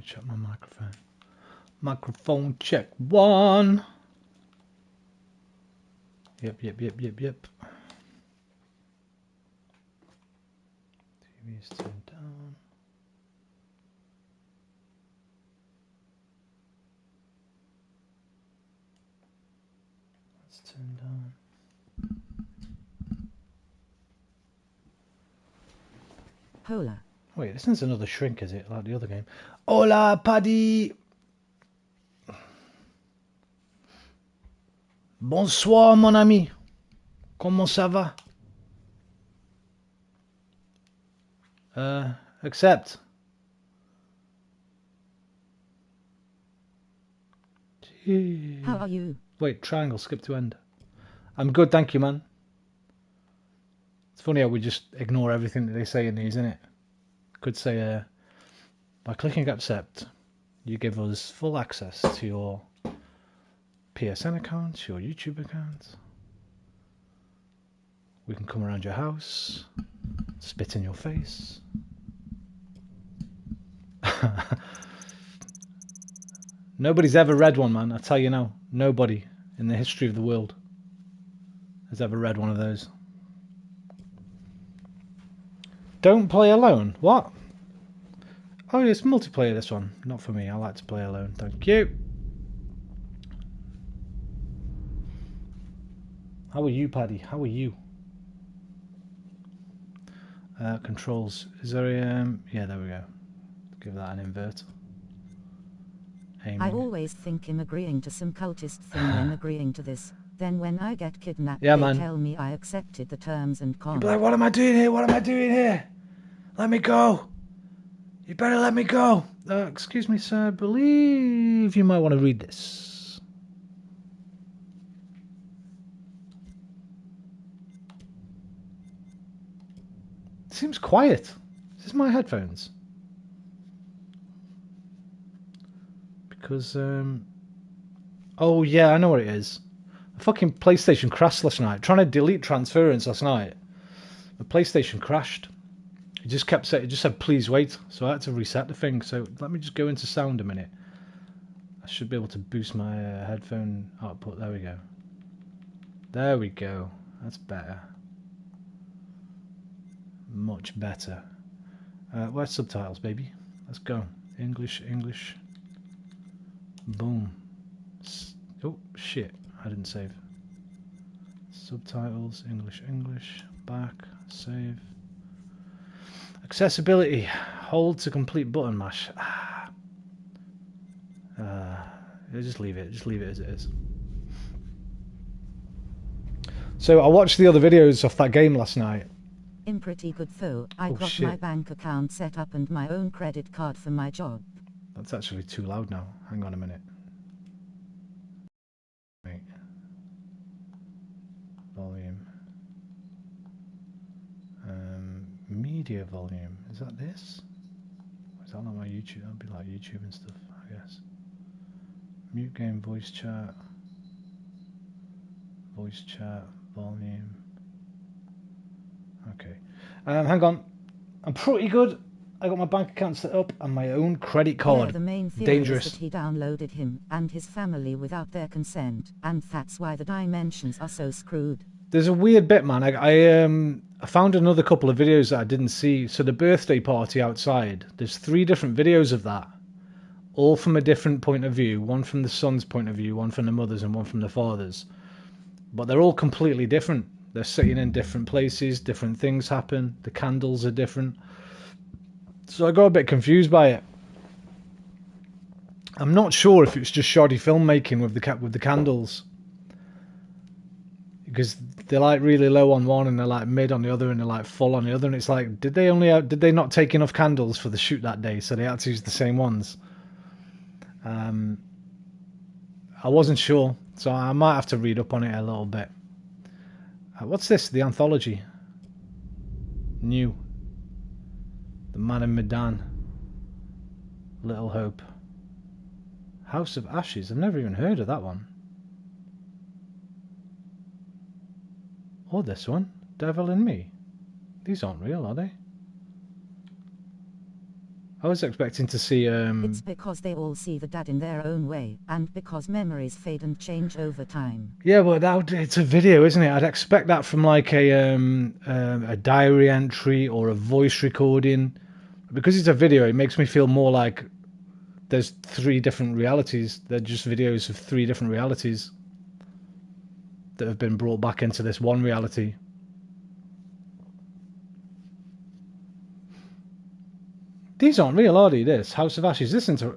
check my microphone. Microphone check 1. Yep. TV's turned down. Let's turn down. Hola. Wait, this is another shrink, is it? Like the other game. Hola, Paddy! Bonsoir, mon ami. Comment ça va? Accept. Gee. How are you? Wait, triangle, skip to end. I'm good, thank you, man. It's funny how we just ignore everything that they say in these, isn't it? Could say, by clicking accept, you give us full access to your PSN account, your YouTube account. We can come around your house, spit in your face. Nobody's ever read one, man. I tell you now, nobody in the history of the world has ever read one of those. Don't play alone. What? Oh, it's multiplayer, this one. Not for me. I like to play alone. Thank you. How are you, Paddy? How are you? Controls. Is there a... yeah, there we go. Give that an inverter. Aiming. I always think I'm agreeing to some cultist thing when agreeing to this. Then when I get kidnapped, yeah, they man. tell me I accepted the terms and cons. You'd be like, what am I doing here? What am I doing here? Let me go. You better let me go. Excuse me, sir. I believe you might want to read this. It seems quiet. Is this my headphones? Because, oh, yeah, I know what it is. The fucking PlayStation crashed last night. Trying to delete transference last night. The PlayStation crashed. It just kept saying, it just said, please wait. So I had to reset the thing. So let me just go into sound a minute. I should be able to boost my headphone output. There we go. There we go. That's better. Much better. Where's subtitles, baby? Let's go. English, English. Boom. Oh, shit. I didn't save. Subtitles, English, English. Back. Save. Accessibility. Hold to complete button mash. Just leave it. Just leave it as it is. So I watched the other videos of that game last night. I'm pretty good though. I got my bank account set up and my own credit card for my job. That's actually too loud now. Hang on a minute. Wait. Volume. Media volume. Is that this? Or is that not my YouTube? That'd be like YouTube and stuff, I guess. Mute game, voice chat. Voice chat, volume. Okay. Hang on. I'm pretty good. I got my bank account set up and my own credit card. Yeah, the main theory Dangerous. is that he downloaded him and his family without their consent, and that's why the dimensions are so screwed. There's a weird bit, man. I found another couple of videos that I didn't see. So the birthday party outside, there's 3 different videos of that. All from a different point of view. One from the son's point of view, one from the mother's, and one from the father's. But they're all completely different. They're sitting in different places, different things happen, the candles are different. So I got a bit confused by it. I'm not sure if it's just shoddy filmmaking with the candles. Because they're like really low on one and they're like mid on the other and they're like full on the other, and it's like, did they not take enough candles for the shoot that day, so they had to use the same ones? I wasn't sure, so I might have to read up on it a little bit. What's this? The anthology. New. The Man in Medan. Little Hope. House of Ashes. I've never even heard of that one. Or this one. Devil in Me. These aren't real, are they? I was expecting to see It's because they all see the dad in their own way, and because memories fade and change over time. yeah, but it's a video, isn't it? I'd expect that from like a diary entry or a voice recording. Because it's a video, it makes me feel more like there's 3 different realities. They're just videos of 3 different realities that have been brought back into this one reality. These aren't real, are they? This House of Ashes.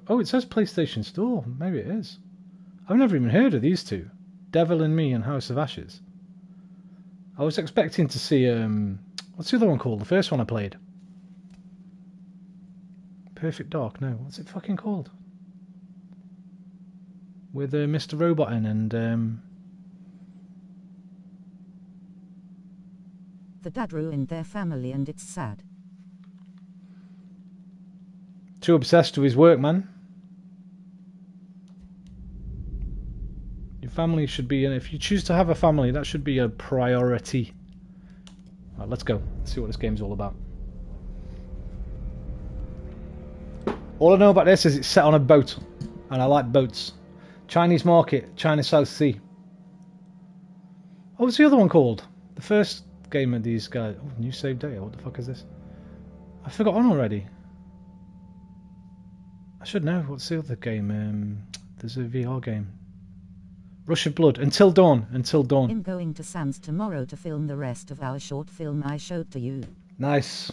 Oh, it says PlayStation Store. Maybe it is. I've never even heard of these 2. Devil in Me and House of Ashes. I was expecting to see what's the other one called? The first one I played. Perfect Dark. No, what's it fucking called? With Mr. Robot in and The dad ruined their family and it's sad. too obsessed with his work, man. Your family should be, and if you choose to have a family, that should be a priority. Right, let's go. Let's see what this game's all about. All I know about this is it's set on a boat, and I like boats. Chinese market, China South Sea. Oh, what's the other one called? The first game of these guys. Oh, new save data. What the fuck is this? I've forgotten already. I should know. What's the other game? There's a VR game. Rush of Blood. Until Dawn. Until Dawn. I'm going to Sam's tomorrow to film the rest of our short film I showed to you. Nice.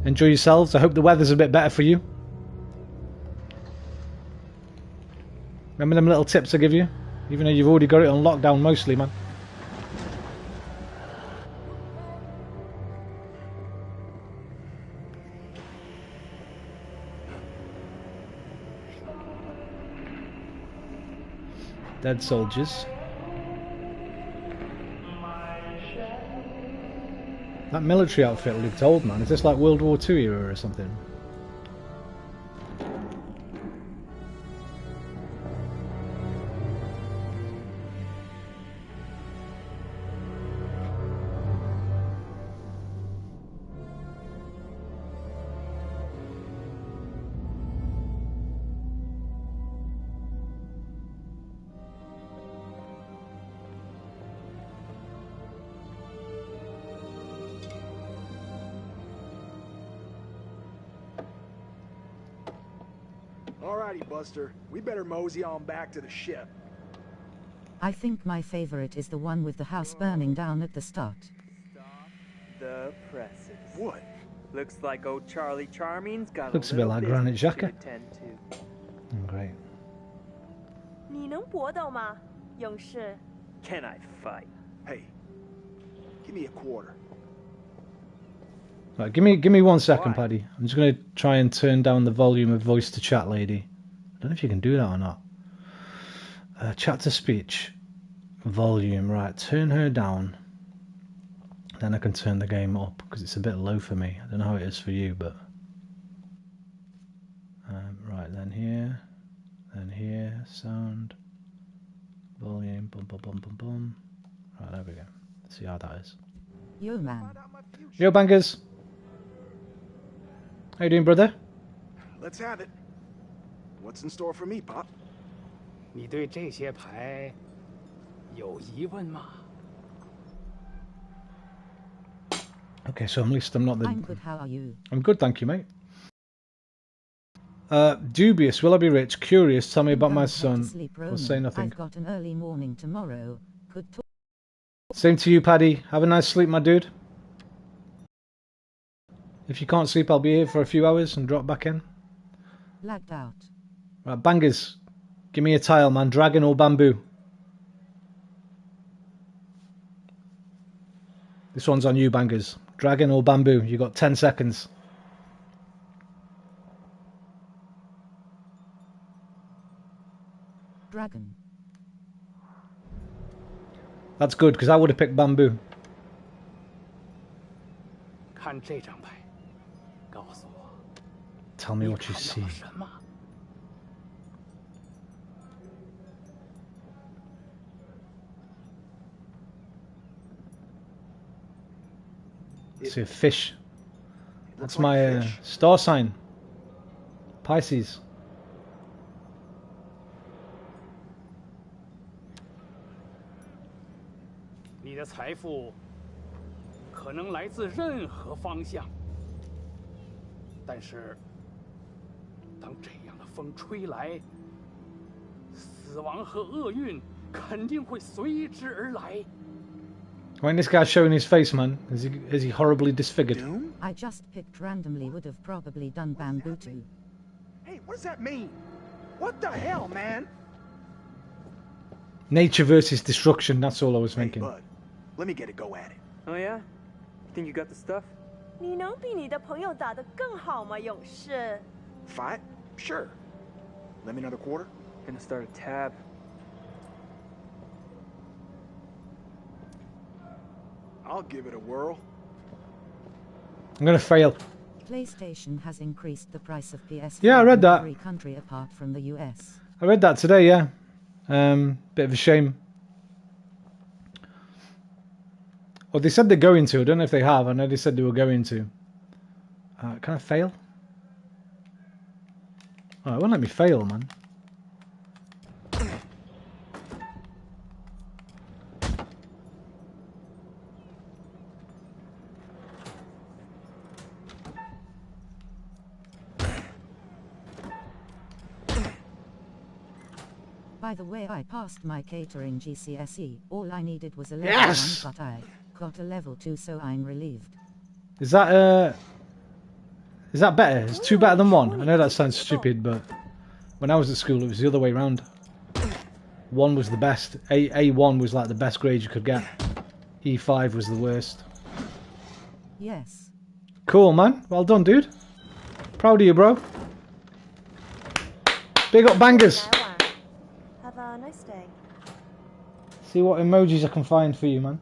Enjoy yourselves. I hope the weather's a bit better for you. Remember them little tips I give you? Even though you've already got it on lockdown mostly, man. Dead soldiers. That military outfit looked old, man. Is this like World War II era or something? Alrighty, Buster. We better mosey on back to the ship. I think my favorite is the one with the house burning down at the start. Stop the presses. What? Looks like old Charlie Charming's got Looks a a bit little like Granite business Xhaka. to attend to. Oh, great. 你能搏斗吗，勇士？ Can I fight? Hey, give me a quarter. Right, give me 1 second, Why? Paddy. I'm just going to try and turn down the volume of voice to chat, lady. I don't know if you can do that or not. Chat to speech. Volume, right. Turn her down. Then I can turn the game up, because it's a bit low for me. I don't know how it is for you, but... right, then here, sound. Volume, bum, bum, bum, bum, bum. Right, there we go. Let's see how that is. Yo man. Yo, bangers! How you doing, brother? Let's have it. What's in store for me, Pop? 你对这些牌有疑问吗？ Okay, so at least I'm not the... I'm good, how are you? I'm good, thank you, mate. Dubious, will I be rich? Curious, tell me about my Don't head to son. sleep, Or Roman. say nothing. I've got an early morning tomorrow. Good talk. Same to you, Paddy. Have a nice sleep, my dude. If you can't sleep, I'll be here for a few hours and drop back in. Lagged out. Right, bangers. Give me a tile, man. Dragon or bamboo? This one's on you, bangers. Dragon or bamboo? You got 10 seconds. Dragon. That's good, because I would have picked bamboo. 看这张牌，告诉我 Tell me 你 what you 看到 see. 了什么？ See a fish. That's Looks like my fish. star sign. Pisces. 你的财富可能来自任何方向，但是当这样的风吹来，死亡和厄运肯定会随之而来。 When this guy's showing his face, man, is he horribly disfigured? Doom? I just picked randomly would have probably done bamboo too. Hey, what does that mean? What the hell, man? Nature versus destruction. That's all I was Hey, thinking. bud, let me get a go at it. Oh yeah? You think you got the stuff? 你能比你的朋友打得更好吗，勇士？ Fight? Sure. Let me another quarter. Gonna start a tab. I'll give it a whirl. I'm gonna fail. PlayStation has increased the price of PS4 Yeah, I read in that. every country apart from the US. I read that today. Yeah. Bit of a shame. Well, they said they're going to. I don't know if they have. I know they said they were going to. Can I fail? Oh, it won't let me fail, man. By the way, I passed my catering GCSE. All I needed was a level Yes! 1, but I got a level 2, so I'm relieved. Is that better? Is 2 better than 1? I know that sounds stupid, but when I was at school, it was the other way around. 1 was the best. A1 was like the best grade you could get. E5 was the worst. Yes. Cool, man. Well done, dude. Proud of you, bro. Big up bangers. 来晚 Have a nice day. See what emojis I can find for you, man.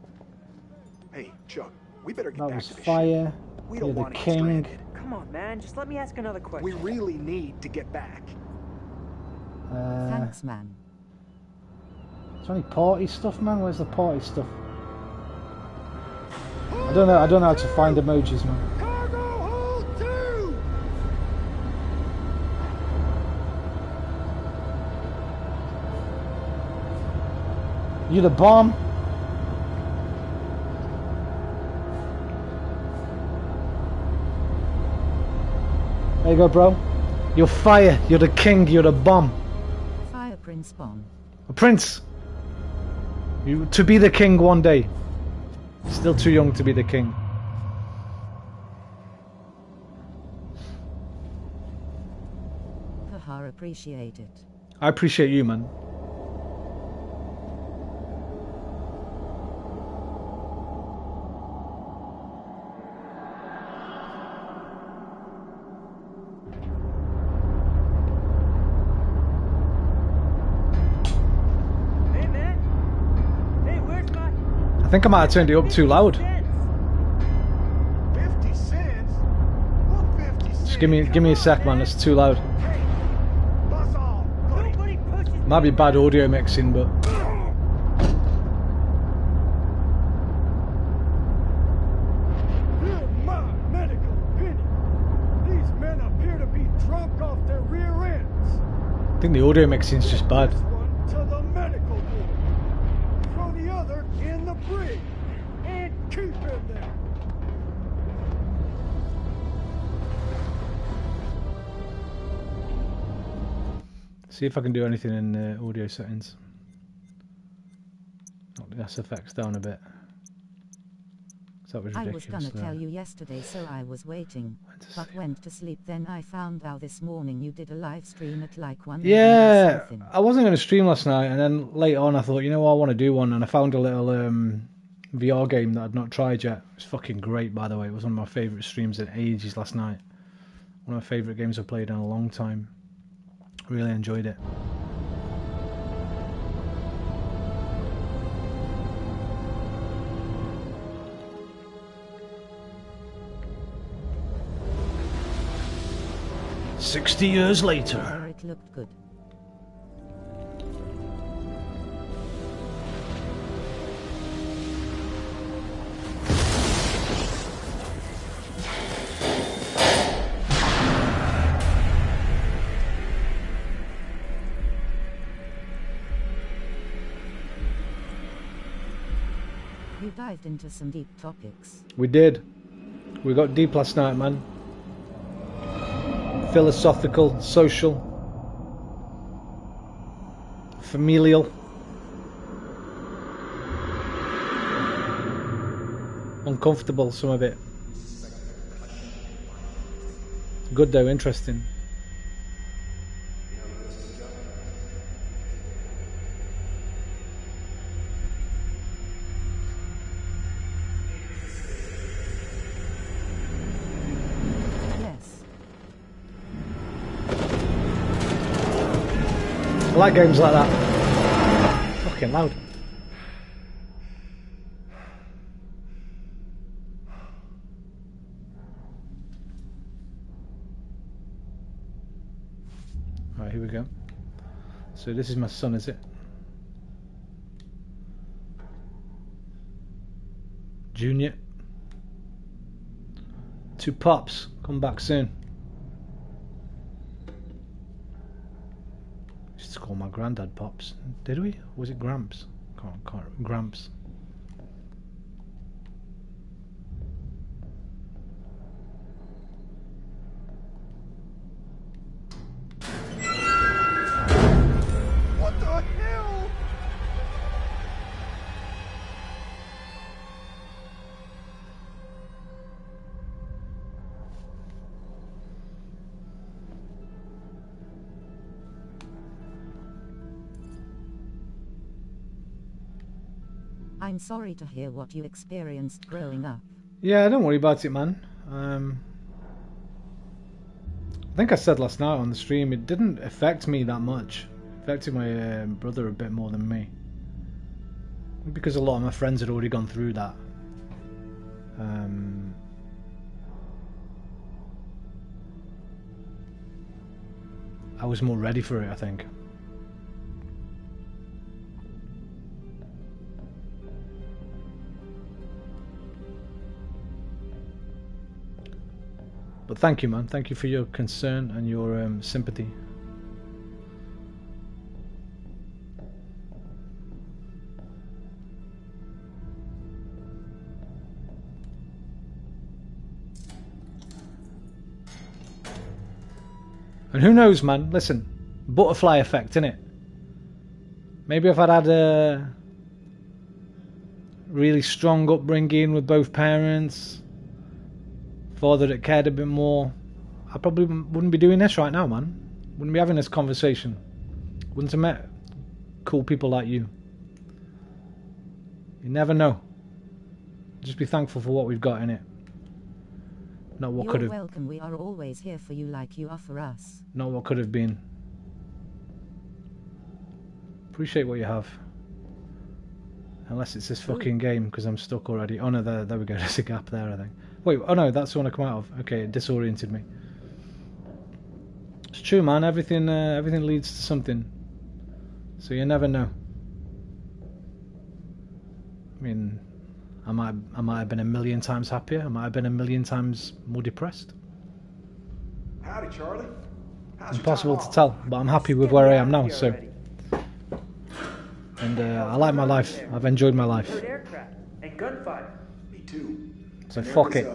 Hey, Chuck, we better get That back was to the fire. ship. We You're don't the want to get king. stranded. Come on, man. Just let me ask another question. We really need to get back. Thanks, man. Is there any party stuff, man? Where's the party stuff? I don't know how to find emojis, man. Cargo hold 2! You the bomb? There you go, bro. You're fire. You're the king. You're the bomb. Fire Prince Bon. A prince. You to be the king one day. Still too young to be the king. Haha, appreciate it. I appreciate you, man. Hey, man. Hey, where's my... I think I might have turned it up too loud. 50 cents? What 50 cents? Just give me a sec, man. It's too loud. Hey, buzz off, buddy. Nobody pushes Might be bad audio mixing, but Hear my medical opinion. These men appear to be drunk off their rear ends. I think the audio mixing's just bad. This one to the medical ward. Throw the other in the brig. And keep him there. See if I can do anything in audio settings. Knock the SFX down a bit. That was I ridiculous. was gonna there. tell you yesterday, so I was waiting. But went to sleep. Then I found out this morning you did a live stream at like 1 a.m. or Yeah, something. I wasn't going to stream last night, and then later on I thought, you know what, I want to do one, and I found a little VR game that I'd not tried yet. It was fucking great, by the way. It was one of my favourite streams in ages last night. One of my favourite games I've played in a long time. Really enjoyed it. "60 years later." Or it looked good. dived into some deep topics. We did. We got deep last night, man. Philosophical, social, familial. Uncomfortable, some of it. Good though, interesting. Yes. I like games like that. Fucking loud. Alright, here we go. So this is my son, is it? Junior. 2 pops. Come back soon. Used to call my granddad Pops. Did we? Or was it Gramps? Can't Gramps. What the hell? I'm sorry to hear what you experienced growing up. Yeah, don't worry about it, man. I think I said last night on the stream, it didn't affect me that much. It affected my brother a bit more than me. Because a lot of my friends had already gone through that. I was more ready for it, I think. But thank you, man. Thank you for your concern and your sympathy. And who knows, man? Listen, butterfly effect, innit? Maybe if I'd had a really strong upbringing with both parents, father that cared a bit more, I probably wouldn't be doing this right now, man. Wouldn't be having this conversation. Wouldn't have met cool people like you. You never know. Just be thankful for what we've got in it. Not what could You're have. welcome. We are always here for you like you are for us. Not what could have been. Appreciate what you have. Unless it's this fucking game, because I'm stuck already. Oh no, there we go. There's a gap there, I think. Wait, oh no, that's the one I come out of. Okay, it disoriented me. It's true, man. Everything leads to something. So you never know. I mean, I might have been a million times happier. I might have been a million times more depressed. Howdy, Charlie. How's your Impossible time to off? tell, but I'm happy with Get where me I out am of now. here So, already. and I like my life. I've enjoyed my life. Heard aircraft and gunfire. Me too. So And there fuck was, it.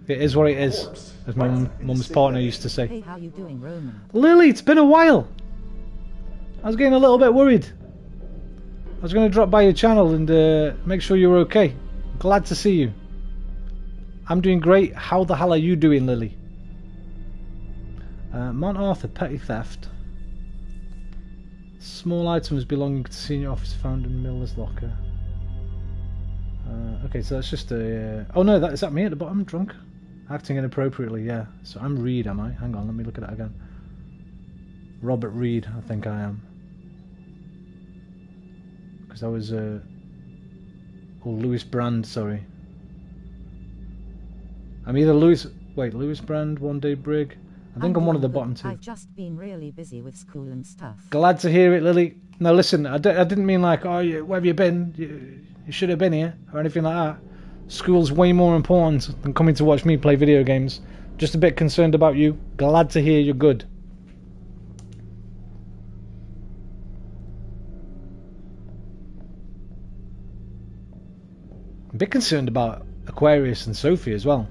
It is what it is, corpse as my right in the mum's sick partner bay. used to say. Hey, how you doing, Roman? Lily, it's been a while. I was getting a little bit worried. I was going to drop by your channel and make sure you're okay. Glad to see you. I'm doing great. How the hell are you doing, Lily? Mount Arthur, petty theft. Small items belonging to senior officer found in Miller's locker. Okay, so that's just a... oh no, is that me at the bottom, drunk? Acting inappropriately, yeah. So I'm Reed, am I? Hang on, let me look at that again. Robert Reed, I think I am. Because I was... oh, Lewis Brand, sorry. I'm either Lewis Brand, One Day Brig. I think I'm one of the doing bottom good. two. I've just been really busy with school and stuff. Glad to hear it, Lily. No, listen, I didn't mean like, oh, where have you been? You should have been here, or anything like that. School's way more important than coming to watch me play video games. Just a bit concerned about you. Glad to hear you're good. I'm a bit concerned about Aquarius and Sophie as well.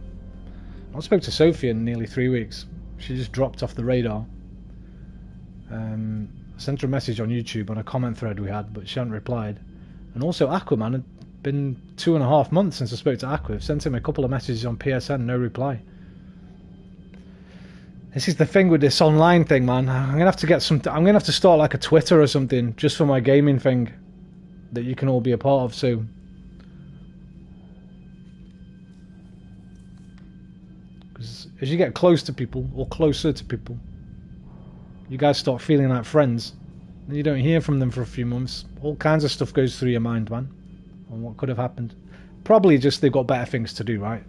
I spoke to Sophie in nearly 3 weeks. She just dropped off the radar. I sent her a message on YouTube on a comment thread we had, but she hadn't replied. And also Aquaman, had been 2.5 months since I spoke to Aqua. I've sent him a couple of messages on PSN, no reply. This is the thing with this online thing, man. I'm gonna have to get some. I'm gonna have to start like a Twitter or something just for my gaming thing that you can all be a part of soon. Because as you get close to people or closer to people, you guys start feeling like friends. And you don't hear from them for a few months. All kinds of stuff goes through your mind, man, on what could have happened. Probably just they've got better things to do, right?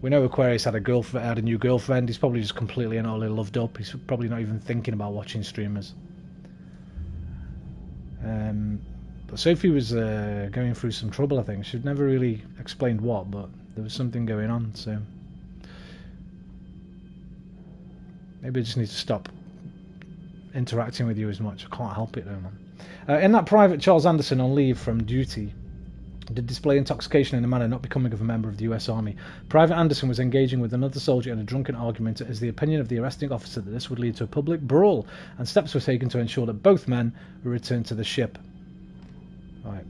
We know Aquarius had a new girlfriend. He's probably just completely and utterly loved up. He's probably not even thinking about watching streamers. But Sophie was going through some trouble, I think. She'd never really explained what, but there was something going on, so... Maybe I just need to stop interacting with you as much. I can't help it though, man. In that Private Charles Anderson on leave from duty did display intoxication in a manner not becoming of a member of the US Army. Private Anderson was engaging with another soldier in a drunken argument. It is the opinion of the arresting officer that this would lead to a public brawl, and steps were taken to ensure that both men were returned to the ship. Right.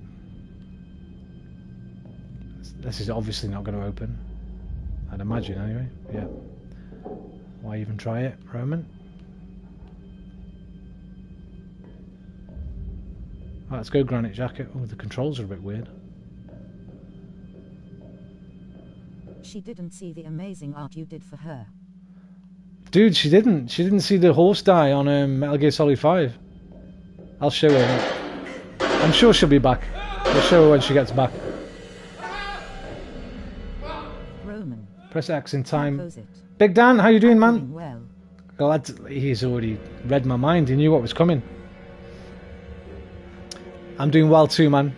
This is obviously not going to open. I'd imagine, anyway. Yeah. Why even try it, Roman? Right, let's go Granite Jacket. Oh, the controls are a bit weird. She didn't see the amazing art you did for her. Dude, she didn't. She didn't see the horse die on Metal Gear Solid 5. I'll show her. I'm sure she'll be back. I'll show her when she gets back. Roman. Press X in time. Close it. Big Dan, how you doing, man? Doing well. Glad he's already read my mind. He knew what was coming. I'm doing well too, man.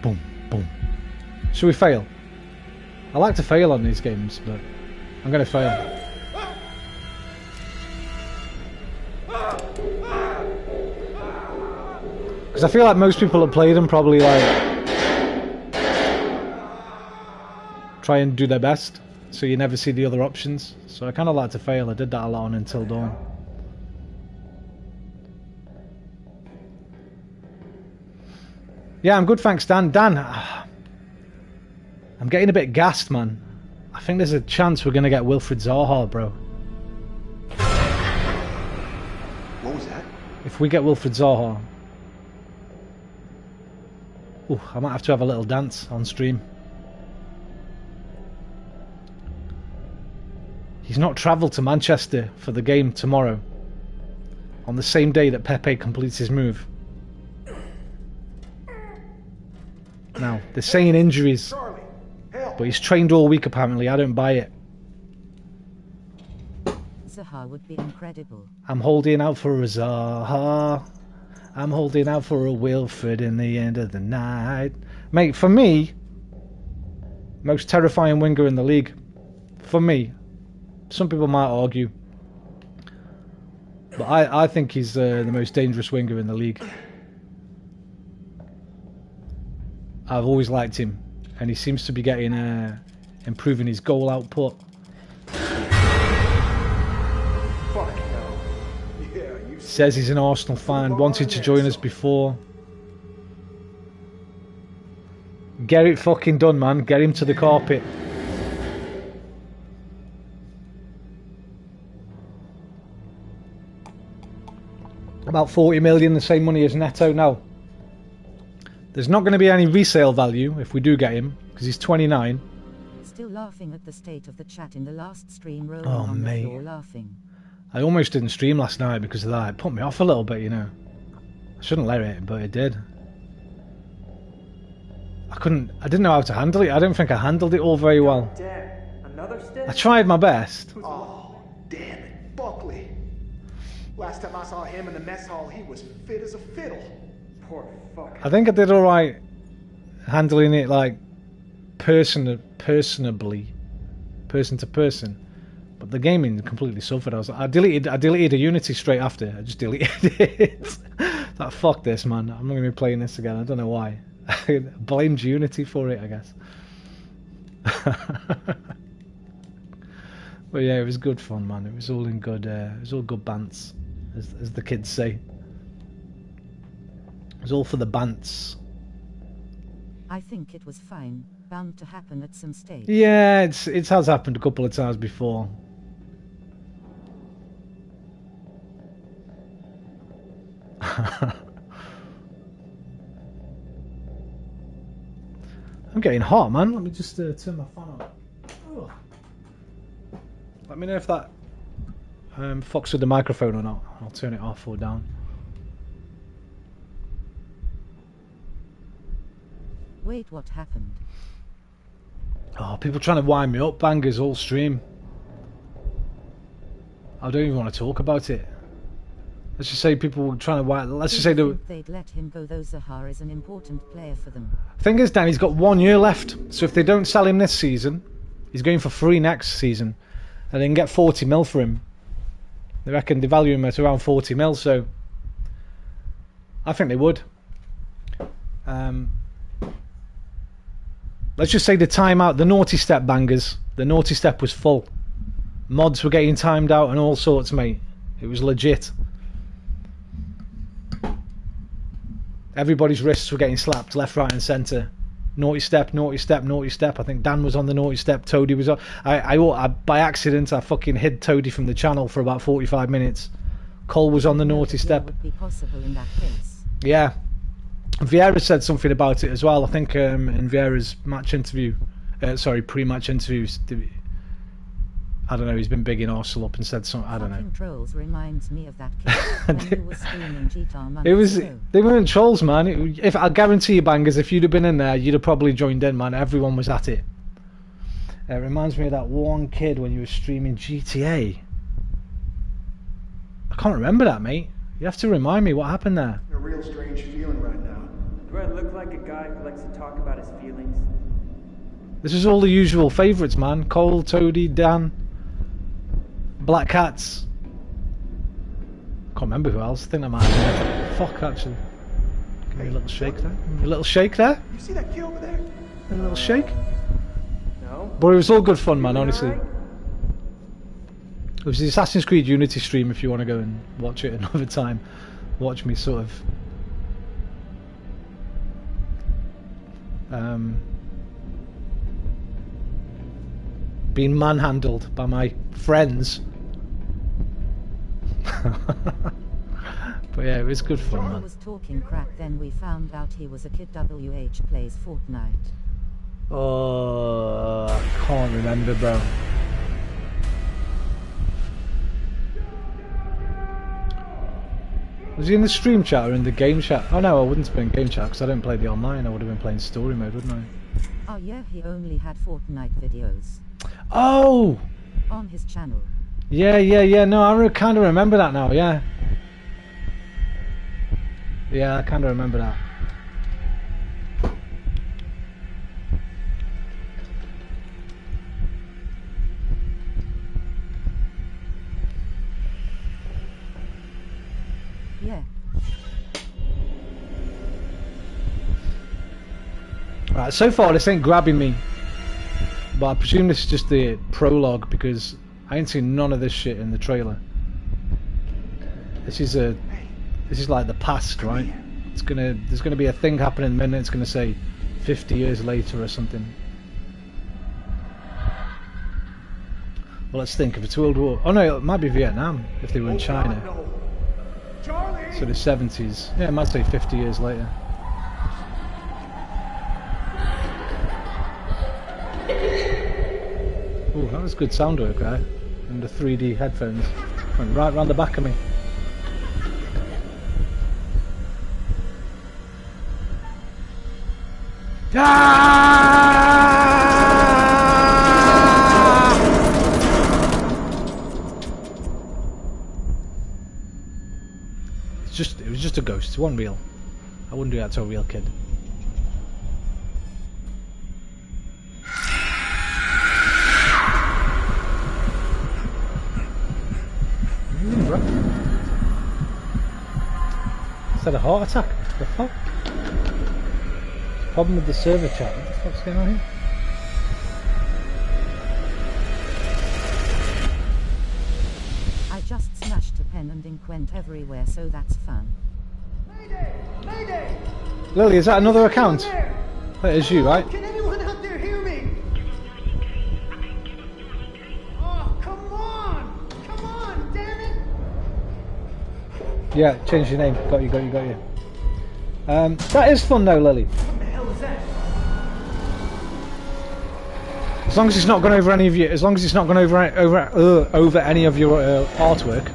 Boom, boom. Should we fail? I like to fail on these games, but I'm going to fail. Because I feel like most people that play them probably like try and do their best, so you never see the other options. So I kind of like to fail. I did that a lot on Until Dawn. Yeah, I'm good, thanks, Dan. Dan, I'm getting a bit gassed, man. I think there's a chance we're going to get Wilfred Zaha, bro. What was that? If we get Wilfred Zaha... Ooh, I might have to have a little dance on stream. He's not travelled to Manchester for the game tomorrow, on the same day that Pepe completes his move. Now, they're saying injuries, but he's trained all week apparently. I don't buy it. Zaha would be incredible. I'm holding out for a Zaha. I'm holding out for a Wilfred in the end of the night. Mate, for me, most terrifying winger in the league. For me. Some people might argue. But I think he's the most dangerous winger in the league. I've always liked him, and he seems to be getting improving his goal output. Fuck no. Yeah, you Says he's an Arsenal fan, wanted to join us before. Get it fucking done, man. Get him to the carpet. About 40 million, the same money as Neto now. There's not going to be any resale value if we do get him, because he's 29. Still laughing at the state of the chat in the last stream, rolling Oh, on mate. the floor laughing. I almost didn't stream last night because of that. It put me off a little bit, you know. I shouldn't let it, but it did. I didn't know how to handle it. I don't think I handled it all very well. Damn, another stitch? I tried my best. Oh, damn it, Buckley. Last time I saw him in the mess hall, he was fit as a fiddle. Poor fuck. I think I did alright handling it like person to person. But the gaming completely suffered. I deleted a Unity straight after. I just deleted it. Like, fuck this, man. I'm not gonna be playing this again. I don't know why. Blamed Unity for it, I guess. But yeah, it was good fun, man. It was all in good. It was all good bants, as the kids say. It was all for the bants. I think it was fine. Bound to happen at some stage. Yeah, it has happened a couple of times before. I'm getting hot, man. Let me just turn my fan on. Oh. Let me know if that fucks with the microphone or not. I'll turn it off or down. Wait, what happened? Oh, people trying to wind me up, bangers all stream. I don't even want to talk about it. Let's just say people were trying to wind. Let's just say they'd let him go, though Zahar is an important player for them. Thing is, Dan, he's got 1 year left. So if they don't sell him this season, he's going for free next season, and they can get 40 mil for him. They reckon they value him at around 40 mil. So I think they would. Let's just say the timeout, the naughty step bangers. The naughty step was full. Mods were getting timed out and all sorts, mate. It was legit. Everybody's wrists were getting slapped left, right and centre. Naughty step, naughty step, naughty step. I think Dan was on the naughty step. Toady was on. I by accident I fucking hid Toady from the channel for about 45 minutes. Cole was on the naughty step. Would be possible in that case. Yeah. Vieira said something about it as well. I think in Vieira's match interview, pre-match interviews. I don't know. He's been big in Arsenal up and said something. I don't know. Trolls reminds me of that kid when you were screaming Gitar months It was. ago. They weren't trolls, man. If I guarantee you, bangers, if you'd have been in there, you'd have probably joined in, man. Everyone was at it. It reminds me of that one kid when you were streaming GTA. I can't remember that, mate. You have to remind me what happened there. A real strange feeling right now. Do I look like a guy who likes to talk about his feelings? This is all the usual favourites, man. Cole, Toady, Dan, Black Cats. Can't remember who else. I think that might have been. Fuck, actually. Give me a little shake there. A little shake there. You see that kid over there? A little shake. No? But it was all good fun, man, Feeling honestly. alright? It was the Assassin's Creed Unity stream if you want to go and watch it another time. Watch me sort of... being manhandled by my friends. But yeah, it was good fun, He man. was talking crap, then we found out he was a kid WH plays Fortnite. Oh, I can't remember, bro. Was he in the stream chat or in the game chat? Oh no, I wouldn't have been in game chat because I don't play the online. I would have been playing story mode, wouldn't I? Oh yeah, he only had Fortnite videos Oh! on his channel. Yeah. No, I kind of remember that now, yeah. Yeah, I kind of remember that. Yeah. Right, so far this ain't grabbing me. But I presume this is just the prologue because I ain't seen none of this shit in the trailer. This is like the past, right? There's gonna be a thing happening in a minute. It's gonna say 50 years later or something. Well, let's think. If it's World War, oh no, it might be Vietnam if they were in China. No. Charlie! So the 70s. Yeah, it might say 50 years later. Ooh, that was good sound work there. And the 3D headphones went right round the back of me. It was just a ghost. It wasn't real. I wouldn't do that to a real kid. Bro. Is that a heart attack? The fuck? Problem with the server chat. What the fuck's going on here? I just smashed a pen and ink went everywhere, so that's fun. Mayday! Mayday! Lily, is that another account? There! That is you, right? Can anyone out there hear me? Oh, come on! Come on, damn it! Yeah, change your name. Got you. That is fun though, Lily. What the hell is that? As long as it's not gone over any of you, as long as it's not gone over any of your artwork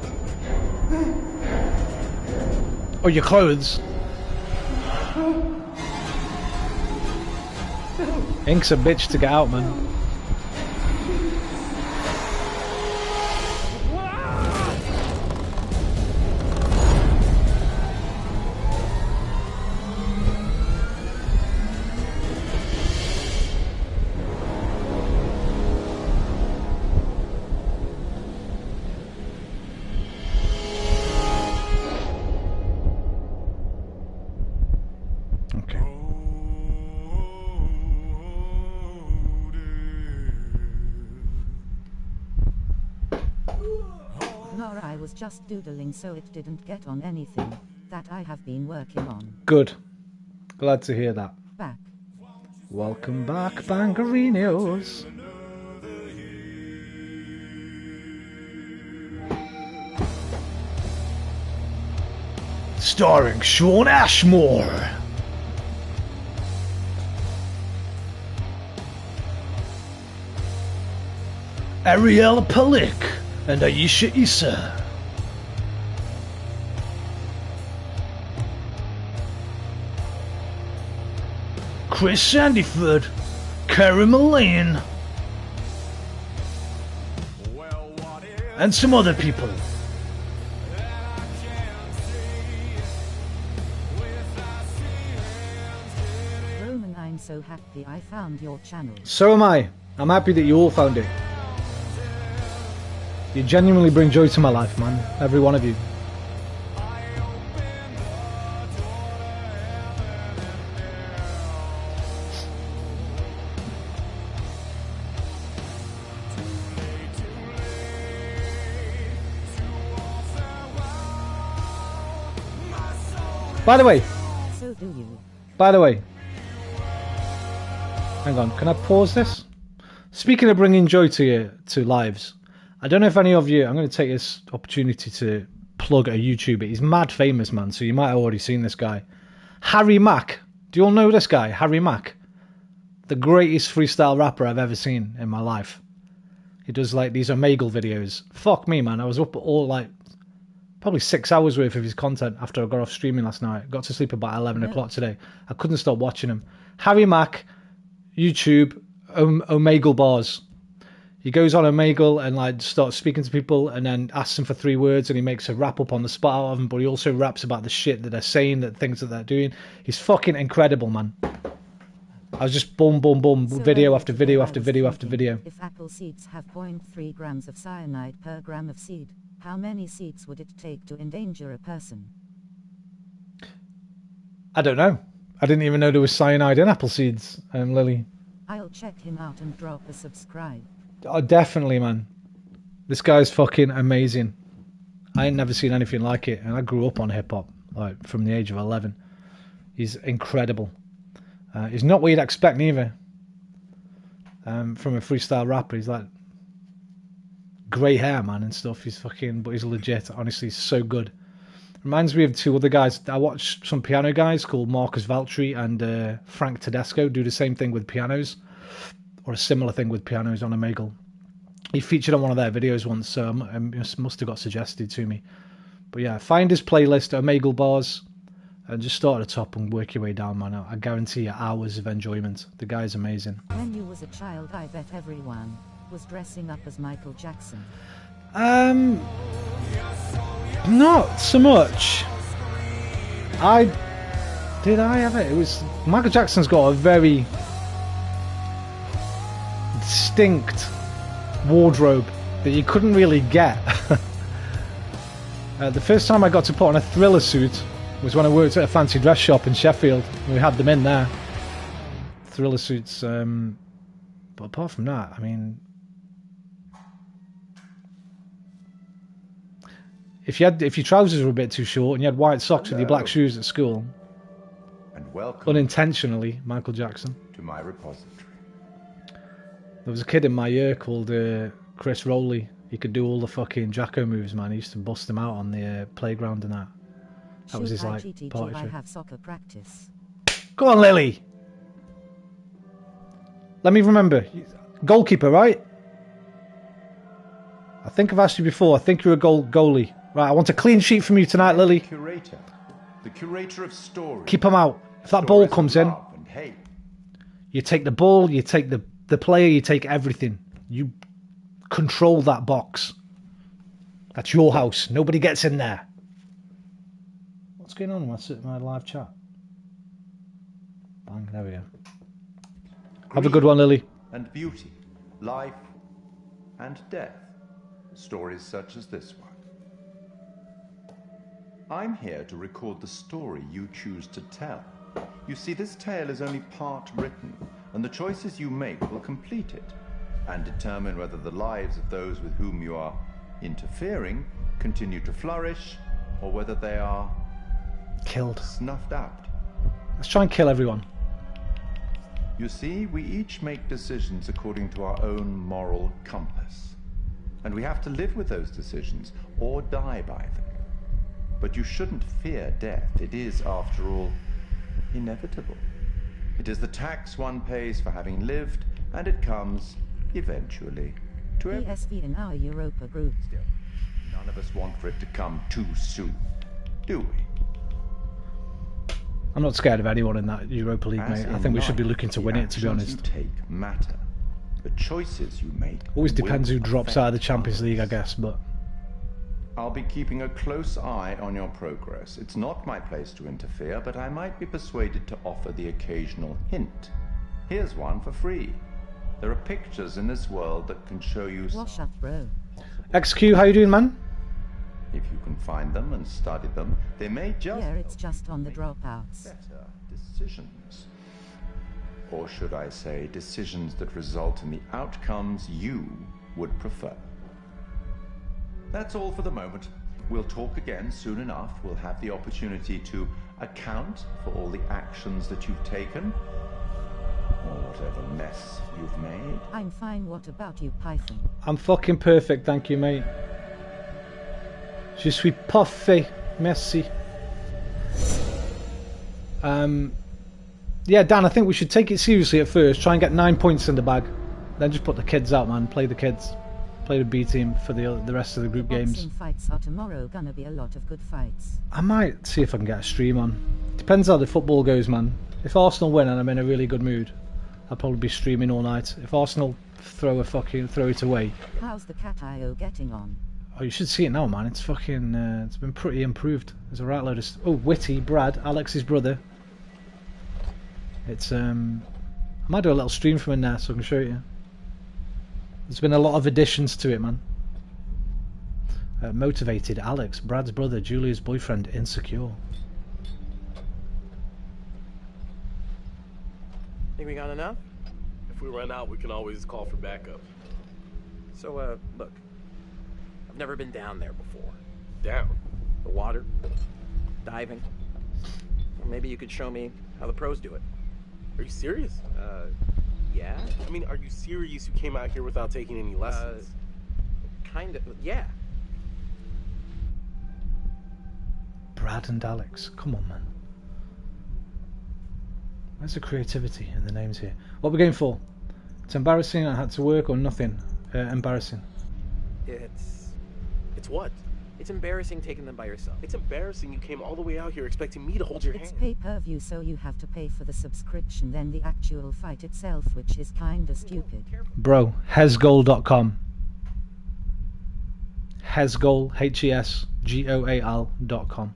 or your clothes. Ink's a bitch to get out, man. I was just doodling, so it didn't get on anything that I have been working on. Good. Glad to hear that. Back. Welcome back, Bangarinos. Starring Sean Ashmore. Ariel Palik and Aisha Issa. Chris Sandyford, Carrie Mullane, and some other people. Roman, I'm so happy I found your channel. So am I. I'm happy that you all found it. You genuinely bring joy to my life, man. Every one of you. By the way, So do you. Hang on, can I pause this? Speaking of bringing joy to lives, I don't know if any of you, I'm going to take this opportunity to plug a YouTuber. He's mad famous, man, so you might have already seen this guy. Harry Mack. Do you all know this guy, Harry Mack? The greatest freestyle rapper I've ever seen in my life. He does like these Omegle videos. Fuck me, man. I was up all like probably 6 hours worth of his content after I got off streaming last night. Got to sleep about 11 o'clock today. I couldn't stop watching him. Harry Mack, YouTube, Omegle bars. He goes on Omegle and like starts speaking to people and then asks them for 3 words and he makes a rap up on the spot out of them, but he also raps about the shit that they're saying, the things that they're doing. He's fucking incredible, man. I was just boom, So video after video I after was video after thinking, video. If apple seeds have 0.3 grams of cyanide per gram of seed, how many seeds would it take to endanger a person? I don't know. I didn't even know there was cyanide in apple seeds, Lily. I'll check him out and drop a subscribe. Oh, definitely, man. This guy's fucking amazing. I ain't never seen anything like it, and I grew up on hip-hop, like, from the age of 11. He's incredible. He's not what you'd expect, neither. From a freestyle rapper, he's like grey hair, man, and stuff. He's fucking, but he's legit. Honestly, he's so good. Reminds me of 2 other guys. I watched some piano guys called Marcus Valtri and Frank Tedesco do the same thing with pianos, or a similar thing with pianos on Omegle. He featured on one of their videos once, so it must have got suggested to me. But yeah, find his playlist, Omegle bars, and just start at the top and work your way down, man. I guarantee you hours of enjoyment. The guy's amazing. When you was a child, I bet everyone was dressing up as Michael Jackson. Not so much. Did I have it? It was Michael Jackson's got a very distinct wardrobe that you couldn't really get. The first time I got to put on a Thriller suit was when I worked at a fancy dress shop in Sheffield. We had them in there. thriller suits. But apart from that, I mean, if your trousers were a bit too short and you had white socks with your black shoes at school, and welcome unintentionally, Michael Jackson. to my repository. There was a kid in my year called Chris Rowley. He could do all the fucking Jacko moves, man. He used to bust them out on the playground and that. That was his like party I trick. have soccer practice. Go on, Lily. Let me remember. Goalkeeper, right? I think I've asked you before. I think you're a goalie. Right, I want a clean sheet from you tonight, Lily. The curator of stories. Keep him out. If that ball comes in, you take the ball, you take the player, you take everything. You control that box. That's your house. Nobody gets in there. What's going on in my live chat? Bang, there we go. Have a good one, Lily. And beauty, life and death. Stories such as this one. I'm here to record the story you choose to tell. You see, this tale is only part written, and the choices you make will complete it, and determine whether the lives of those with whom you are interfering continue to flourish, or whether they are killed, snuffed out. Let's try and kill everyone. You see, we each make decisions according to our own moral compass, and we have to live with those decisions or die by them. But you shouldn't fear death. It is, after all, inevitable. It is the tax one pays for having lived, and it comes, eventually, to everyone. PSV in our Europa group. Still, none of us want for it to come too soon, do we? I'm not scared of anyone in that Europa League, mate. I think we should be looking to win it, to be honest. You take matter. The choices you make always depends who drops out of the Champions League, I guess, but I'll be keeping a close eye on your progress. It's not my place to interfere, but I might be persuaded to offer the occasional hint. Here's one for free. There are pictures in this world that can show you Wash up, bro. XQ, how you doing, man? If you can find them and study them, they may just... Yeah, it's just on the dropouts. Better decisions. Or should I say, decisions that result in the outcomes you would prefer. That's all for the moment. We'll talk again soon enough. We'll have the opportunity to account for all the actions that you've taken, or whatever mess you've made. I'm fine. What about you, Python? I'm fucking perfect, thank you, mate. Je suis parfait. Merci. Yeah, Dan, I think we should take it seriously at first. Try and get 9 points in the bag. Then just put the kids out, man. Play the kids. Play the B team for the rest of the group games. Boxing fights are tomorrow. Gonna be a lot of good fights. I might see if I can get a stream on. Depends how the football goes, man. If Arsenal win and I'm in a really good mood, I'll probably be streaming all night. If Arsenal throw it away. How's the Cat.io getting on? Oh, you should see it now, man. It's fucking. It's been pretty improved. There's a right load of. Oh, Witty, Brad, Alex's brother. It's I might do a little stream from in there so I can show you. There's been a lot of additions to it, man. Motivated, Alex, Brad's brother, Julia's boyfriend, insecure. Think we got enough? If we run out, we can always call for backup. So, look. I've never been down there before. Down? The water. Diving. Or maybe you could show me how the pros do it. Are you serious? Yeah? I mean, are you serious you came out here without taking any lessons? Kind of, yeah. Brad and Alex, come on, man. Where's the creativity in the names here? What are we going for? It's embarrassing, I had to work, or nothing? Embarrassing. It's what? It's embarrassing taking them by yourself. It's embarrassing you came all the way out here expecting me to hold your hand. It's pay-per-view, so you have to pay for the subscription, then the actual fight itself, which is kinda stupid. Bro, hesgoal.com. Hesgoal, HESGOAL.com.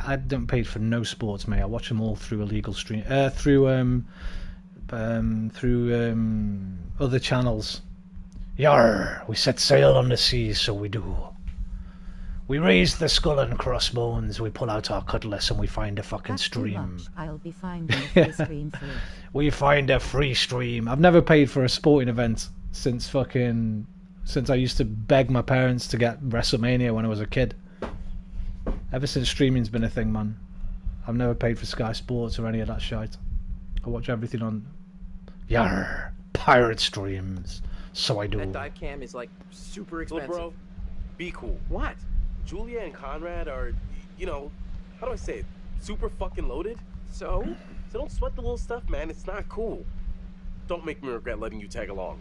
I don't pay for no sports, mate. I watch them all through illegal stream, through other channels. Yarr, we set sail on the seas, so we do. We raise the skull and crossbones, we pull out our cutlass and we find a fucking That's too stream. much. I'll be finding a free stream for it. We find a free stream. I've never paid for a sporting event since I used to beg my parents to get WrestleMania when I was a kid. Ever since streaming's been a thing, man. I've never paid for Sky Sports or any of that shit. I watch everything on pirate streams. So I do. That dive cam is like super expensive. Look, bro, be cool. What? Julia and Conrad are, you know, how do I say it? Super fucking loaded. So don't sweat the little stuff, man. It's not cool. Don't make me regret letting you tag along.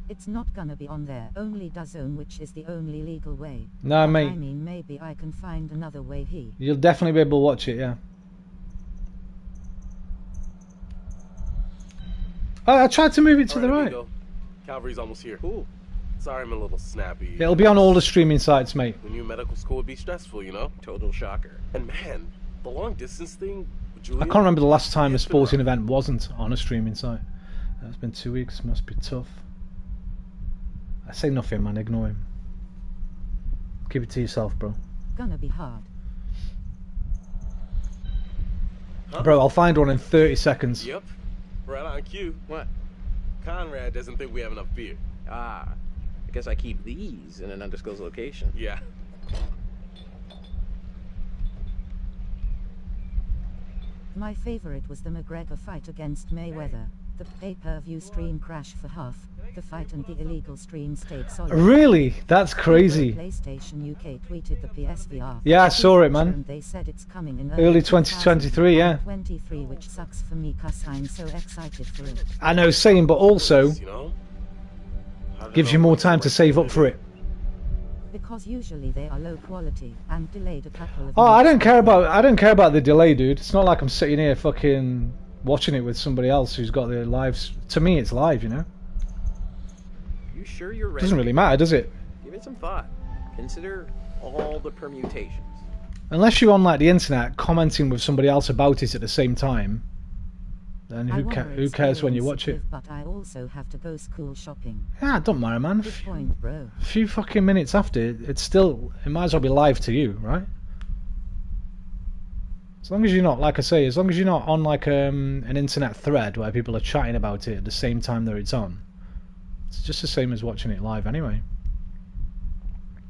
It's not gonna be on there. Only DAZN, which is the only legal way. Nah, But mate. I mean, maybe I can find another way. You'll definitely be able to watch it, yeah. Oh, I tried to move it to the right. Amigo. Calvary's almost here. Cool. Sorry I'm a little snappy. It'll be on all the streaming sites, mate. When you medical school would be stressful, you know? total shocker. And man, the long distance thing with I Julia. can't remember the last time a sporting event wasn't on a streaming site. It's been 2 weeks, must be tough. I say nothing, man, ignore him. Keep it to yourself, bro. Gonna be hard. Huh? Bro, I'll find one in 30 seconds. Yep. Right on cue. What? Conrad doesn't think we have enough beer. Ah, I guess I keep these in an undisclosed location. Yeah. My favorite was the McGregor fight against Mayweather. The pay-per-view stream crashed for half. The fight and the illegal stream stayed solid. Really? That's crazy. PlayStation UK tweeted the PSVR. Yeah, I saw it, man. And they said it's coming in Early 2023, yeah. 23, which sucks for me cause I'm so excited for it. I know, same, but also You know? gives you more time to save up for it. Because usually they are low quality and delayed a couple of Oh, I don't minutes. care about the delay, dude. It's not like I'm sitting here fucking watching it with somebody else who's got the lives. To me, it's live, you know. You sure you're ready? Doesn't really matter, does it? Give it some thought. Consider all the permutations. Unless you're on like the internet commenting with somebody else about it at the same time, then I who wanna cares when you watch it? experience But I also have to go school shopping. Yeah, don't matter, man. Good point, bro. A few fucking minutes after, it's still, it might as well be live to you, right? As long as you're not, like I say, as long as you're not on like an internet thread where people are chatting about it at the same time that it's on, it's just the same as watching it live anyway.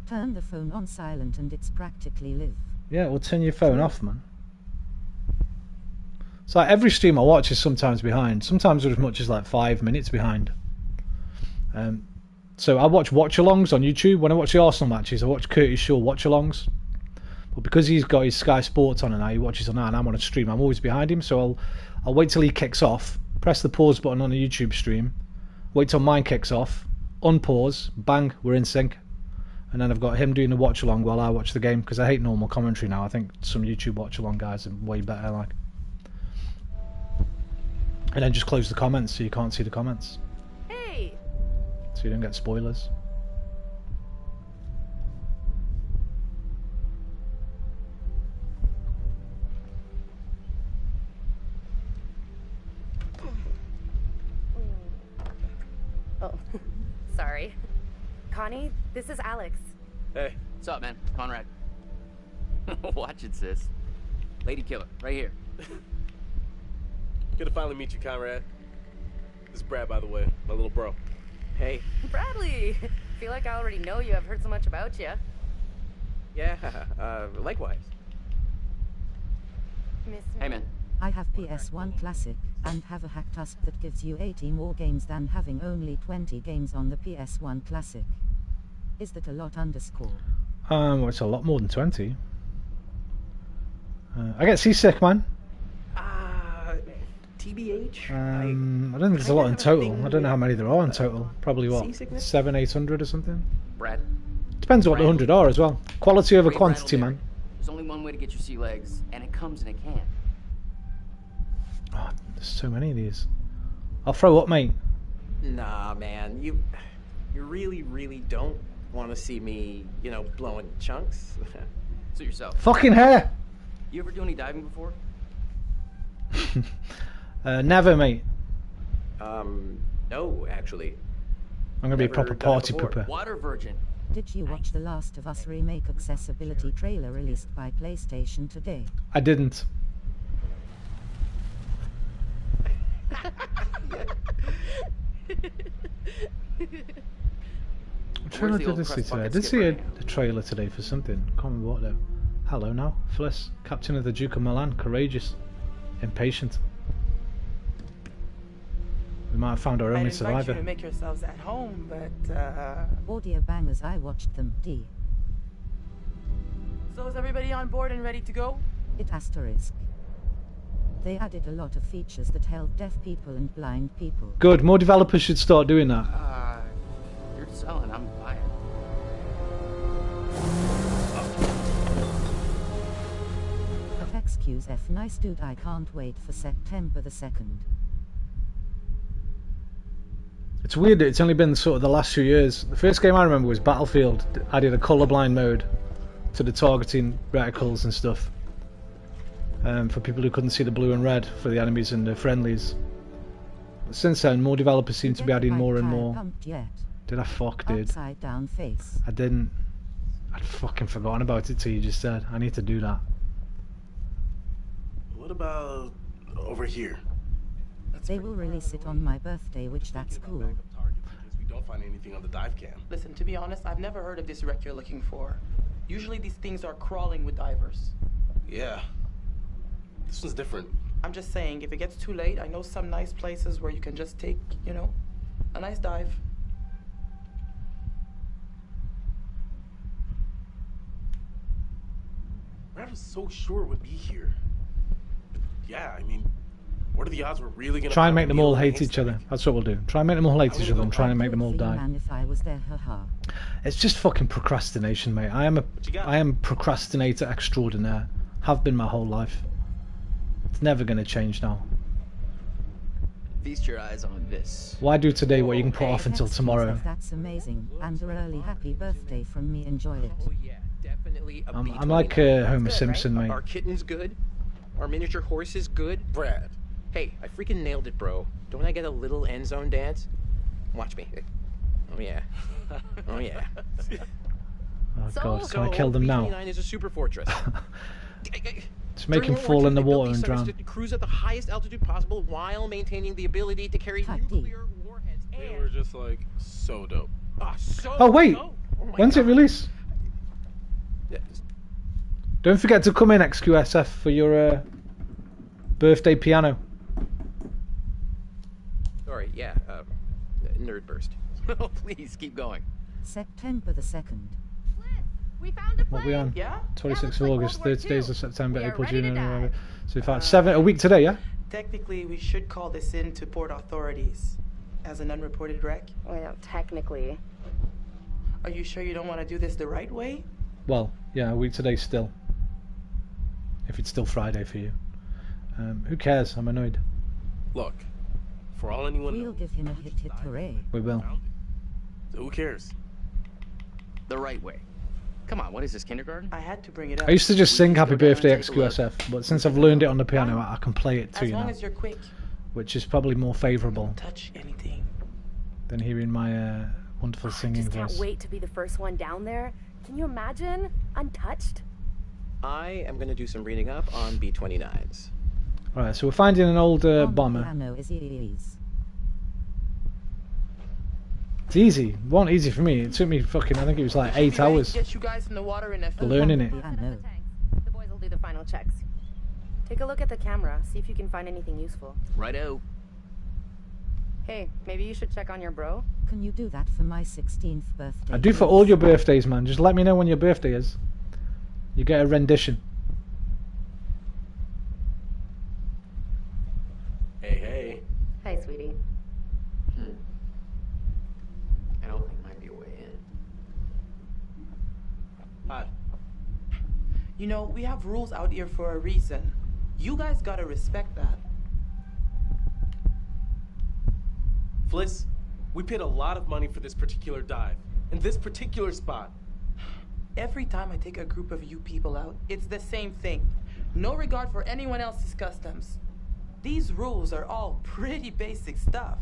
Turn the phone on silent and it's practically live. Yeah, well, turn your phone off, man. So like, every stream I watch is sometimes behind. Sometimes they're as much as like 5 minutes behind. So I watch watch-alongs on YouTube. When I watch the Arsenal matches, I watch Curtis Shaw watch-alongs. But because he's got his Sky Sports on and now he watches on that and I'm on a stream, I'm always behind him. So I'll wait till he kicks off, press the pause button on a YouTube stream, wait till mine kicks off, unpause, bang, we're in sync. And then I've got him doing the watch-along while I watch the game, because I hate normal commentary now. I think some YouTube watch-along guys are way better, like. And then just close the comments so you can't see the comments. Hey! So you don't get spoilers. Oh, sorry. Connie, this is Alex. Hey. What's up, man? Conrad. Watch it, sis. Lady killer, right here. Good to finally meet you, Conrad. This is Brad, by the way, my little bro. Hey. Bradley! Feel like I already know you. I've heard so much about you. Yeah, likewise. Miss me? Hey, man. I have PS1 Classic, and have a hack task that gives you 80 more games than having only 20 games on the PS1 Classic. Is that a lot underscore? Well, it's a lot more than 20. I get seasick, man. TBH? I don't think there's a lot in total. I don't know how many there are in total. Probably what, seasickness? 700-800 or something? Brad. Depends what the 100 are as well. Quality over Great quantity, rattle man. There's only one way to get your sea legs, and it comes in a can. Oh, there's so many of these. I'll throw up, mate. Nah, man. You really, really don't want to see me, you know, blowing chunks? Suit yourself. Fucking hair! You ever do any diving before? Never, mate. No, actually. I'm gonna be a Never proper done it party before. pooper. Water virgin. Did you watch The Last of Us Remake accessibility trailer released by PlayStation today? I didn't. What trailer did I see today? I did see a trailer today for something. Can't remember what though. Hello now, Fliss, Captain of the Duke of Milan, courageous, impatient. We might have found our only survivor. I'd invite you to make yourselves at home, but Audio bangers, I watched them. D. So is everybody on board and ready to go? It asterisk. They added a lot of features that help deaf people and blind people. Good, more developers should start doing that. You're selling, I'm buying. Excuse F, nice dude, I can't wait for September the 2nd. It's weird that it's only been sort of the last few years. The first game I remember was Battlefield. Added a colourblind mode to the targeting reticles and stuff. For people who couldn't see the blue and red for the enemies and the friendlies. But since then, more developers seem to be adding more and more. Did I fuck, dude? Upside down face. I didn't. I'd fucking forgotten about it till you just said. I need to do that. What about over here? They will release it on my birthday, which that's cool. We don't find anything on the dive cam. Listen, to be honest, I've never heard of this wreck you're looking for. Usually these things are crawling with divers. Yeah. This one's different. I'm just saying, if it gets too late, I know some nice places where you can just take, you know, a nice dive. Brad was so sure we'd be here. But yeah, I mean, what are the odds we're really gonna try and make them all hate each other? That's what we'll do. Try and make them all hate each other and try and make them all die. Man, if I was there, haha. It's just fucking procrastination, mate. I am procrastinator extraordinaire. Have been my whole life. It's never gonna change now. Feast your eyes on this. Why do today what you can put off until tomorrow? That's amazing. And a early happy birthday from me. Enjoy it. Oh yeah, definitely. I'm like Homer Simpson, mate. Our kitten's good. Our miniature horse is good. Brad. Hey, I freaking nailed it, bro. Don't I get a little end zone dance? Watch me. Oh yeah. Oh yeah. Oh god, can I kill them now? B-29 is a super fortress. Just make him fall in the water and drown. To cruise at the highest altitude possible while maintaining the ability to carry nuclear warheads. They were just like so dope. Oh wait, when's it release? Don't forget to come in XQSF for your birthday piano. Sorry, yeah, nerd burst. Oh, please keep going. September the 2nd. We found a What are we on? Yeah? 26th of August, 30 days of September, We are April, ready June, to and November. dive. So if 7, a week today, yeah? Technically, we should call this in to port authorities as an unreported wreck. Well, technically. Are you sure you don't want to do this the right way? Well, yeah, a week today still. If it's still Friday for you. Who cares? I'm annoyed. Look, for all anyone We'll give him a hit hooray. We will. So who cares? The right way. Come on, what is this, kindergarten? I had to bring it up. I used to just sing Happy Birthday XQSF, but since I've learned it on the piano, I can play it to As you long now. as you're quick. Which is probably more favourable Touch anything. than hearing my wonderful singing Just can't voice. wait to be the first one down there. Can you imagine? Untouched? I am gonna do some reading up on B-29s. Alright, so we're finding an old On bomber. piano is ease. It's easy. It wasn't easy for me. It took me fucking, I think it was like 8 hours Get you guys in the water in a learning it. Piano. The boys will do the final checks. Take a look at the camera, see if you can find anything useful. Righto. Hey, maybe you should check on your bro. Can you do that for my 16th birthday? I do for all your birthdays, man. Just let me know when your birthday is. You get a rendition. Hey. Hey, sweetie. I don't think might be a way in. Hi. You know, we have rules out here for a reason. You guys gotta respect that. Fliss, we paid a lot of money for this particular dive. In this particular spot. Every time I take a group of you people out, it's the same thing. No regard for anyone else's customs. These rules are all pretty basic stuff.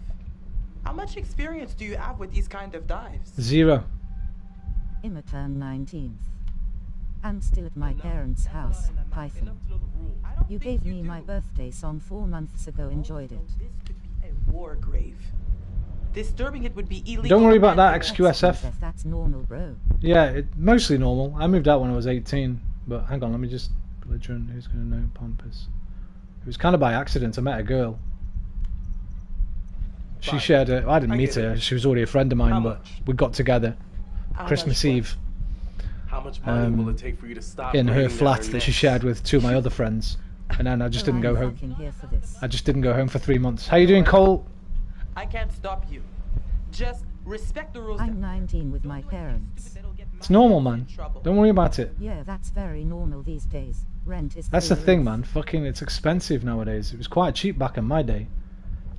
How much experience do you have with these kind of dives? 0. I'ma turn 19th. And still at my parents' house, Python. You gave me my birthday song 4 months ago, enjoyed it. This could be a war grave. Disturbing it would be illegal. Don't worry about that, XQSF. That's normal, bro. Yeah, mostly normal. I moved out when I was 18, but hang on, let me just... Belligerent, who's gonna know Pompous? It was kind of by accident. I met a girl. She shared a... I didn't meet her, she was already a friend of mine, but we got together Christmas Eve. How much money will it take for you to stop in her breathing flat down that your she necks? shared with 2 of my other friends, and then I just didn't go home. Here for this. I just didn't go home for 3 months. How you doing, Cole? I can't stop you. Just respect the rules. I'm 19 with my parents. It's normal, man. Don't worry about it. Yeah, that's very normal these days. Rent is That's the through thing, roof. man. Fucking, it's expensive nowadays. It was quite cheap back in my day.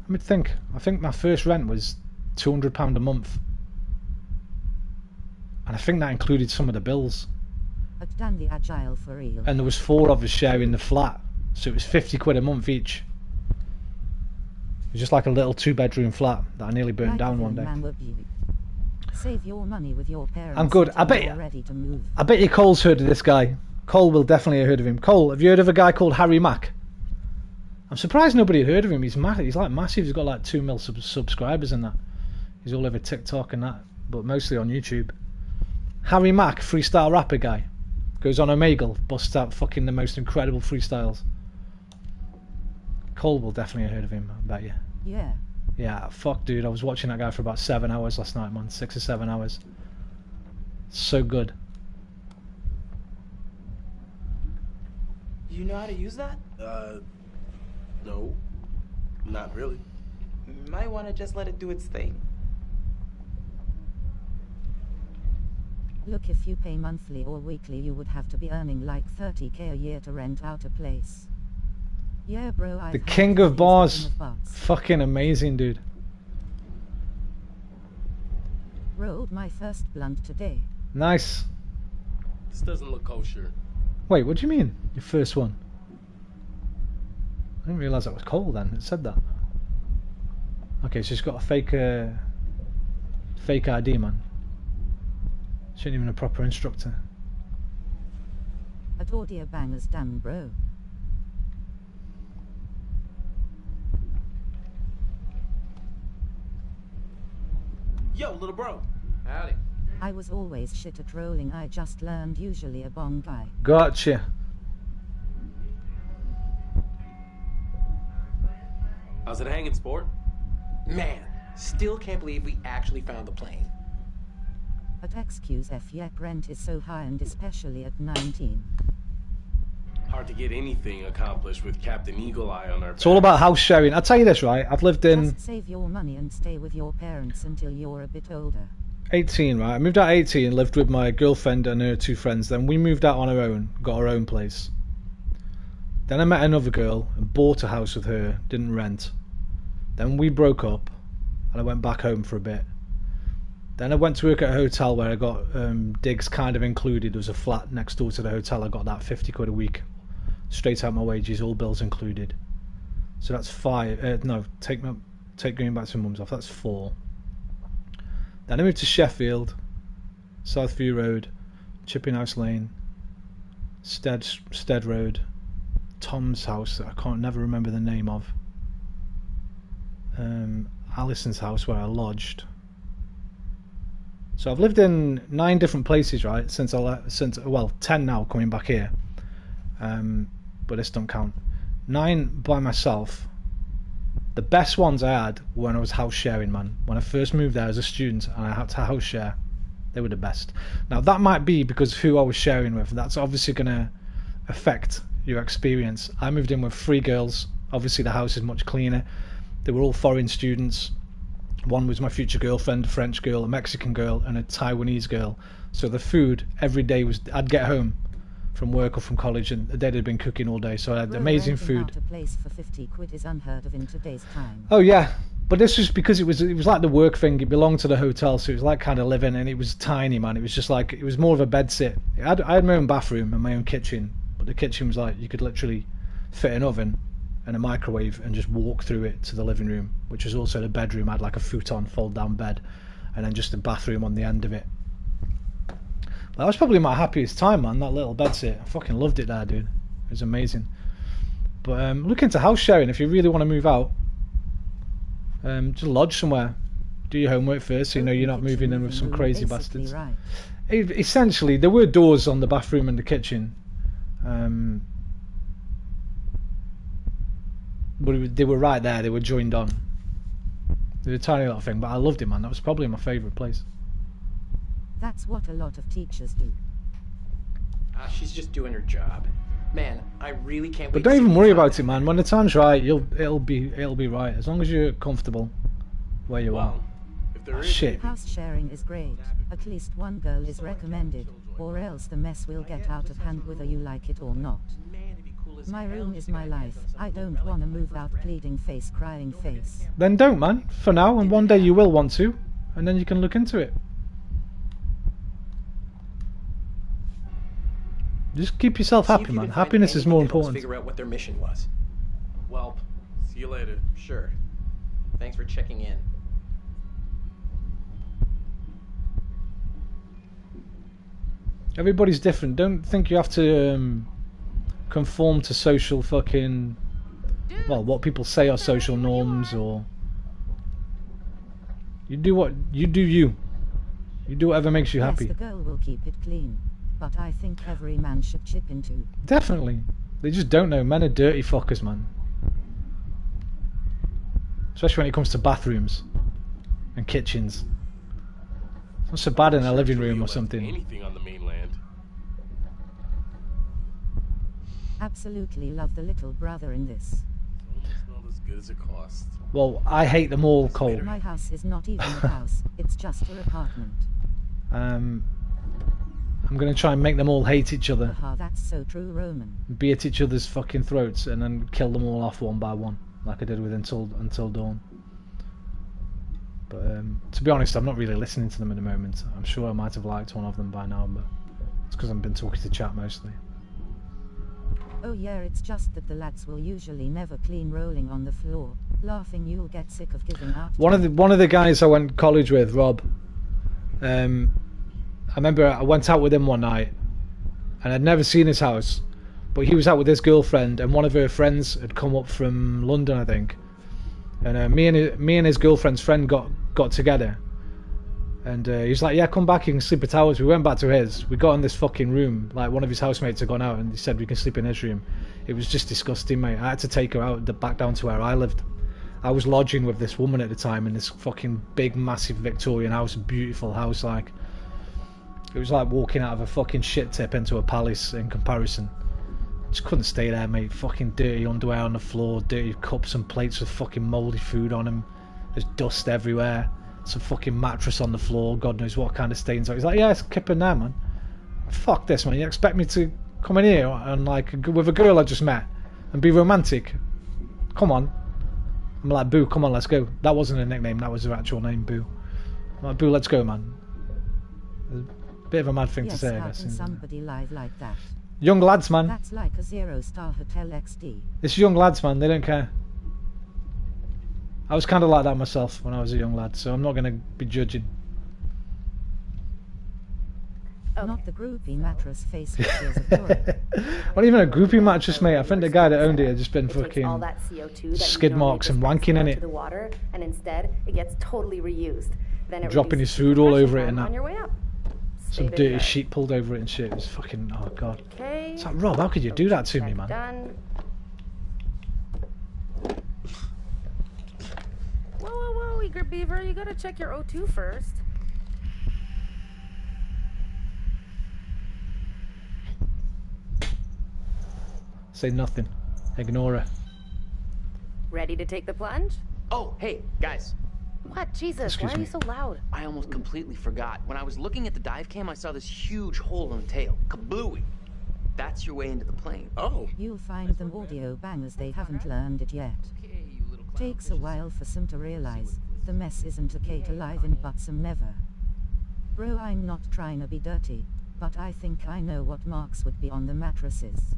Let me think. I think my first rent was £200 a month, and I think that included some of the bills. At Dandy Agile for real. And there was 4 of us sharing the flat, so it was 50 quid a month each. It was just like a little 2-bedroom flat that I nearly burnt down one day. Save your money with your parents. I'm good. I until bet you're ready to move. I bet you Cole's heard of this guy. Cole will definitely have heard of him. Cole, have you heard of a guy called Harry Mack? I'm surprised nobody had heard of him. He's massive. He's like massive. He's got like 2 mil subscribers and that. He's all over TikTok and that, but mostly on YouTube. Harry Mack, freestyle rapper guy. Goes on Omegle, busts out fucking the most incredible freestyles. Cole will definitely have heard of him, I bet you. Yeah. Yeah, fuck dude, I was watching that guy for about 7 hours last night, man. 6 or 7 hours. So good. You know how to use that? No. Not really. Might want to just let it do its thing. Look, if you pay monthly or weekly, you would have to be earning like 30k a year to rent out a place. Yeah, bro. The king of bars. Fucking amazing, dude. Rolled my first blunt today. Nice. This doesn't look kosher. Wait, what do you mean? Your first one? I didn't realise that was Cole then. It said that. Okay, so she's got a fake ID, man. She ain't even a proper instructor. At audio bangers, damn, bro. Yo, little bro. Howdy. I was always shit at rolling. I just learned usually a bong guy. Gotcha. How's it hanging, sport? Man, still can't believe we actually found the plane. At XQSF, yep, rent is so high, and especially at 19. Hard to get anything accomplished with Captain Eagle Eye on our It's all about house sharing. I'll tell you this, right? I've lived in... Just save your money and stay with your parents until you're a bit older. 18, right? I moved out at 18, lived with my girlfriend and her 2 friends. Then we moved out on our own, got our own place. Then I met another girl and bought a house with her, didn't rent. Then we broke up and I went back home for a bit. Then I went to work at a hotel where I got digs kind of included. There was a flat next door to the hotel. I got that 50 quid a week, straight out my wages, all bills included. So that's 5. No, take going back to mum's off. That's 4. Then I moved to Sheffield, Southview Road, Chipping House Lane, Stead Road, Tom's house that I can't never remember the name of, Alison's house where I lodged. So I've lived in 9 different places, right? Since 10 now, coming back here. But this don't count. 9 by myself. The best ones I had were when I was house sharing, man. When I first moved there as a student and I had to house share, they were the best. Now that might be because of who I was sharing with. That's obviously going to affect your experience. I moved in with 3 girls. Obviously the house is much cleaner. They were all foreign students. One was my future girlfriend, a French girl, a Mexican girl, and a Taiwanese girl. So the food every day was, I'd get home from work or from college and they'd have been cooking all day, so I had amazing food. A place for 50 quid is unheard of in today's time. Oh yeah, but this was because it was like the work thing. It belonged to the hotel, so it was like kind of living, and it was tiny, man. It was just like, it was more of a bed sit. I had my own bathroom and my own kitchen, but the kitchen was like, you could literally fit an oven and a microwave and just walk through it to the living room, which was also the bedroom. I had like a futon fold down bed and then just a bathroom on the end of it. That was probably my happiest time, man, that little bedsit. I fucking loved it there, dude. It was amazing. But look into house sharing if you really want to move out. Just lodge somewhere. Do your homework first so you know you're not moving in with some crazy bastards. Right. Essentially, there were doors on the bathroom and the kitchen. But they were right there, they were joined on. They were a tiny little thing, but I loved it, man. That was probably my favourite place. That's what a lot of teachers do. She's just doing her job. Man, I really can't wait. But don't even worry about it, man. When the time's right, it'll be right. As long as you're comfortable where you are. Shit. House sharing is great. At least one girl is recommended, or else the mess will get out of hand whether you like it or not. My room is my life. I don't want to move out pleading face, crying face. Then don't, man. For now, and one day you will want to, and then you can look into it. Just keep yourself happy, man. Happiness is more important. Figure out what their mission was. Well, see you later. Sure. Thanks for checking in. Everybody's different. Don't think you have to conform to social fucking, well, what people say are social norms, or you do what you do. You do whatever makes you happy. Yes, the girl will keep it clean, but I think every man should chip in too. Definitely. They just don't know. Men are dirty fuckers, man. Especially when it comes to bathrooms and kitchens. It's not so bad in a living room or something. Anything on the mainland. Absolutely love the little brother in this. It's not as good as it costs. Well, I hate them all, Cole. My house is not even a house, it's just an apartment. I'm gonna try and make them all hate each other. That's so true, Roman. Be at each other's fucking throats and then kill them all off one by one, like I did with Until Dawn. But to be honest, I'm not really listening to them at the moment. I'm sure I might have liked one of them by now, but it's because I've been talking to chat mostly. Oh yeah, it's just that the lads will usually never clean rolling on the floor. Laughing, you'll get sick of giving out. One of the guys I went to college with, Rob. I remember I went out with him one night, and I'd never seen his house, but he was out with his girlfriend, and one of her friends had come up from London, I think. And me and his girlfriend's friend got together, and he was like, "Yeah, come back, you can sleep at ours." We went back to his. We got in this fucking room. Like, one of his housemates had gone out, and he said we can sleep in his room. It was just disgusting, mate. I had to take her out back down to where I lived. I was lodging with this woman at the time in this fucking big, massive Victorian house, beautiful house. Like, it was like walking out of a fucking shit tip into a palace in comparison. Just couldn't stay there, mate. Fucking dirty underwear on the floor, dirty cups and plates with fucking mouldy food on them. There's dust everywhere. Some fucking mattress on the floor. God knows what kind of stains. He's like, "Yeah, it's kipping there, man." Fuck this, man. You expect me to come in here and, like, with a girl I just met and be romantic? Come on. I'm like, "Boo, come on, let's go." That wasn't a nickname. That was her actual name, Boo. I'm like, "Boo, let's go, man." A bit of a mad thing to say, I guess. How can somebody lie like that? Young lads, man. That's like a 0-star hotel XD. It's young lads, man. They don't care. I was kind of like that myself when I was a young lad, so I'm not going to be judging. Okay. Not the groupie mattress face with tears of joy. Not even a groupie mattress, mate. I think the guy that owned it had just been fucking all that CO2 that skid marks and wanking in it. To the water, and instead it gets totally reused. Then it dropping his food all over it and that. On your way up. Some dirty sheet pulled over it and shit. It was fucking, oh god. Okay. It's like, Rob, how could you do that to me, man? Done. Whoa, Eager Beaver, you gotta check your O2 first. Say nothing. Ignore her. Ready to take the plunge? Oh, hey, guys. What? Jesus, Excuse why are me. you so loud? I almost completely forgot. When I was looking at the dive cam, I saw this huge hole in the tail. Kablooey. That's your way into the plane. Oh. You'll find them audio bangers, they haven't learned it yet. Takes a while for some to realize the mess isn't a Kate alive in but some never. Bro, I'm not trying to be dirty, but I think I know what marks would be on the mattresses.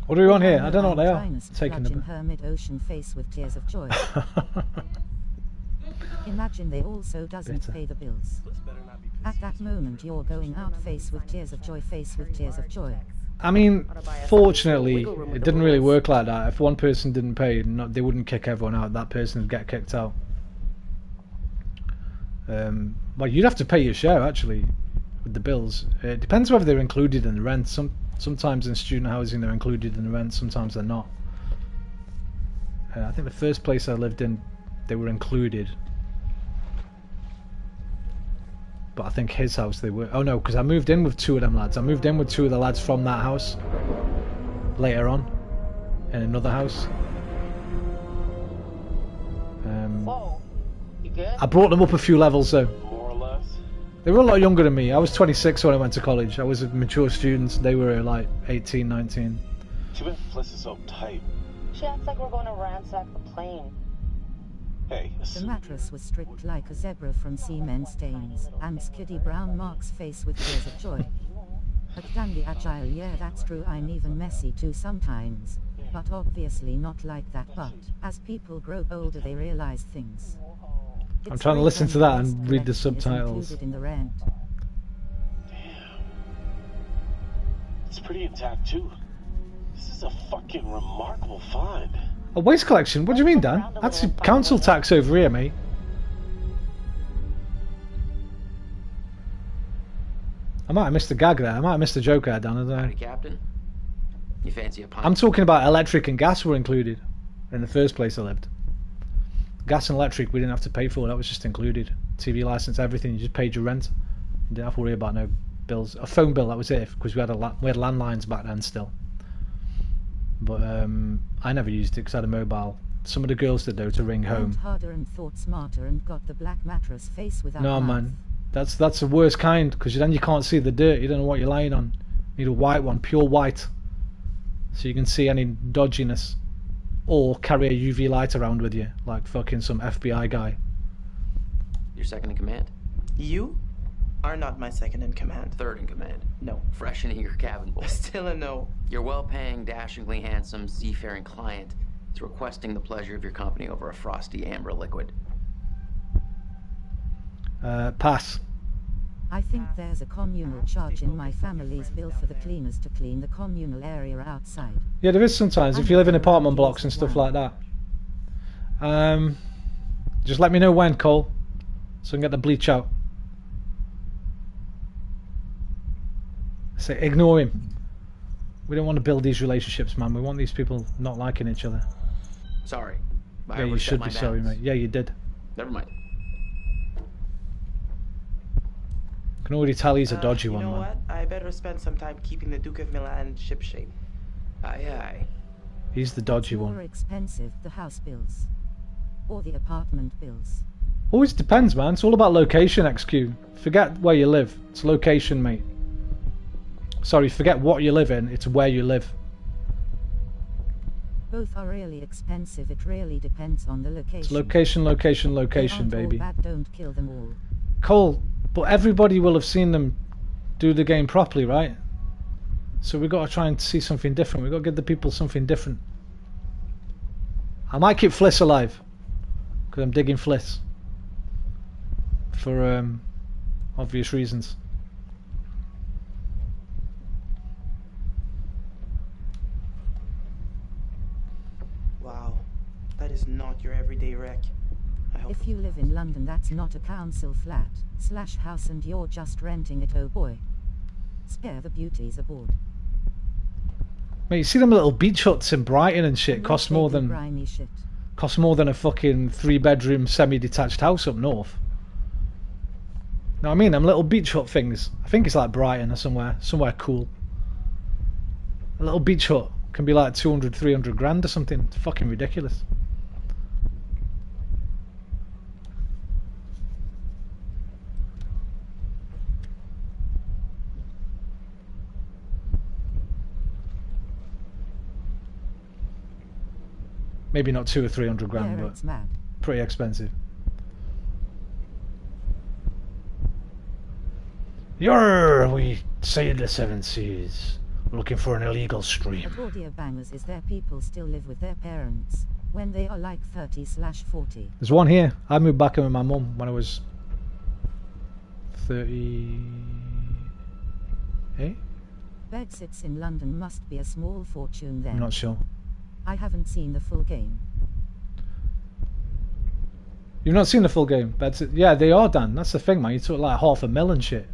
What do we want here? I don't know what they are. Taking the Taking the her mid-ocean face with tears of joy. Imagine they also doesn't pay the bills. At that moment you're going out face with tears of joy, face with tears of joy. I mean, fortunately, it didn't really work like that. If one person didn't pay, they wouldn't kick everyone out. That person would get kicked out. Well, you'd have to pay your share, actually, with the bills. It depends whether they're included in the rent. Sometimes in student housing they're included in the rent, sometimes they're not. I think the first place I lived in, they were included. But I think his house they were. Oh no, because I moved in with two of them lads. I moved in with two of the lads from that house. Later on, in another house. I brought them up a few levels though. More or less. They were a lot younger than me. I was 26 when I went to college. I was a mature student. They were like 18, 19. Too bad Fliss is so tight. She acts like we're going to ransack the plane. Hey, the mattress was stripped like a zebra from semen stains, and Skiddy Brown Mark's face with tears of joy. But dandy agile, yeah that's true, I'm even messy too sometimes. But obviously not like that, but as people grow older they realize things. I'm trying to listen to that and read the subtitles. In the rent. Damn. It's pretty intact too. This is a fucking remarkable find. A waste collection? What do you mean, Dan? That's council tax over here, mate. I might have missed the gag there. I might have missed the joke there, Dan. I don't know. Howdy, Captain. You fancy a pint? I'm talking about electric and gas were included in the first place I lived. Gas and electric we didn't have to pay for. That was just included. TV license, everything. You just paid your rent. You didn't have to worry about no bills. A phone bill, that was it, because we had landlines back then still. But I never used it because I had a mobile. Some of the girls did though, to ring home. Harder and thought smarter and got the black mattress face without No mouth. man, that's the worst kind, because then you can't see the dirt. You don't know what you're lying on. You need a white one, pure white, so you can see any dodginess. Or carry a UV light around with you, like fucking some FBI guy. You're second in command? You are not my second in command. Third in command? No. Fresh into your cabin, boy. Still a no. Your well-paying, dashingly handsome, seafaring client is requesting the pleasure of your company over a frosty amber liquid. Pass. I think there's a communal charge in my family's bill for the cleaners to clean the communal area outside. Yeah, there is sometimes if you live in apartment blocks and stuff like that. Just let me know when, Cole, so I can get the bleach out. Say, ignore him. We don't want to build these relationships, man. We want these people not liking each other. Sorry. Yeah, you should be sorry, mate. Yeah, you did. Never mind. I can already tell he's a dodgy one, man. You know man. what? I better spend some time keeping the Duke of Milan shipshape. Aye, aye. He's the dodgy one. More expensive, the house bills. Or the apartment bills. Always depends, man. It's all about location, XQ. Forget where you live. It's location, mate. Sorry, forget what you live in. It's where you live. Both are really expensive. It really depends on the location. It's location, location, location, baby. All bad, don't kill them all. Cole, but everybody will have seen them do the game properly, right? So we've got to try and see something different. We've got to give the people something different. I might keep Fliss alive, because I'm digging Fliss. For obvious reasons. Wow, that is not your everyday wreck. If you live in London, that's not a council flat / house and you're just renting it, oh boy. Spare the beauties aboard. Mate, you see them little beach huts in Brighton and shit cost more than a fucking 3-bedroom semi-detached house up north. Know what I mean? Them little beach hut things. I think it's like Brighton or somewhere cool. A little beach hut can be like 200, 300 grand or something. It's fucking ridiculous. Maybe not 200 or 300 grand, yeah, but pretty expensive. You're, we sailed the 7 seas, looking for an illegal stream. At Audio Bangers, is there people still live with their parents? When they are like 30/40. There's one here. I moved back in with my mum when I was 30. Eh? Bedsits in London must be a small fortune then. I'm not sure. I haven't seen the full game. You've not seen the full game? Yeah, they are, Dan. That's the thing, man. You took like $500,000 and shit.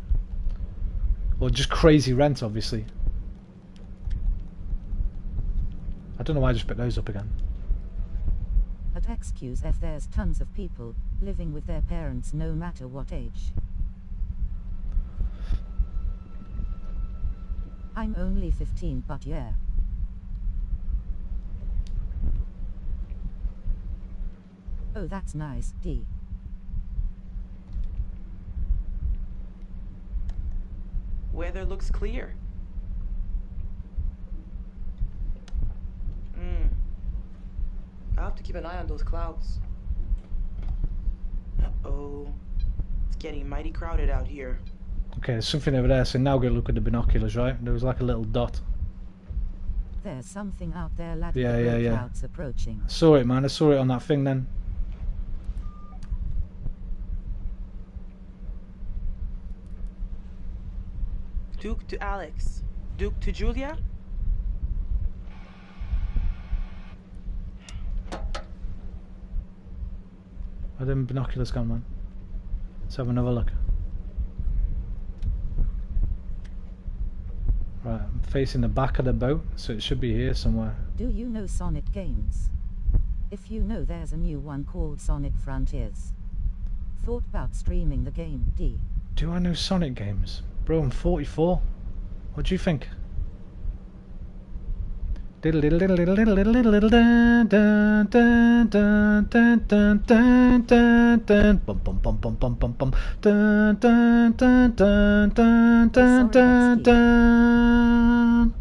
Or just crazy rent, obviously. I don't know why I just picked those up again. At XQF there's tons of people living with their parents no matter what age. I'm only 15, but yeah. Oh, that's nice, D. Weather looks clear. I'll have to keep an eye on those clouds. Uh-oh. It's getting mighty crowded out here. Okay, there's something over there, so now go look at the binoculars, right? There was like a little dot. There's something out there, lad. Yeah. Clouds approaching. I saw it, man. I saw it on that thing then. Duke to Alex. Duke to Julia? Where them binoculars gone, man? Let's have another look. Right, I'm facing the back of the boat, so it should be here somewhere. Do you know Sonic games? If you know, there's a new one called Sonic Frontiers. Thought about streaming the game, D. Do I know Sonic games? Bro, I'm 44. What do you think? Diddle diddle diddle diddle diddle diddle diddle dun dun dun dun dun dun dun dun dun bum bum bum bum bum bum bum dun dun dun dun dun dun dun dun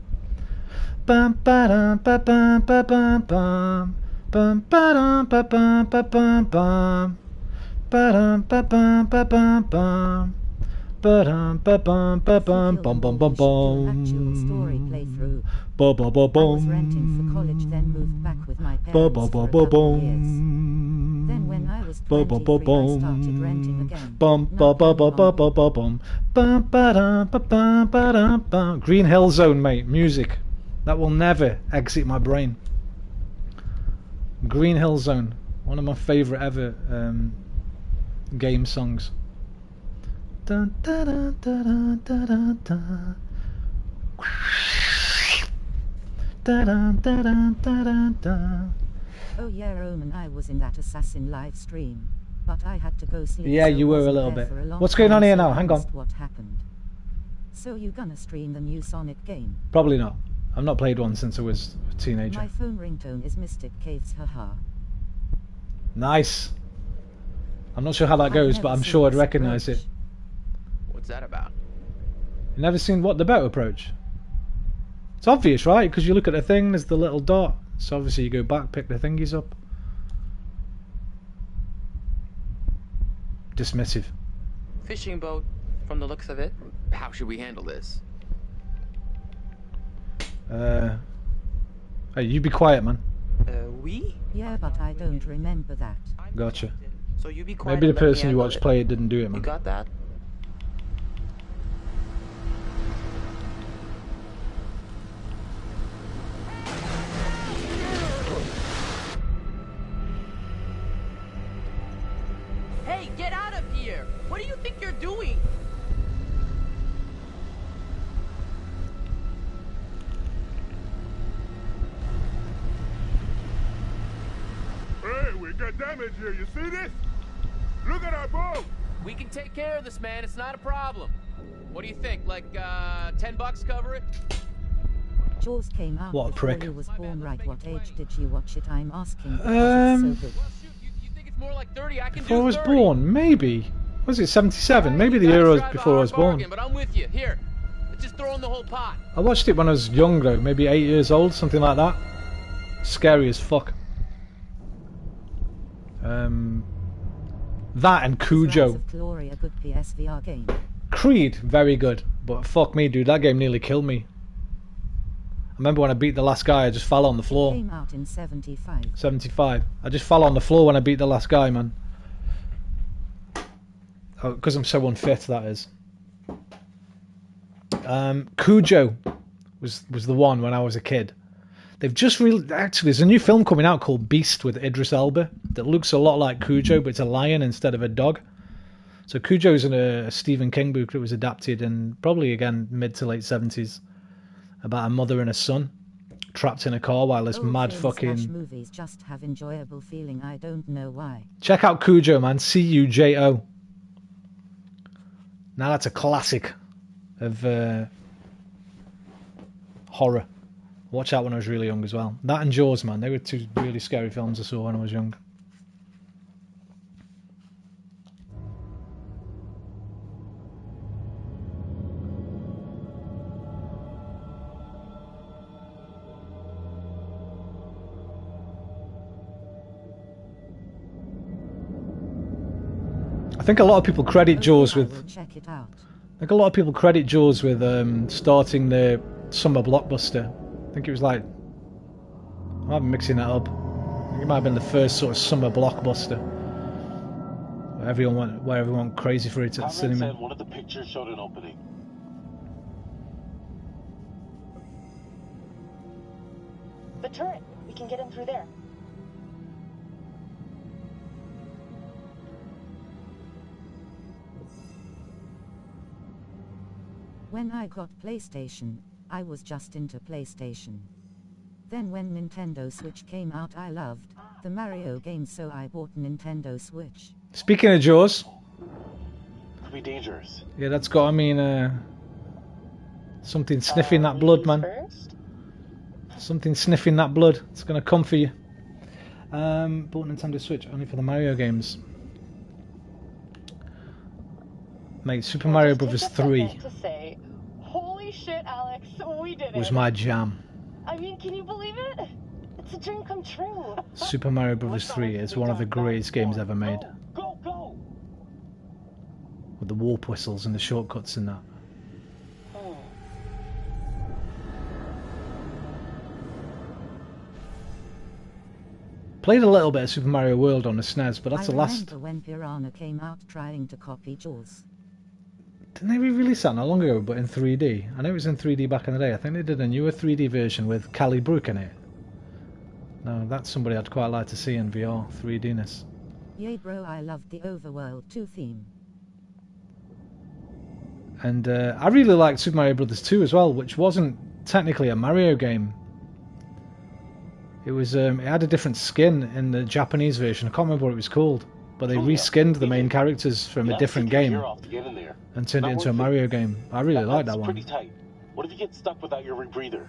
bum ba dum ba bum ba bum bum bum ba dum ba bum ba bum bum ba dum ba bum ba bum bum ba-dum ba-bum ba-bum bum bum bum bum. Actual story playthrough. Ba ba ba bum. I was renting for college, then moved back with my parents for a couple of years. Then when I was 23, I started renting again. Bum ba ba ba ba ba ba bum. Bum ba-dum ba-bum ba-dum bum. Green Hill Zone, mate. Music. That will never exit my brain. Green Hill Zone. One of my favourite ever game songs. Dun, dun, dun, dun, dun, dun, dun. Dun, dun, dun, dun, dun, dun. Oh yeah, Roman, I was in that Assassin live stream, but I had to go sleep. Yeah, so you were a wasn't little there bit. for a long What's going on time, here so now? I Hang on. missed what happened. So you gonna stream the new Sonic game? Probably not. I've not played one since I was a teenager. My phone ringtone is Mystic Caves, haha. Nice. I'm not sure how that goes, but I'm sure I'd recognise it. What's that about? You never seen what the boat approach? It's obvious, right? Because you look at the thing, there's the little dot. So obviously you go back, pick the thingies up. Dismissive. Fishing boat, from the looks of it. How should we handle this? Hey, you be quiet, man. We? Yeah, but I don't remember that. Gotcha. So you be quiet. Maybe the and let me person you handle watched it. play it didn't do it, man. You got that? Hey, get out of here! What do you think you're doing? Hey, we got damage here. You see this? Look at our boat. We can take care of this, man. It's not a problem. What do you think? Like, $10 cover it? Jaws came out What a before prick. you was born, right? What age did you watch it? I'm asking because it's so good. You think it's more like 30? I can Before do I was 30. born, maybe. Was it 77? Maybe the year was before I was born. But I'm with you. Here, let's just throw in the whole pot. I watched it when I was young though, maybe 8 years old, something like that. Scary as fuck. That and Cujo. Rise of Glory, a good PSVR game. Creed, very good. But fuck me, dude, that game nearly killed me. remember when I beat the last guy, I just fell on the floor. Came out in 75. 75. I just fell on the floor when I beat the last guy, man. Oh, because I'm so unfit, that is. Cujo was the one when I was a kid. They've just actually, there's a new film coming out called Beast with Idris Elba that looks a lot like Cujo, but it's a lion instead of a dog. So Cujo's in a Stephen King book that was adapted in probably, again, mid to late 70s about a mother and a son trapped in a car while this mad fucking... movies just have enjoyable feeling, I don't know why. Check out Cujo, man. Cujo. Now that's a classic of horror. Watch out when I was really young as well. That and Jaws, man. They were two really scary films I saw when I was young. I think a lot of people credit Jaws with... Check it out. I think a lot of people credit Jaws with starting the summer blockbuster. I think it was like... I might be mixing that up. I think it might have been the first sort of summer blockbuster. Where everyone went crazy for it at the cinema. Said one of the pictures showed an opening. The turret. We can get in through there. When I got PlayStation, I was just into PlayStation. Then when Nintendo Switch came out, I loved the Mario games, so I bought Nintendo Switch. Speaking of Jaws... Could be dangerous. Yeah, that's got, I mean, something sniffing that blood, man. Something sniffing that blood. It's gonna come for you. Bought Nintendo Switch only for the Mario games. Mate, Super Mario Brothers 3 Holy shit, Alex, we did it. was my jam. I mean, can you believe it? It's a dream come true. Super Mario Brothers 3 is one of the greatest games ever made. Go! With the warp whistles and the shortcuts and that. Played a little bit of Super Mario World on the SNES, but that's the last... I remember when Piranha came out trying to copy Jaws. Didn't they re-release that not long ago, but in 3D? I know it was in 3D back in the day. I think they did a newer 3D version with Callie Brooke in it. No, that's somebody I'd quite like to see in VR, 3D-ness. Yay bro, I loved the Overworld 2 theme. And I really liked Super Mario Brothers 2 as well, which wasn't technically a Mario game. It was it had a different skin in the Japanese version. I can't remember what it was called, but they reskinned the main characters from a different game and turned it into a Mario game. I really like that one. Pretty tight. What if you get stuck without your rebreather?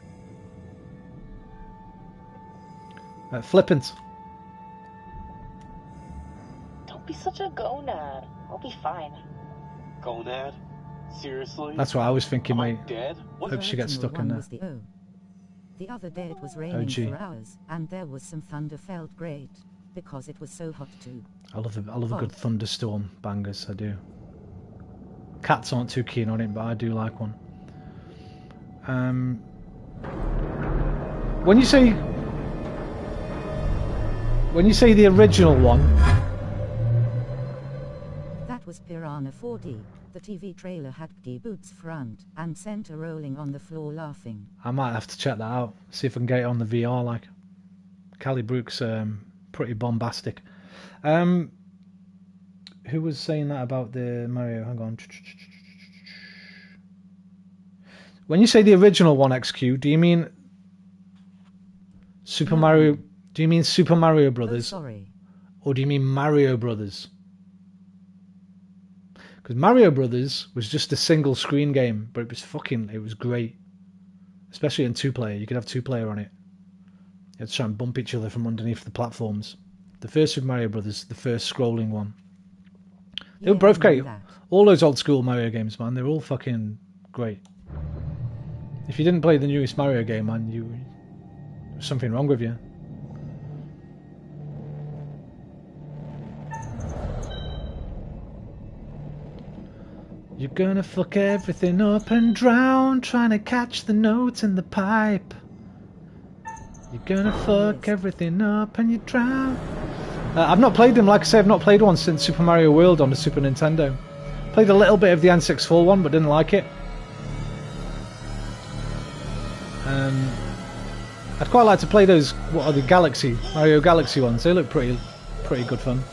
Flippant. Don't be such a gonad. I'll be fine. Gonad? Seriously? That's what I was thinking, mate. Dead? Hope she gets stuck in there. The other day it was raining for hours, and there was some thunder. Felt great because it was so hot too. I love a good thunderstorm bangers. I do. Cats aren't too keen on it, but I do like one. When you say the original one, that was Piranha 4D. The TV trailer had Piggy Boots front and center rolling on the floor laughing. I might have to check that out. See if I can get it on the VR. Like, Callie Brooke's pretty bombastic. Who was saying that about the Mario? Hang on. When you say the original one, XQ, do you mean Super Mario? Do you mean Super Mario Brothers? Oh, sorry. Or do you mean Mario Brothers? Because Mario Brothers was just a single screen game, but it was great. Especially in 2-player. You could have 2-player on it. You had to try and bump each other from underneath the platforms. The first Super Mario Brothers, the first scrolling one. They were both great. All those old school Mario games, man, they're all fucking great. If you didn't play the newest Mario game, man, there's something wrong with you. You're gonna fuck everything up and drown, trying to catch the notes in the pipe. You're gonna fuck everything up and you drown. I've not played them, like I say, I've not played one since Super Mario World on the Super Nintendo. Played a little bit of the N64 one, but didn't like it. I'd quite like to play those, what are the Mario Galaxy ones. They look pretty good fun.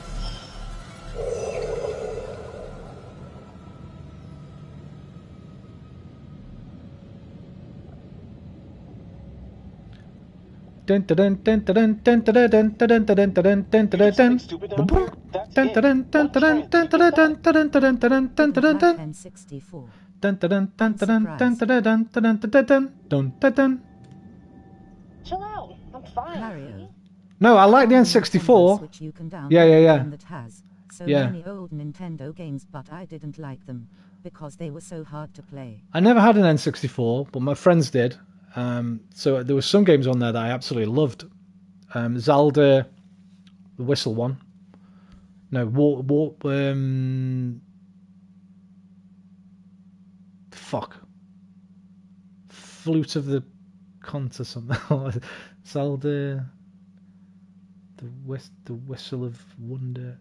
Dun dun dun dun dun dun dun dun dun dun dun dun dun dun dun dun. Dun dun dun dun dun dun dun dun dun dun dun dun dun dun. N64. Dun dun dun dun dun dun dun dun dun dun dun dun dun. Chill out. I'm fine. Mario. No, I like the N64. Which you can download Yeah. that has so Yeah. many old Nintendo games, but I didn't like them because they were so hard to play. I never had an N64, but my friends did. So there were some games on there that I absolutely loved. Zelda, the whistle one. No, fuck. Flute of the Cunt or something. Zelda, the whistle of wonder.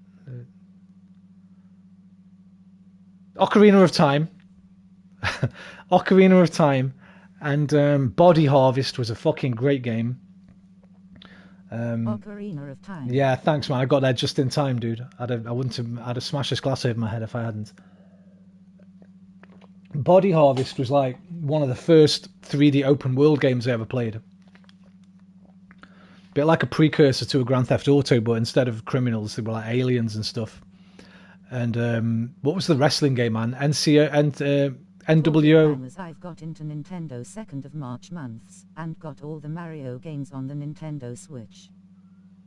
Ocarina of Time. Ocarina of Time. And Body Harvest was a fucking great game. Ocarina of Time. Yeah, thanks, man. I got there just in time, dude. I'd have smashed this glass over my head if I hadn't. Body Harvest was like one of the first 3D open world games I ever played. Bit like a precursor to a Grand Theft Auto, but instead of criminals, they were like aliens and stuff. And what was the wrestling game, man? NWO. I've got into Nintendo 2nd of March months and got all the Mario games on the Nintendo Switch.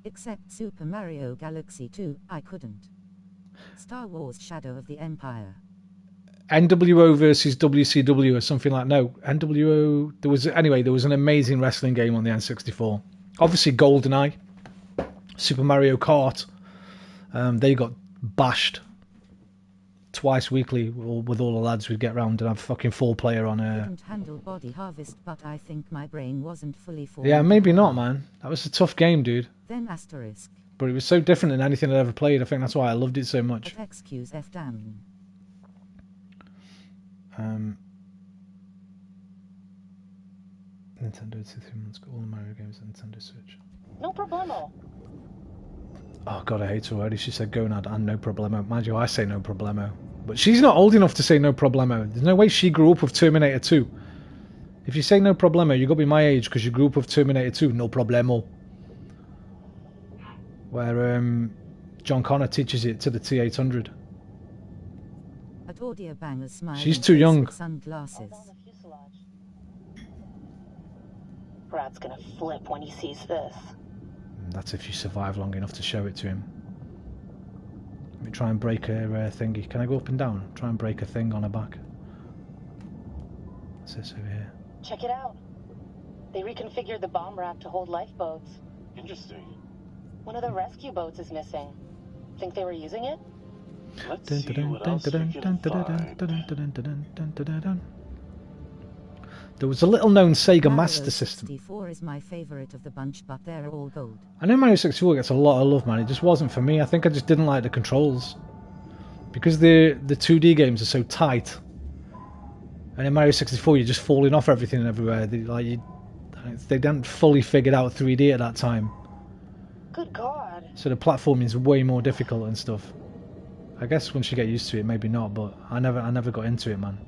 Except Super Mario Galaxy 2, I couldn't. Star Wars Shadow of the Empire. NWO versus WCW or something like no NWO. There was an amazing wrestling game on the N64. Obviously GoldenEye, Super Mario Kart. They got bashed twice weekly with all the lads. We'd get round and have fucking 4-player on Couldn't handle Body Harvest, but I think my brain wasn't fully formed. Yeah, maybe not, man. That was a tough game, dude. Then asterisk. But it was so different than anything I'd ever played. I think that's why I loved it so much. But excuse F damn. Nintendo 2-3 months got all the Mario games on Nintendo Switch. No problemo. Oh god, I hate her already. She said gonad and no problemo. Mind you, I say no problemo. But she's not old enough to say no problemo. There's no way she grew up with Terminator 2. If you say no problemo, you got to be my age because you grew up with Terminator 2. No problemo. Where John Connor teaches it to the T-800. At Audio Bangers smile. She's too young. With sunglasses. Brad's gonna flip when he sees this. That's if you survive long enough to show it to him. Let me try and break her thingy. Can I go up and down? Try and break a thing on her back. What's this over here? Check it out. They reconfigured the bomb rack to hold lifeboats. Interesting. One of the rescue boats is missing. Think they were using it? Let's see what else we can find. There was a little-known Sega Mario Master System. 64 is my favorite of the bunch, but they're all gold. I know Mario 64 gets a lot of love, man. It just wasn't for me. I think I just didn't like the controls. Because the 2D games are so tight. And in Mario 64, you're just falling off everything and everywhere. They hadn't fully figured out 3D at that time. Good God. So the platforming is way more difficult and stuff. I guess once you get used to it, maybe not, but I never got into it, man.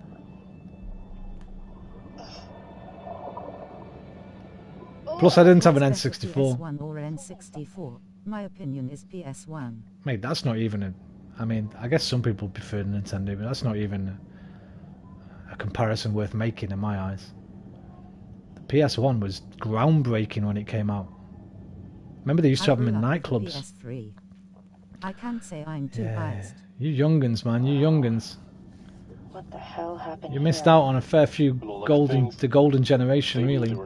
Plus, I didn't have an N64. PS1 or N64. My opinion is PS1. Mate, that's not even a... I mean, I guess some people prefer Nintendo, but that's not even a comparison worth making in my eyes. The PS1 was groundbreaking when it came out. Remember they used to have them in nightclubs. PS3. I can't say I'm too biased. You young'uns, man, you young'uns. What the hell happened You missed here? out on a fair few the golden generation, really.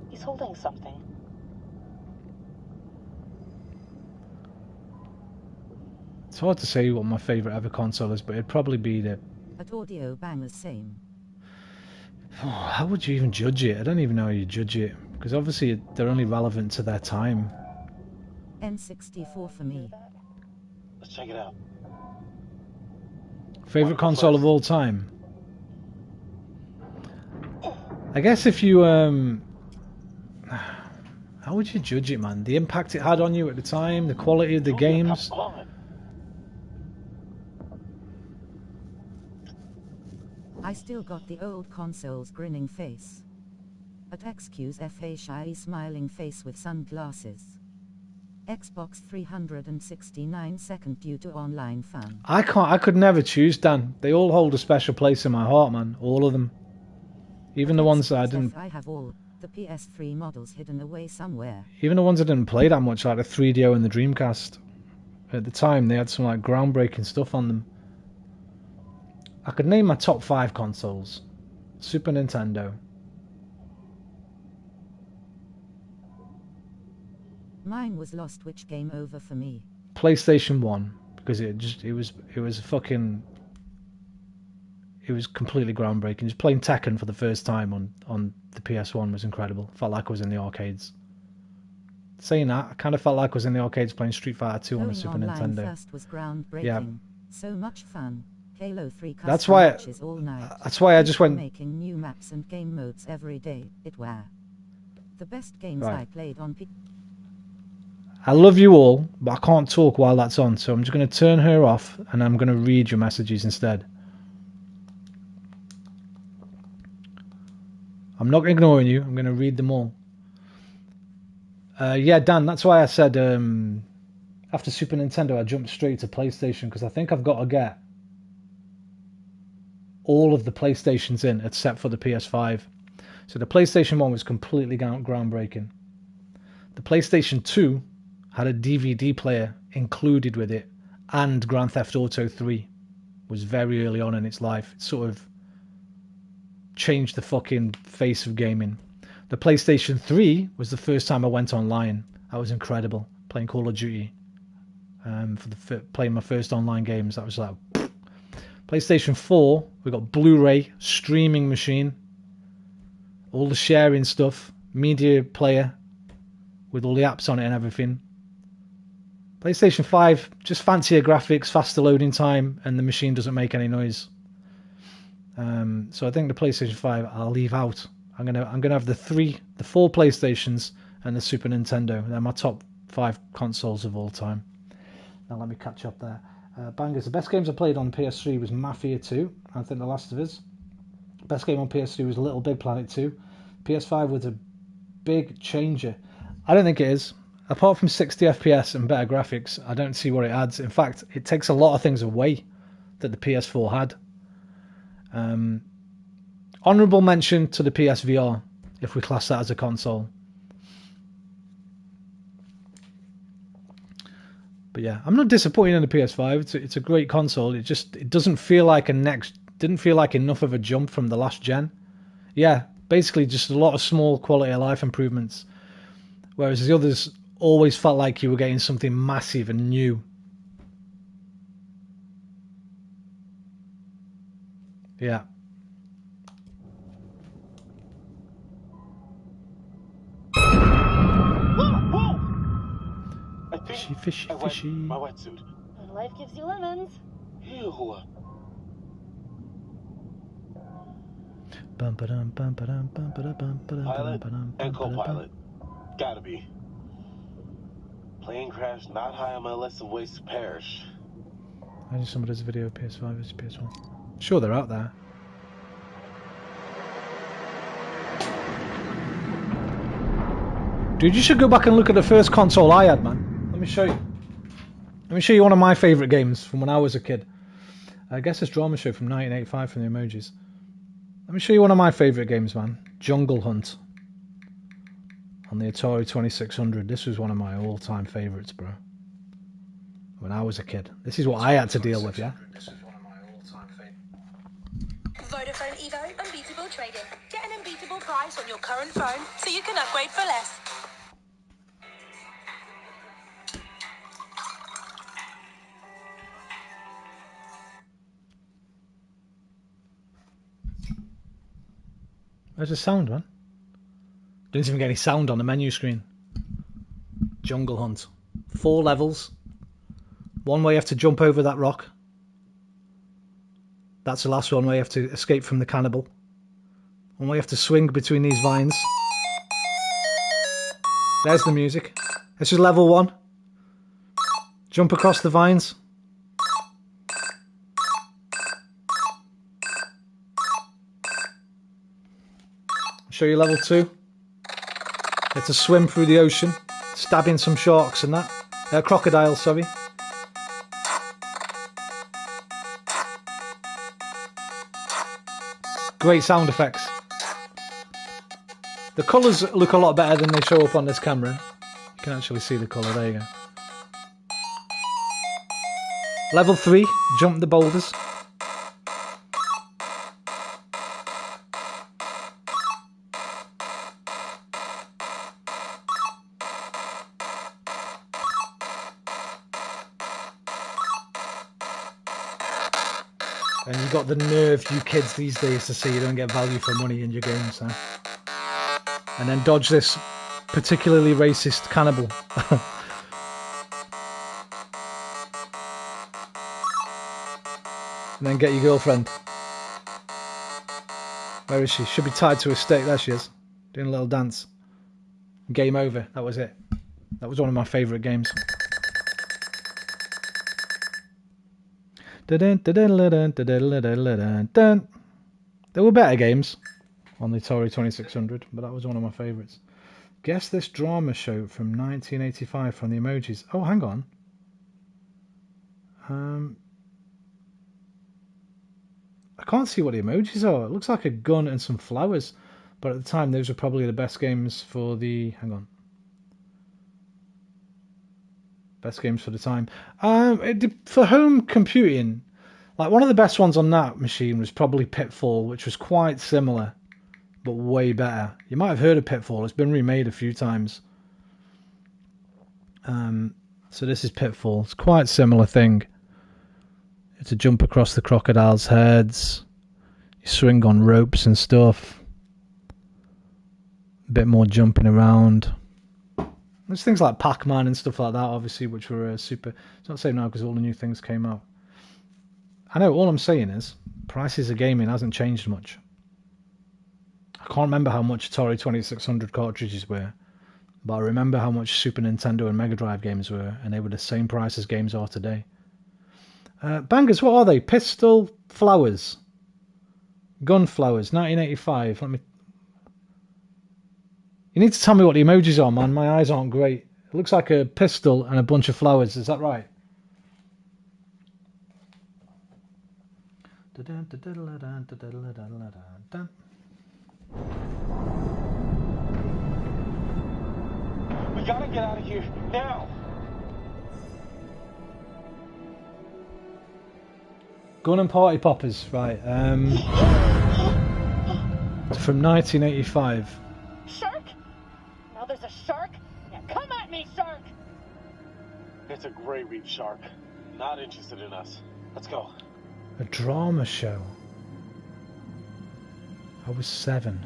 He's holding something. It's hard to say what my favourite ever console is, but it'd probably be the... At Audio Bangers same. Oh, how would you even judge it? I don't even know how you judge it. Because obviously they're only relevant to their time. N64 for me. Let's check it out. Favorite console of all time? I guess if you how would you judge it, man? The impact it had on you at the time, the quality of the games. I still got the old console's grinning face. At XQ's shy smiling face with sunglasses. Xbox 369 second due to online fun. I could never choose, Dan. They all hold a special place in my heart, man. All of them. Even the ones that I didn't. I have all the PS3 models hidden away somewhere. Even the ones I didn't play that much, like the 3DO and the Dreamcast. At the time, they had some like groundbreaking stuff on them. I could name my top 5 consoles. Super Nintendo. Mine was Lost, which game over for me. PlayStation 1, because it was completely groundbreaking. Just playing Tekken for the first time on the PS1 was incredible. Felt like I was in the arcades. Saying that, I kind of felt like I was in the arcades playing Street Fighter 2 on the Super Nintendo. First was groundbreaking. Yeah. So much fun. Halo 3 That's why matches all night. That's why I just went making new maps and game modes every day. It were the best games Right. I played on I love you all, but I can't talk while that's on, so I'm just going to turn her off and I'm going to read your messages instead. I'm not ignoring you, I'm going to read them all. Yeah, Dan, that's why I said after Super Nintendo I jumped straight to PlayStation, because I think I've got to get all of the PlayStations in except for the PS5. So the PlayStation 1 was completely groundbreaking. The PlayStation 2 had a DVD player included with it, and Grand Theft Auto 3 was very early on in its life. It sort of changed the fucking face of gaming. The PlayStation 3 was the first time I went online. That was incredible. Playing Call of Duty. Playing my first online games. That was like... PlayStation 4, we got Blu-ray, streaming machine. All the sharing stuff. Media player. With all the apps on it and everything. PlayStation 5, just fancier graphics, faster loading time, and the machine doesn't make any noise. So I think the PlayStation 5 I'll leave out. I'm gonna have the 4 PlayStations and the Super Nintendo. They're my top 5 consoles of all time. Now let me catch up there. Bangers. The best games I played on PS3 was Mafia 2. I think The Last of Us. Best game on PS3 was Little Big Planet 2. PS5 was a big changer. I don't think it is. Apart from 60 FPS and better graphics, I don't see what it adds. In fact, it takes a lot of things away that the PS4 had. Honourable mention to the PSVR, if we class that as a console. But yeah, I'm not disappointed in the PS5. It's a great console. It doesn't feel like didn't feel like enough of a jump from the last gen. Yeah, basically just a lot of small quality of life improvements. Whereas the others always felt like you were getting something massive and new. Yeah. Fishy. My wetsuit. Life gives you lemons. Ew. Pilot and co-pilot. Gotta be. Plane crash not high on my list of ways to perish. I just somebody's video PS5 versus PS1. Sure, they're out there. Dude, you should go back and look at the first console I had, man. Let me show you. Let me show you one of my favourite games from when I was a kid. I guess it's Drama Show from 1985 from the Emojis. Let me show you one of my favourite games, man. Jungle Hunt. On the Atari 2600. This was one of my all-time favourites, bro. When I was a kid. This is what I had to deal with, yeah? This is one of my all-time favourites. Vodafone Evo Unbeatable Trading. Get an unbeatable price on your current phone so you can upgrade for less. Where's the sound, man? Didn't even get any sound on the menu screen. Jungle Hunt. 4 levels. One where you have to jump over that rock. That's the last one where you have to escape from the cannibal. One where you have to swing between these vines. There's the music. This is level 1. Jump across the vines. I'll show you level 2. You have to swim through the ocean, stabbing some sharks and that. Crocodiles, sorry. Great sound effects. The colours look a lot better than they show up on this camera. You can actually see the colour, there you go. Level 3, jump the boulders. And you got the nerve, you kids these days, to say you don't get value for money in your games, huh? And then dodge this particularly racist cannibal. And then get your girlfriend. Where is she? Should be tied to a stake. There she is. Doing a little dance. Game over. That was it. That was one of my favourite games. There were better games on the Atari 2600, but that was one of my favourites. Guess this drama show from 1985 from the emojis. Oh, hang on. I can't see what the emojis are. It looks like a gun and some flowers, but at the time those were probably the best games for the... Hang on. Best games for the time. For home computing, like one of the best ones on that machine was probably Pitfall, which was quite similar, but way better. You might have heard of Pitfall. It's been remade a few times. So this is Pitfall. It's quite a similar thing. You have to jump across the crocodiles' heads. You swing on ropes and stuff. A bit more jumping around. There's things like Pac-Man and stuff like that, obviously, which were super... It's not the same now because all the new things came out. I know, all I'm saying is, prices of gaming hasn't changed much. I can't remember how much Atari 2600 cartridges were, but I remember how much Super Nintendo and Mega Drive games were, and they were the same price as games are today. Bangers, what are they? Pistol Flowers. Gun Flowers, 1985. Let me... You need to tell me what the emojis are, man. My eyes aren't great. It looks like a pistol and a bunch of flowers. Is that right? We gotta get out of here now. Gun and Party Poppers, right. It's from 1985. Shark? Now there's a shark? Now come at me, shark! It's a gray reef shark. Not interested in us. Let's go. A drama show. I was 7.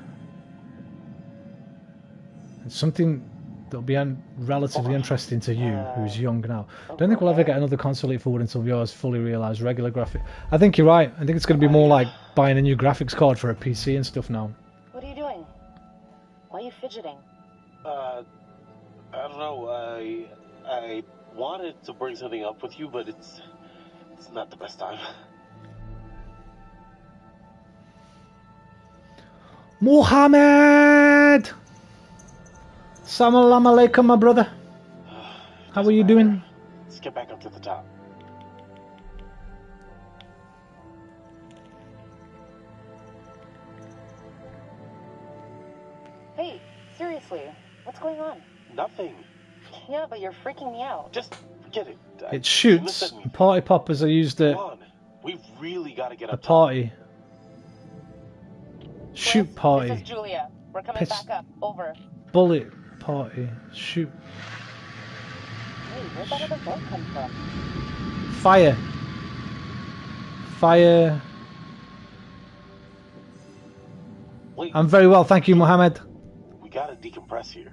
It's something that'll be relatively interesting to you, who's young now. Don't think we'll ever get another console leap forward until VR's fully realised regular graphic. I think you're right. I think it's going to be more like buying a new graphics card for a PC and stuff now. What are you doing? Why are you fidgeting? I don't know. I wanted to bring something up with you, but it's not the best time. Mohammed! Salam alaikum, my brother. How are you doing? Let's get back up to the top. Hey, seriously, what's going on? Nothing. Yeah, but you're freaking me out. Just forget it. It shoots. Party Poppers are used at We've really got to get a up party. Shoot party. This is Julia. We're coming back up. Over. Bullet party. Shoot. Hey, where'd that other boat come from? Fire. Fire. Wait. I'm very well, thank you, Mohammed. We gotta decompress here.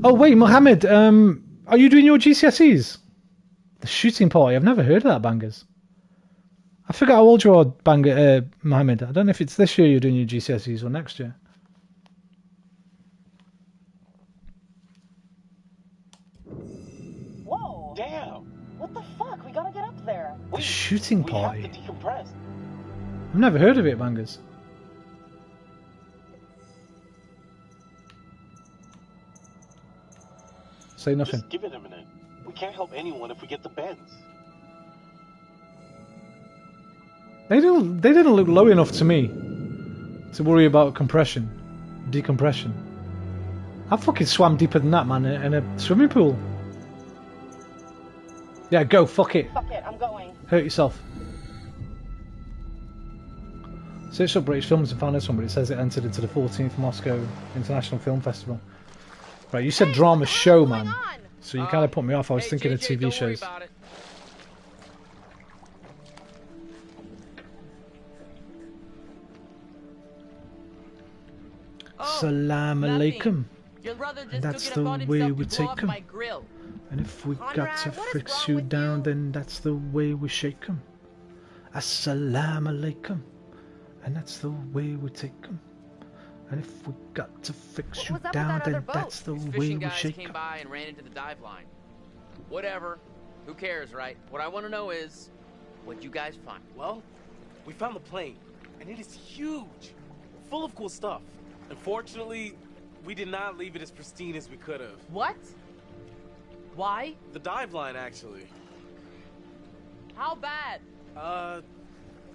Oh wait, Mohammed, are you doing your GCSEs? The shooting party. I've never heard of that, bangers. I forget how old you are, Mohammed. I don't know if it's this year you're doing your GCSEs or next year. Whoa! Damn! What the fuck? We gotta get up there. The shooting We party. have to decompress. I've never heard of it, bangers. Say nothing. Just give it a minute. We can't help anyone if we get the bends. They didn't look low enough to me to worry about decompression. I fucking swam deeper than that, man, in a swimming pool. Yeah, go, fuck it. Fuck it, I'm going. Hurt yourself. Searched up British films and found this one, but it says it entered into the 14th Moscow International Film Festival. Right, you said drama show, man. So you kind of put me off. I was thinking of TV shows. Salam alaikum. And that's the way we take them. And if we got to fix you down, then that's the way we shake them. Assalamu alaikum. And that's the way we take them. And if we got to fix you down, then that's the way we shake came them. by and ran into the dive line. Whatever. Who cares, right? What I want to know is, what'd you guys find? Well, we found the plane, and it is huge, full of cool stuff. Unfortunately, we did not leave it as pristine as we could have. What? Why? The dive line, actually. How bad?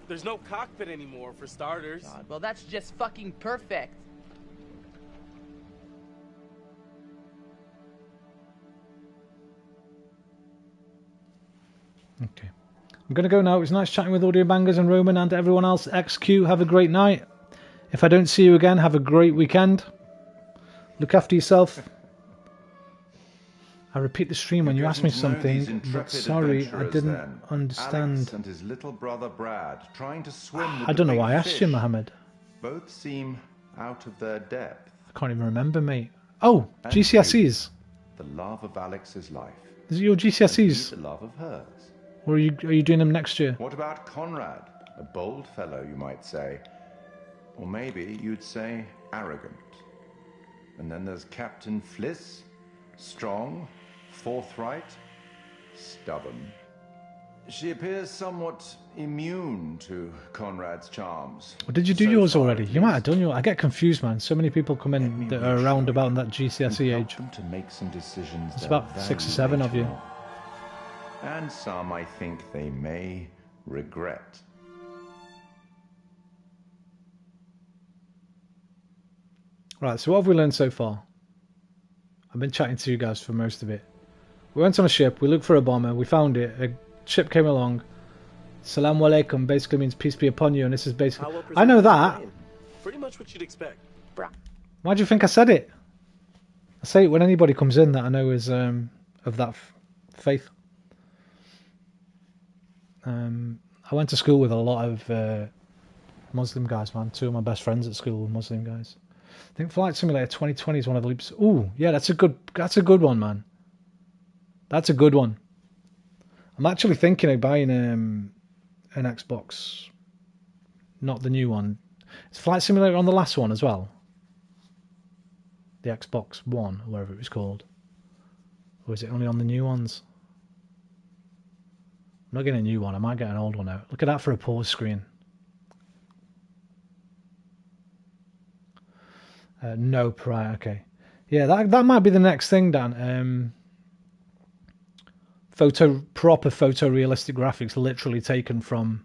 There's no cockpit anymore, for starters. God, well, that's just fucking perfect. Okay. I'm going to go now. It was nice chatting with Audio Bangers and Roman and everyone else. XQ, have a great night. If I don't see you again, have a great weekend. Look after yourself. I repeat the stream when you ask me something, but sorry, I didn't understand. Alex and his little brother Brad trying to swim with I don't know why I asked fish. you, Mohammed. Both seem out of their depth. I can't even remember, mate. Oh, And GCSEs. The love of Alex's life. Is it your GCSEs? The love of hers. Or are you doing them next year? What about Conrad? A bold fellow, you might say. Or maybe you'd say arrogant. And then there's Captain Fliss. Strong, forthright, stubborn. She appears somewhat immune to Conrad's charms. Or did you do yours already? You might have done yours. I get confused, man. So many people come in that are around about that GCSE age. Them to make some decisions. It's that about 6 or value 7 of later you. on. And some I think they may regret. Right, so what have we learned so far? I've been chatting to you guys for most of it. We went on a ship, we looked for a bomber, we found it, a ship came along. Salaam alaikum basically means peace be upon you, and this is basically... I know that! Pretty much what you'd expect. Bruh. Why do you think I said it? I say it when anybody comes in that I know is of that faith. I went to school with a lot of Muslim guys, man. 2 of my best friends at school were Muslim guys. I think Flight Simulator 2020 is one of the leaps. Ooh, yeah, that's a good one, man. That's a good one. I'm actually thinking of buying an Xbox, not the new one. Is Flight Simulator on the last one as well? The Xbox One, or whatever it was called. Or is it only on the new ones? I'm not getting a new one. I might get an old one out. Look at that for a pause screen. No, right, okay. Yeah, that might be the next thing, Dan. Proper photorealistic graphics literally taken from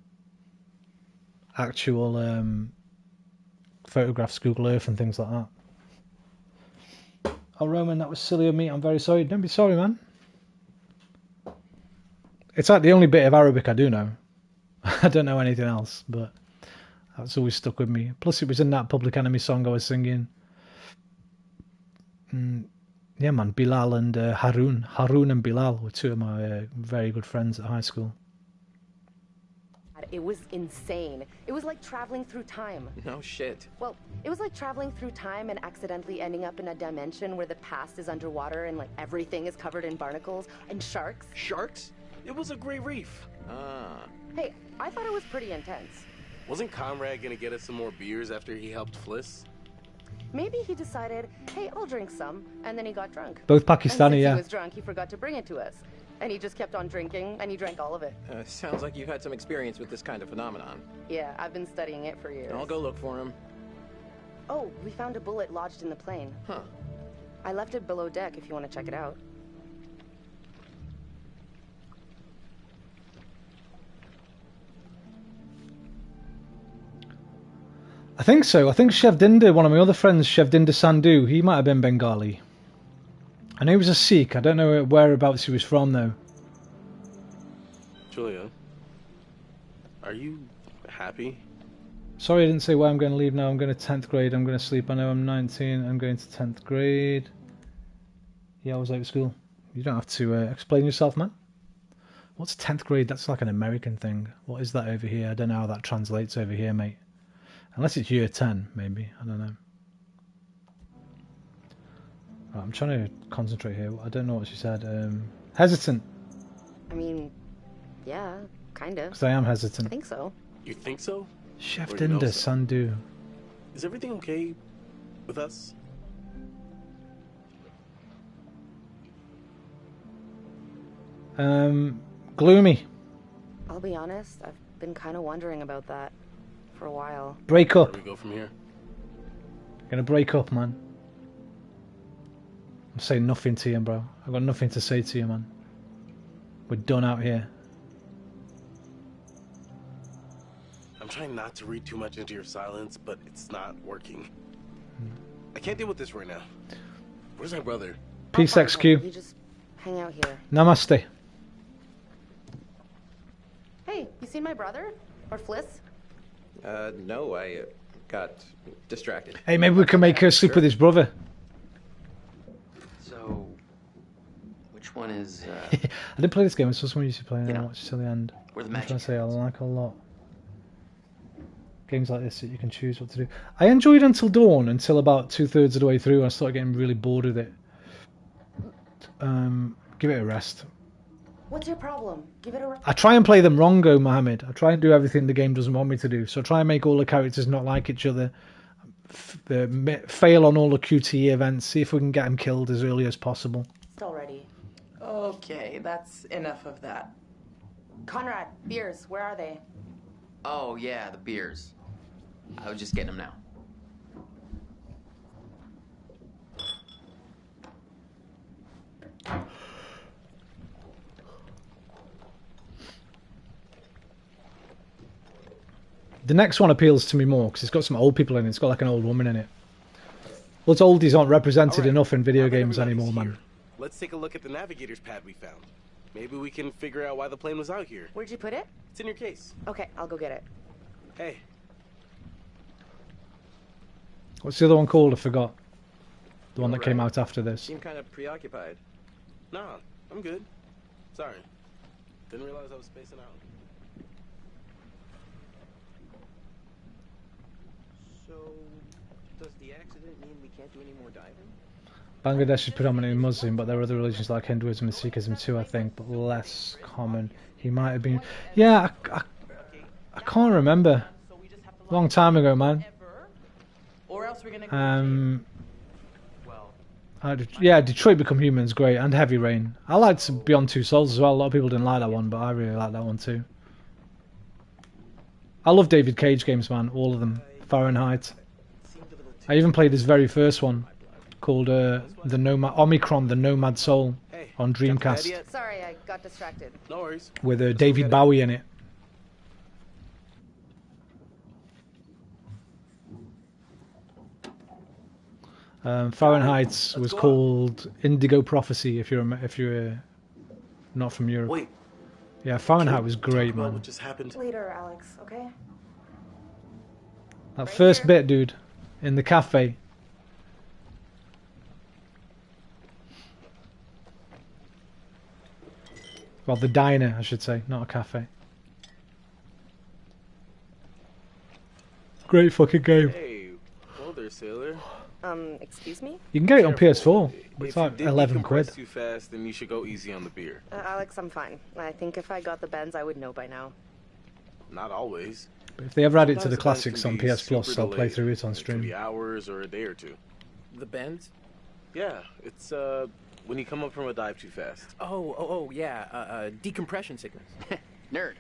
actual photographs, Google Earth and things like that. Oh, Roman, that was silly of me. I'm very sorry. Don't be sorry, man. It's like the only bit of Arabic I do know. I don't know anything else, but that's always stuck with me. Plus, it was in that Public Enemy song I was singing. Yeah, man, Bilal and Harun. Harun and Bilal were 2 of my very good friends at high school. god, it was insane. It was like traveling through time. No shit. Well, it was like traveling through time and accidentally ending up in a dimension where the past is underwater and like everything is covered in barnacles and sharks. Sharks? It was a great reef. Ah. Hey, I thought it was pretty intense. Wasn't Conrad gonna get us some more beers after he helped Fliss? Maybe he decided, hey, I'll drink some, and then he got drunk. Both And Pakistani, since yeah. he was drunk, he forgot to bring it to us. And he just kept on drinking, and he drank all of it. Sounds like you've had some experience with this kind of phenomenon. Yeah, I've been studying it for years. I'll go look for him. Oh, we found a bullet lodged in the plane. Huh. I left it below deck if you want to check it out. I think so. I think Shevdinder, one of my other friends, Shevdinder Sandhu, he might have been Bengali. I know he was a Sikh. I don't know whereabouts he was from, though. Julia, are you happy? Sorry I didn't say where I'm going to leave now. I'm going to 10th grade. I'm going to sleep. I know I'm 19. I'm going to 10th grade. Yeah, I was out of school. You don't have to explain yourself, man. What's 10th grade? That's like an American thing. What is that over here? I don't know how that translates over here, mate. Unless it's year 10, maybe. I don't know. Right, I'm trying to concentrate here. I don't know what she said. Hesitant. I mean, yeah, kind of. Because I am hesitant. I think so. You think so? Shevdinder Sandhu. Is everything okay with us? Gloomy. I'll be honest, I've been kind of wondering about that for a while. Break up. Where do we go from here? Gonna break up, man. I'm saying nothing to you, bro. I've got nothing to say to you, man. We're done out here. I'm trying not to read too much into your silence, but it's not working. I can't deal with this right now. Where's my brother? Peace XQ. You just hang out here. Namaste. Hey, you seen my brother? Or Fliss? No, I got distracted. Hey, maybe we can make her sleep with his brother. So, which one is... I didn't play this game. I saw someone used to play it and I know, watched it till the end. where the I'm magic trying to say I like a lot. Games like this that you can choose what to do. I enjoyed Until Dawn until about 2/3 of the way through and I started getting really bored with it. Give it a rest. What's your problem? Give it a... I try and play them wrong, Mohammed. I try and do everything the game doesn't want me to do. So I try and make all the characters not like each other. Fail on all the QTE events. See if we can get them killed as early as possible. Still ready. Okay, that's enough of that. Conrad, beers, where are they? Oh, yeah, the beers. I was just getting them now. The next one appeals to me more because it's got some old people in it. It's got like an old woman in it. Those oldies aren't represented enough in video games anymore, man. Let's take a look at the navigator's pad we found. Maybe we can figure out why the plane was out here. Where'd you put it? It's in your case. Okay, I'll go get it. Hey. What's the other one called? I forgot. The one that came out after this. Seem kind of preoccupied. Nah, I'm good. Sorry. Didn't realize I was spacing out. So, does the accident mean we can't do any more diving? Bangladesh is predominantly Muslim, but there are other religions like Hinduism and Sikhism too, I think, but less common. He might have been... Yeah, I can't remember. A long time ago, man. Or else we're gonna go Yeah, Detroit Become Human's great, and Heavy Rain. I liked Beyond Two Souls as well. A lot of people didn't like that one, but I really like that one too. I love David Cage games, man. All of them. Fahrenheit. I even played his very first one, called the Nomad Omicron, the Nomad Soul, on Dreamcast, Sorry, I got distracted. No worries. with David Bowie in it. Fahrenheit was called Indigo Prophecy. If you're not from Europe. Wait. Yeah, Fahrenheit was great, man. What just happened? Later, Alex, okay? That first bit, dude, in the cafe. Well, the diner, I should say, not a cafe. Great fucking game. Hey, whoa there, sailor. Excuse me? You can get it on PS4. But it's If you like did 11 decompress quid. too fast, then you should go easy on the beer. Alex, I'm fine. I think if I got the Benz, I would know by now. Not always. But if they ever add it to Sometimes the classics can on be PS Plus, super I'll play delayed. through it on It can be stream. hours or a day or two. The bends? Yeah, it's when you come up from a dive too fast. Oh, yeah. Decompression sickness. Nerd.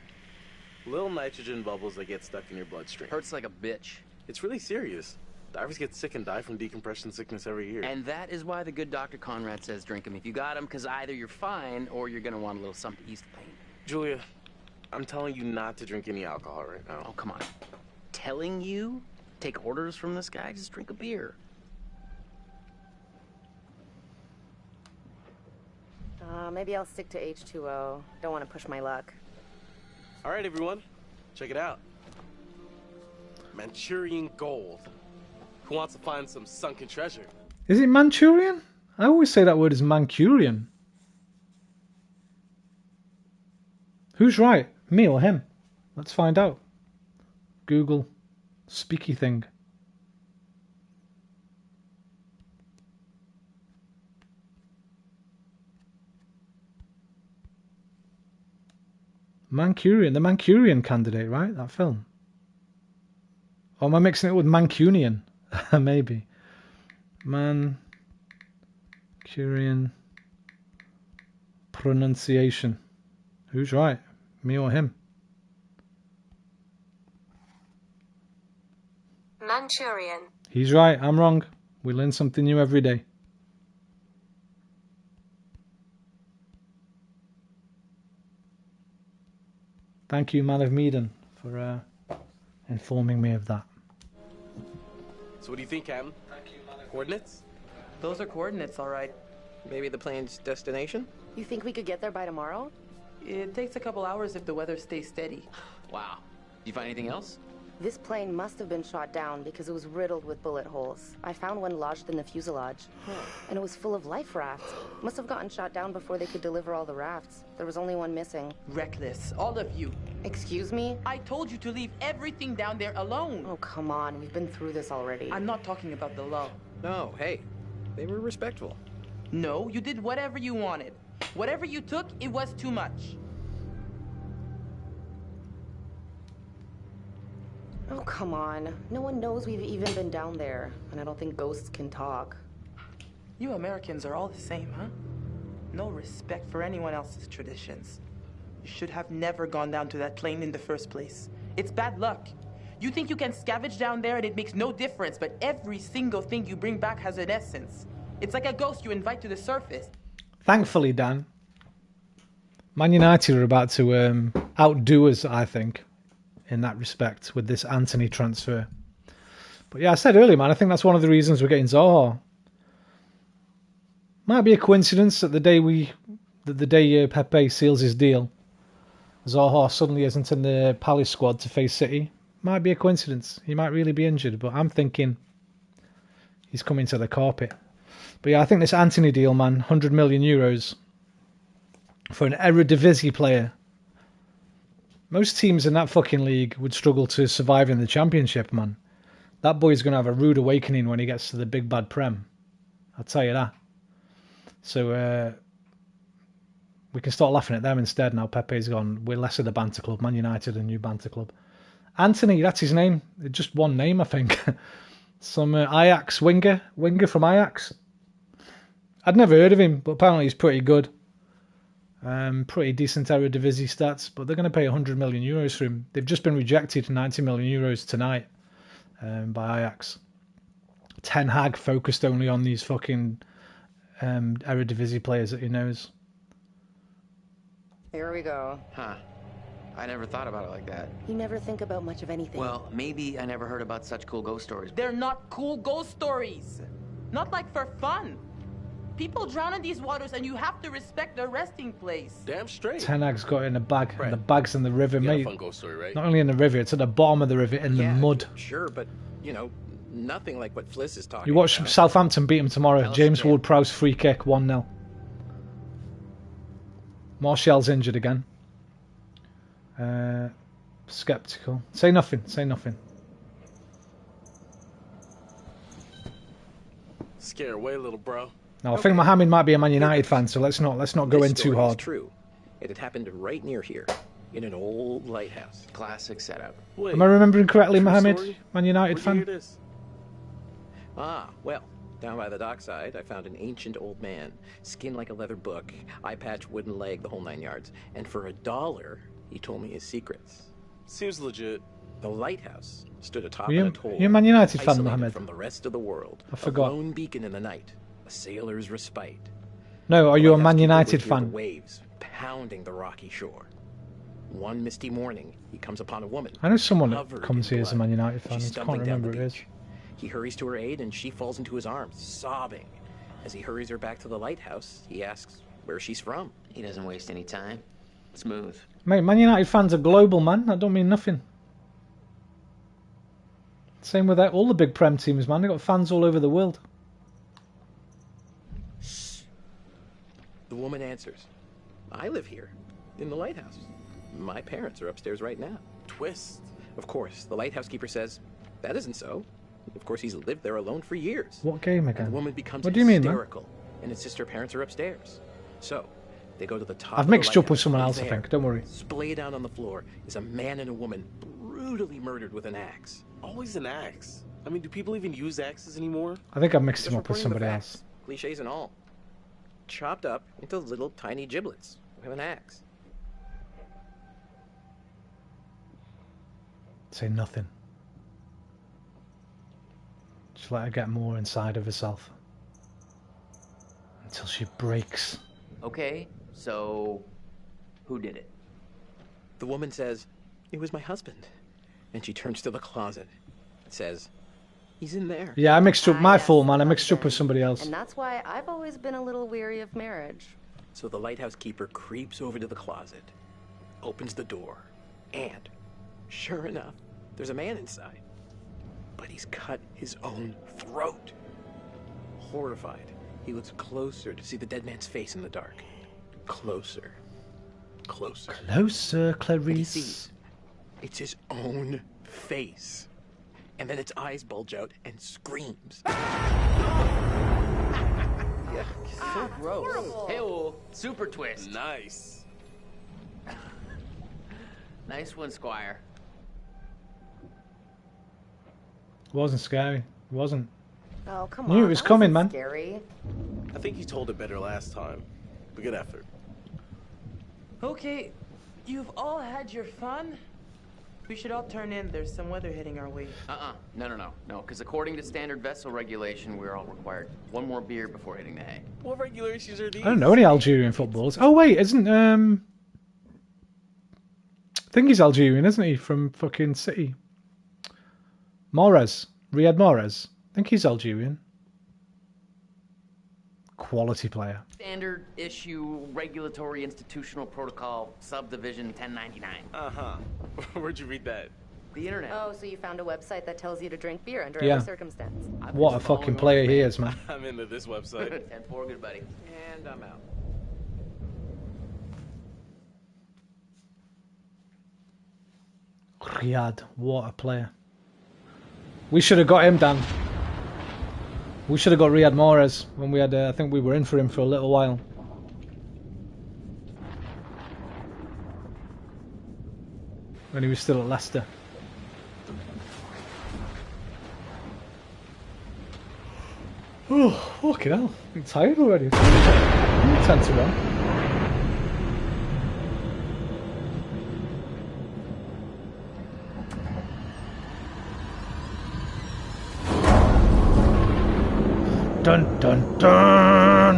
Little nitrogen bubbles that get stuck in your bloodstream. Hurts like a bitch. It's really serious. Divers get sick and die from decompression sickness every year. And that is why the good Dr. Conrad says drink them if you got them, because either you're fine or you're going to want a little something to ease the pain. Julia, I'm telling you not to drink any alcohol right now. Oh, come on. Telling you? Take orders from this guy? Just drink a beer. Maybe I'll stick to H2O. Don't want to push my luck. All right, everyone, check it out. Manchurian gold. Who wants to find some sunken treasure? Is it Manchurian? I always say that word is Mancurian. Who's right? Me or him? Let's find out. Google. Speaky thing. Mancurian. The Mancurian Candidate, right? That film. Or am I mixing it with Mancunian? Maybe. Mancurian pronunciation. Who's right? Me or him? Manchurian. He's right. I'm wrong. We learn something new every day. Thank you, man of Medan, for informing me of that. So what do you think, Captain? Coordinates? Those are coordinates, all right. Maybe the plane's destination? You think we could get there by tomorrow? It takes a couple hours if the weather stays steady. Wow. You find anything else? This plane must have been shot down because it was riddled with bullet holes. I found one lodged in the fuselage. And it was full of life rafts. Must have gotten shot down before they could deliver all the rafts. There was only one missing. Reckless, all of you. Excuse me? I told you to leave everything down there alone. Oh, come on. We've been through this already. I'm not talking about the law. No, hey. They were respectful. No, you did whatever you wanted. Whatever you took, it was too much. Oh, come on. No one knows we've even been down there. And I don't think ghosts can talk. You Americans are all the same, huh? No respect for anyone else's traditions. You should have never gone down to that plane in the first place. It's bad luck. You think you can scavenge down there and it makes no difference, but every single thing you bring back has an essence. It's like a ghost you invite to the surface. Thankfully, Dan, Man United are about to outdo us, I think, in that respect with this Anthony transfer. But yeah, I said earlier, man, I think that's one of the reasons we're getting Zaha. Might be a coincidence that the day Pepe seals his deal, Zaha suddenly isn't in the Palace squad to face City. Might be a coincidence. He might really be injured, but I'm thinking he's coming to the carpet. But yeah, I think this Anthony deal, man, 100 million euros for an Eredivisie player. Most teams in that fucking league would struggle to survive in the Championship, man. That boy's going to have a rude awakening when he gets to the big bad Prem. I'll tell you that. So we can start laughing at them instead now. Pepe's gone. We're less of the banter club. Man United, a new banter club. Anthony, that's his name. Just one name, I think. Some Ajax winger from Ajax. I'd never heard of him, but apparently he's pretty good. Pretty decent Eredivisie stats, but they're going to pay 100 million euros for him. They've just been rejected 90 million euros tonight by Ajax. Ten Hag focused only on these fucking Eredivisie players that he knows. Here we go. Huh. I never thought about it like that. You never think about much of anything. Well, maybe I never heard about such cool ghost stories. They're not cool ghost stories. Not like for fun. People drown in these waters and you have to respect their resting place. Damn straight. Ten Hag's got it in a bag, and the bag's in the river, You got a mate. fun ghost story, right? Not only in the river, it's at the bottom of the river in the mud. Sure, but, you know, nothing like what Fliss is talking You watch about. Southampton beat him tomorrow. Tell us James again. Ward-Prowse free kick, 1-0. Martial's injured again. Skeptical. Say nothing. Say nothing. Scare away, little bro. Now I think Mohammed might be a Man United fan, so let's not go in too This story is hard. true. It had happened right near here, in an old lighthouse. Classic setup. Wait, Am I remembering correctly, true Mohammed? story? Man United Where'd you hear fan? this? Ah, well, down by the dockside, I found an ancient old man, skin like a leather book, eye patch, wooden leg, the whole 9 yards. And for $1, he told me his secrets. Seems legit. The lighthouse stood atop You- an atoll. you a Man United fan, isolated Mohammed? from the rest of the world. I forgot. A lone beacon in the night, a sailor's respite. No, are you a Man Lighthouse keeper United would hear fan? The waves pounding the rocky shore. One misty morning, he comes upon a woman. I know someone that covered comes in here as a blood. Man United fan. I She's just can't stumbling down remember the who it is. beach. He hurries to her aid, and she falls into his arms, sobbing. As he hurries her back to the lighthouse, he asks where she's from. He doesn't waste any time. Smooth. Mate, Man United fans are global, man. That don't mean nothing. Same with all the big Prem teams, man. They got fans all over the world. The woman answers, I live here, in the lighthouse. My parents are upstairs right now. Twist. Of course, the lighthouse keeper says, that isn't so. Of course, he's lived there alone for years. What game And again? the woman becomes What do you mean, man? hysterical and insists her parents are upstairs. So, they go to the top I've of the mixed up with lighthouse, someone and else, I there, think. Don't worry. splayed out on the floor, is a man and a woman brutally murdered with an axe. Always an axe. I mean, do people even use axes anymore? I think I've mixed Just him up with reporting the somebody facts, else. cliches and all. Chopped up into little tiny giblets with an axe. Say nothing. Just let her get more inside of herself. Until she breaks. Okay, so who did it? The woman says, it was my husband. And she turns to the closet and says, he's in there. Yeah, I mixed up. My fault, man. I mixed up with somebody else. And that's why I've always been a little weary of marriage. So the lighthouse keeper creeps over to the closet, opens the door, and sure enough, there's a man inside. But he's cut his own throat. Horrified, he looks closer to see the dead man's face in the dark. Closer. Closer. Closer, And he Clarice. sees it's his own face. And then its eyes bulge out and screams. Yeah, so gross. Hey, super twist. Nice. Nice one, Squire. It wasn't scary. It wasn't. Oh, come Knew on. it was that coming, wasn't man. Scary. I think you told it better last time. But good effort. Okay, you've all had your fun. We should all turn in. There's some weather hitting our way. No, because according to standard vessel regulation, we're all required one more beer before hitting the hay. What regulations are these? I don't know any Algerian footballers. Oh wait, isn't I think he's Algerian, isn't he? From fucking City. Mahrez. Riyad Mahrez. I think he's Algerian. Quality player. Standard issue regulatory institutional protocol subdivision 1099. Uh-huh. Where'd you read that? The internet. Oh, so you found a website that tells you to drink beer under Yeah. every circumstance. What a fucking player he is, man. I'm into this website. 10-4, good buddy. And I'm out. Riyad, what a player. We should have got him, Dan. We should have got Riyad Mahrez when we had. I think we were in for him for a little while. When he was still at Leicester. Oh, fucking hell. I'm tired already. 10 to 1. Dun dun dun!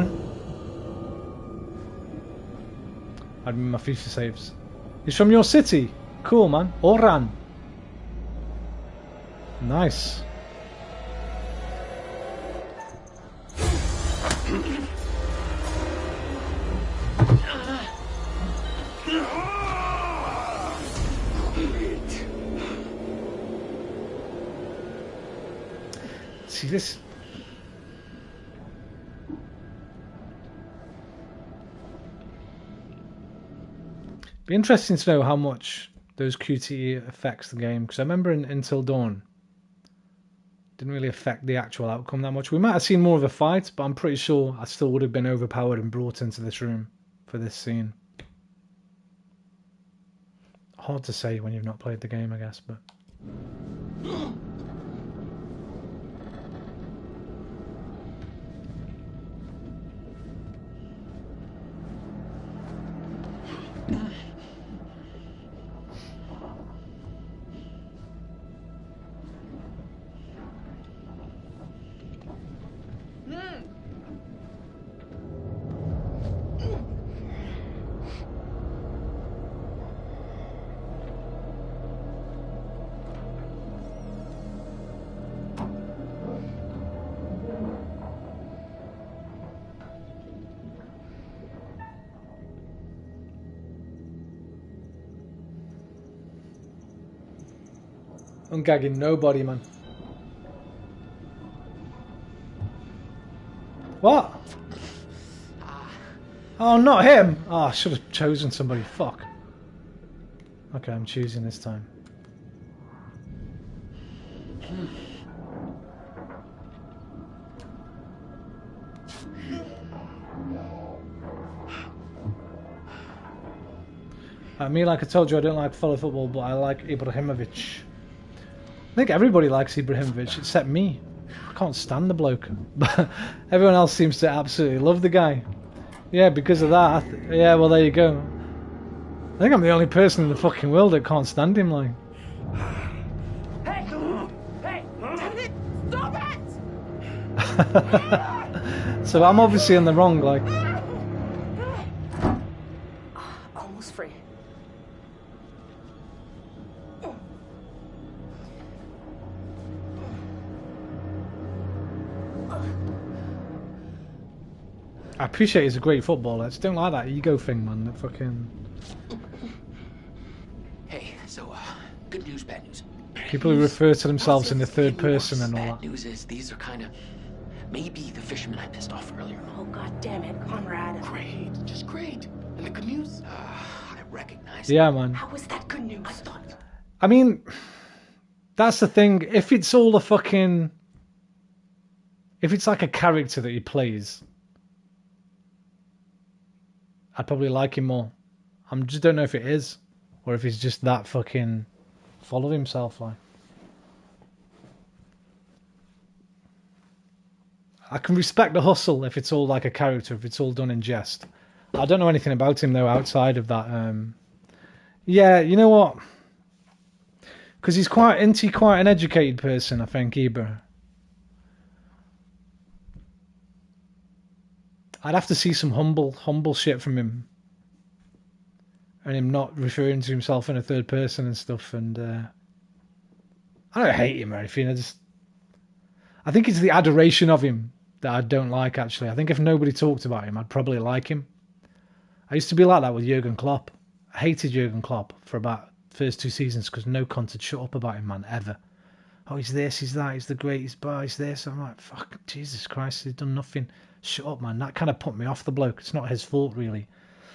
I'd be my FIFA saves. He's from your city. Cool, man. Oran. Nice. See this? Be interesting to know how much those QTE affects the game, because I remember in Until Dawn Didn't really affect the actual outcome that much. We might have seen more of a fight, but I'm pretty sure I still would have been overpowered and brought into this room for this scene. Hard to say when you've not played the game, I guess, but... I'm gagging nobody, man. What? Oh, not him! Oh, I should have chosen somebody. Fuck. Okay, I'm choosing this time. Me, like I told you, I don't like follow football, but I like Ibrahimovic. I think everybody likes Ibrahimovic except me. I can't stand the bloke. But everyone else seems to absolutely love the guy. Yeah, because of that. Yeah, well, there you go. I think I'm the only person in the fucking world that can't stand him, like. Hey! Hey! Damn it! Stop it! So I'm obviously in the wrong, like. Almost free. I appreciate he's a great footballer. I just don't like that ego thing, man. That fucking... Hey, so, good news, bad news. People who refer to themselves in the third person and all Bad that. news is these are kind of maybe the fishermen I pissed off earlier. Oh, god damn it, Conrad. Great, just great. And the good news? I recognize Yeah, man. How was that good news? I thought... I mean, that's the thing. If it's all a fucking... If it's like a character that he plays, I'd probably like him more. I just don't know if it is. Or if he's just that fucking full of himself, like. I can respect the hustle if it's all like a character, if it's all done in jest. I don't know anything about him, though, outside of that. Yeah, you know what? Because he's quite an educated person, I think, Ibra. I'd have to see some humble shit from him. And him not referring to himself in a third person and stuff. And I don't hate him or anything. I think it's the adoration of him that I don't like, actually. I think if nobody talked about him, I'd probably like him. I used to be like that with Jurgen Klopp. I hated Jurgen Klopp for about the first 2 seasons because no cunt had shut up about him, man, ever. Oh, he's this, he's that, he's the greatest bar, he's this. I'm like, fuck, Jesus Christ, he's done nothing. Shut up, man. That kind of put me off the bloke. It's not his fault, really.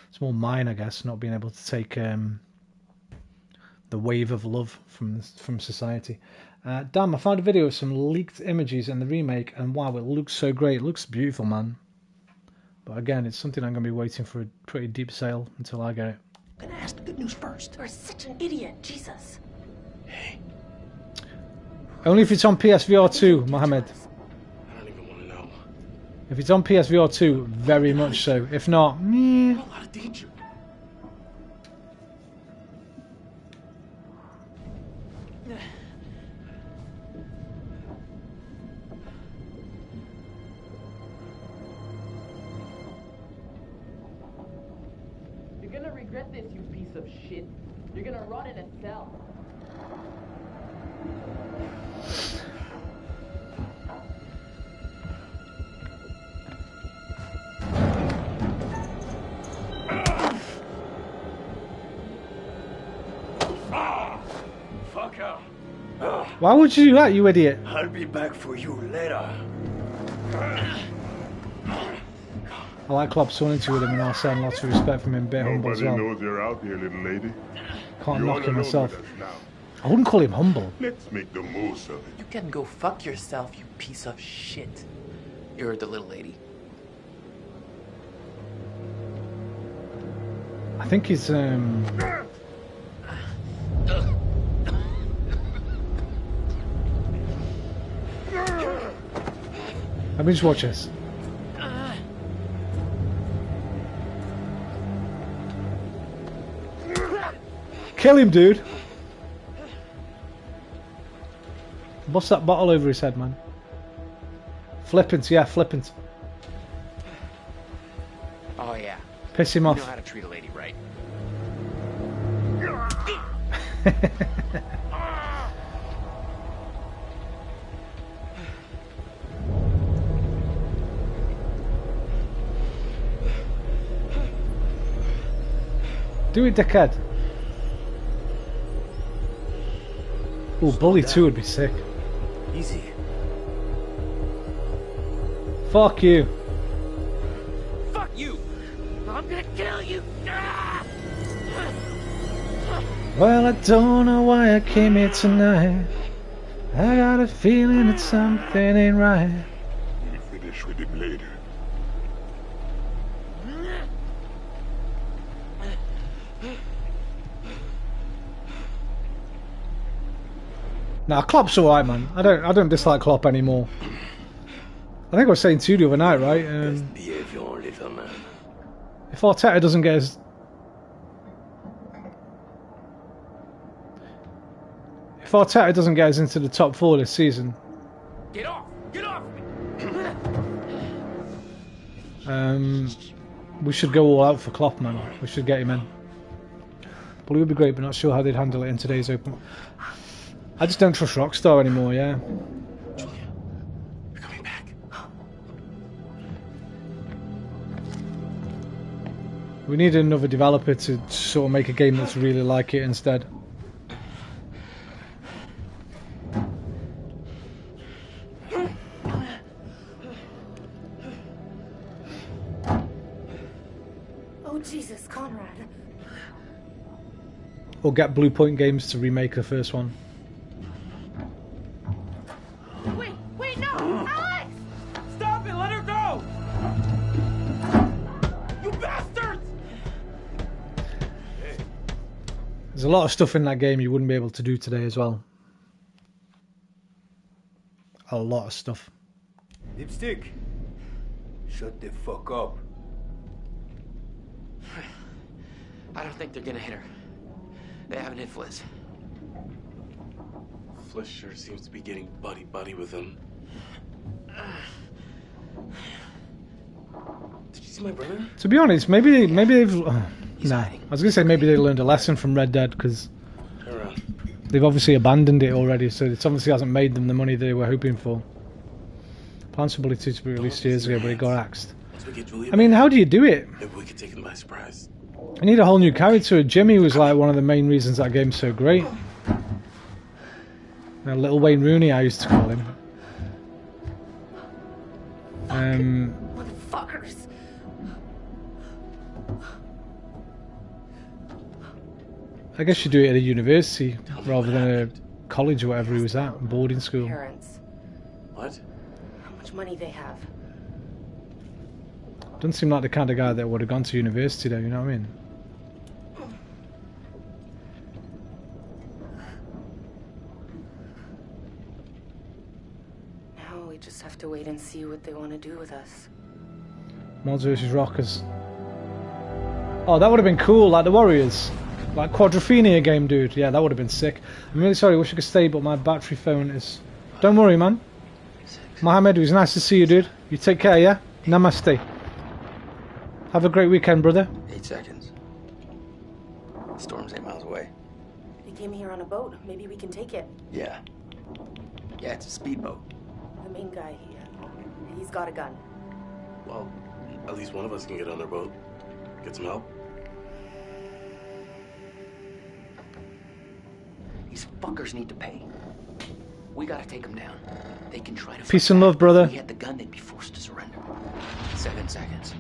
It's more mine, I guess, not being able to take the wave of love from society. Damn, I found a video of some leaked images in the remake, and wow, it looks so great. It looks beautiful, man. But again, it's something I'm going to be waiting for a pretty deep sale until I get it. I'm gonna ask the good news first. You're such an idiot, Jesus. Hey. Only if it's on PSVR 2, Mohammed. I don't even want to know. If it's on PSVR 2, very much so. If not, meh. A lot of danger. You're gonna regret this, you piece of shit. You're gonna rot in a cell. Fucker. Why would you do that, you idiot? I'll be back for you later. I like Klopp's into with him, and I'll send lots of respect from him, bit humble as Nobody well. knows you're out here, little lady. Can't You're knock all him alone myself. with us now. I wouldn't call him humble. Let's make the most of it. You can go fuck yourself, you piece of shit. You're the little lady. I think he's Let me just watch this. Kill him, dude. Bust that bottle over his head, man. Flippant, yeah, flippant. Oh yeah. Piss him off. You know how to treat a lady right. Do it, dickhead. Ooh, Bully 2 would be sick. Easy. Fuck you. Fuck you! I'm gonna kill you! Ah! Well, I don't know why I came here tonight. I got a feeling that something ain't right. We'll finish with him later. Nah, Klopp's alright, man. I don't dislike Klopp anymore. I think I was saying to you the other night, right? Behave your little man. If Arteta doesn't get his... If Arteta doesn't get us into the top 4 this season... Get off! Get off! we should go all out for Klopp, man. We should get him in. But it would be great, but not sure how they'd handle it in today's Open. I just don't trust Rockstar anymore, yeah. Julia, you're coming back. We need another developer to sort of make a game that's really like it instead. Oh, Jesus, Conrad. Or get Blue Point Games to remake the first one. Wait, no! Alex! Stop it! Let her go! You bastards! There's a lot of stuff in that game you wouldn't be able to do today as well. A lot of stuff. Dipstick, shut the fuck up. I don't think they're gonna hit her. They haven't hit Fliss. Fliss sure seems to be getting buddy-buddy with him. Did you see my brother? To be honest, maybe they've... nah, I was gonna say maybe they learned a lesson from Red Dead, because they've obviously abandoned it already, so it obviously hasn't made them the money they were hoping for. Plans for Bully 2 to be released years ago, but it got axed. I mean, how do you do it? Maybe we could take them by surprise. I need a whole new character. Jimmy was like one of the main reasons that game's so great. Little Wayne Rooney, I used to call him. Motherfuckers. I guess you do it at a university rather than a college or whatever he was at, boarding school. Parents. What? How much money they have. Doesn't seem like the kind of guy that would have gone to university though, you know what I mean? Now we just have to wait and see what they want to do with us. Mods versus Rockers. Oh, that would have been cool, like the Warriors. Like Quadrophenia game, dude. Yeah, that would have been sick. I'm really sorry, wish I could stay, but my battery phone is... Don't worry, man. Mohammed, it was nice to see you, dude. You take care, yeah? Namaste. Have a great weekend, brother. 8 seconds. Storm's 8 miles away. They came here on a boat. Maybe we can take it. Yeah. Yeah, it's a speedboat. The main guy, he's got a gun. Well, at least one of us can get on their boat. Get some help. These fuckers need to pay. We gotta take them down. They can try to... Peace and love, brother. If we had the gun, they'd be forced to surrender. 7 seconds.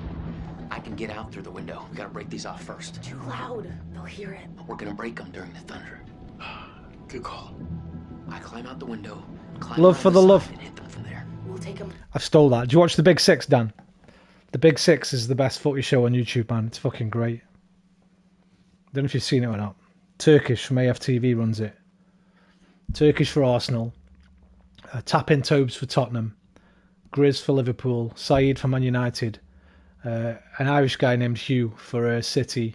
I can get out through the window. We gotta break these off first. Too loud. They'll hear it. We're gonna break them during the thunder. Good call. I climb out the window, climb Love around for the love. side and hit them from there. We'll take him. I've stole that. Do you watch The Big Six, Dan? The Big Six is the best footy show on YouTube, man. It's fucking great. Don't know if you've seen it or not. Turkish from AFTV runs it. Turkish for Arsenal. Tap-in Tobes for Tottenham. Grizz for Liverpool. Saeed for Man United. An Irish guy named Hugh for City.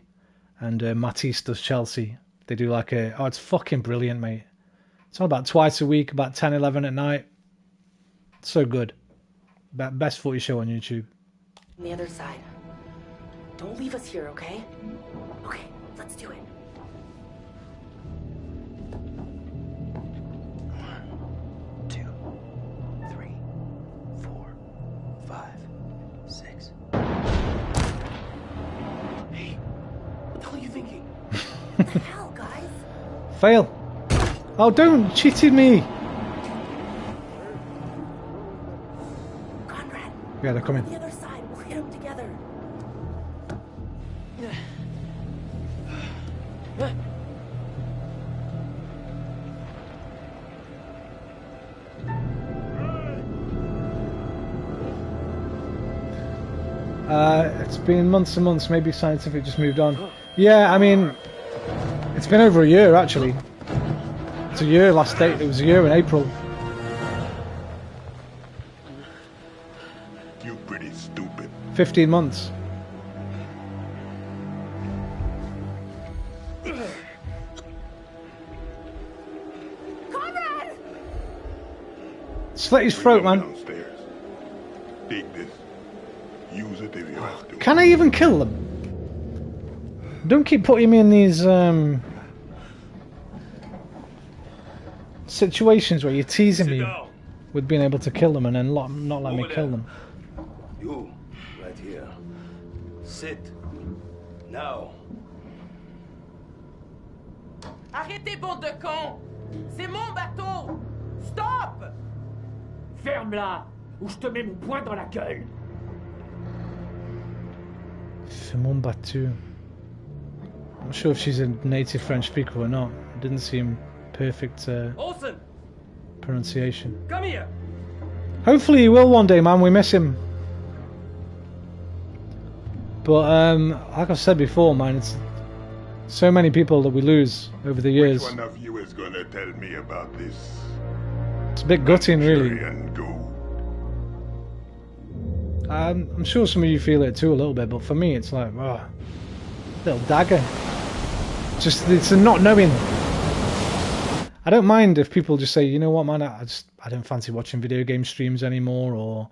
And Matisse does Chelsea. They do like a... Oh, it's fucking brilliant, mate. It's on about twice a week, about 10, 11 at night. It's so good. Best footy show on YouTube. On the other side. Don't leave us here, okay? Okay, let's do it. 1, 2, 3, 4, 5, 6. Hey, what the hell are you thinking? What the hell, guys? Fail. Oh, don't cheated me. Conrad. Yeah, they're coming. On the other side, we'll hit them together. It's been months and months. Maybe Scientific just moved on. Yeah, I mean, it's been over a year actually. It's a year. Last date. It was a year in April. You pretty stupid. 15 months. Conrad! Slit his throat, man. Downstairs. Take this. Use it if you have to. Can I even kill them? Don't keep putting me in these situations where you're teasing me with being able to kill them and then not let me kill them. You, right here. Sit. Now. Arrêtez, bande de cons! C'est mon bateau! Stop! Ferme-la, ou je te mets mon poing dans la gueule. Simone Batu. I'm not sure if she's a native French speaker or not. It didn't seem perfect Olsen, pronunciation. come here. Hopefully he will one day, man. We miss him. But like I've said before, man, it's so many people that we lose over the years. Which one of you is gonna tell me about this? It's a bit gutting, really. Manchurian gold? I'm sure some of you feel it too a little bit, but for me it's like, oh, little dagger. Just, it's a not knowing. I don't mind if people just say, you know what, man, I don't fancy watching video game streams anymore, or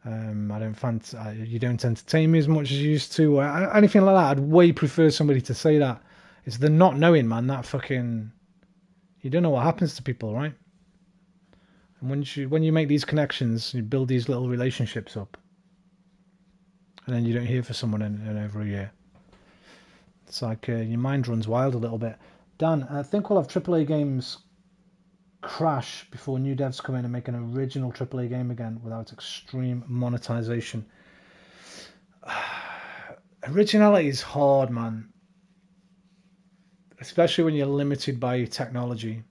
I don't fancy, you don't entertain me as much as you used to, or anything like that. I'd way prefer somebody to say that. It's the not knowing, man. That fucking, you don't know what happens to people, right? And when you make these connections, you build these little relationships up, and then you don't hear from someone in over a year. It's like your mind runs wild a little bit. Dan, I think we'll have AAA games crash before new devs come in and make an original AAA game again without extreme monetization. Originality is hard, man. Especially when you're limited by technology.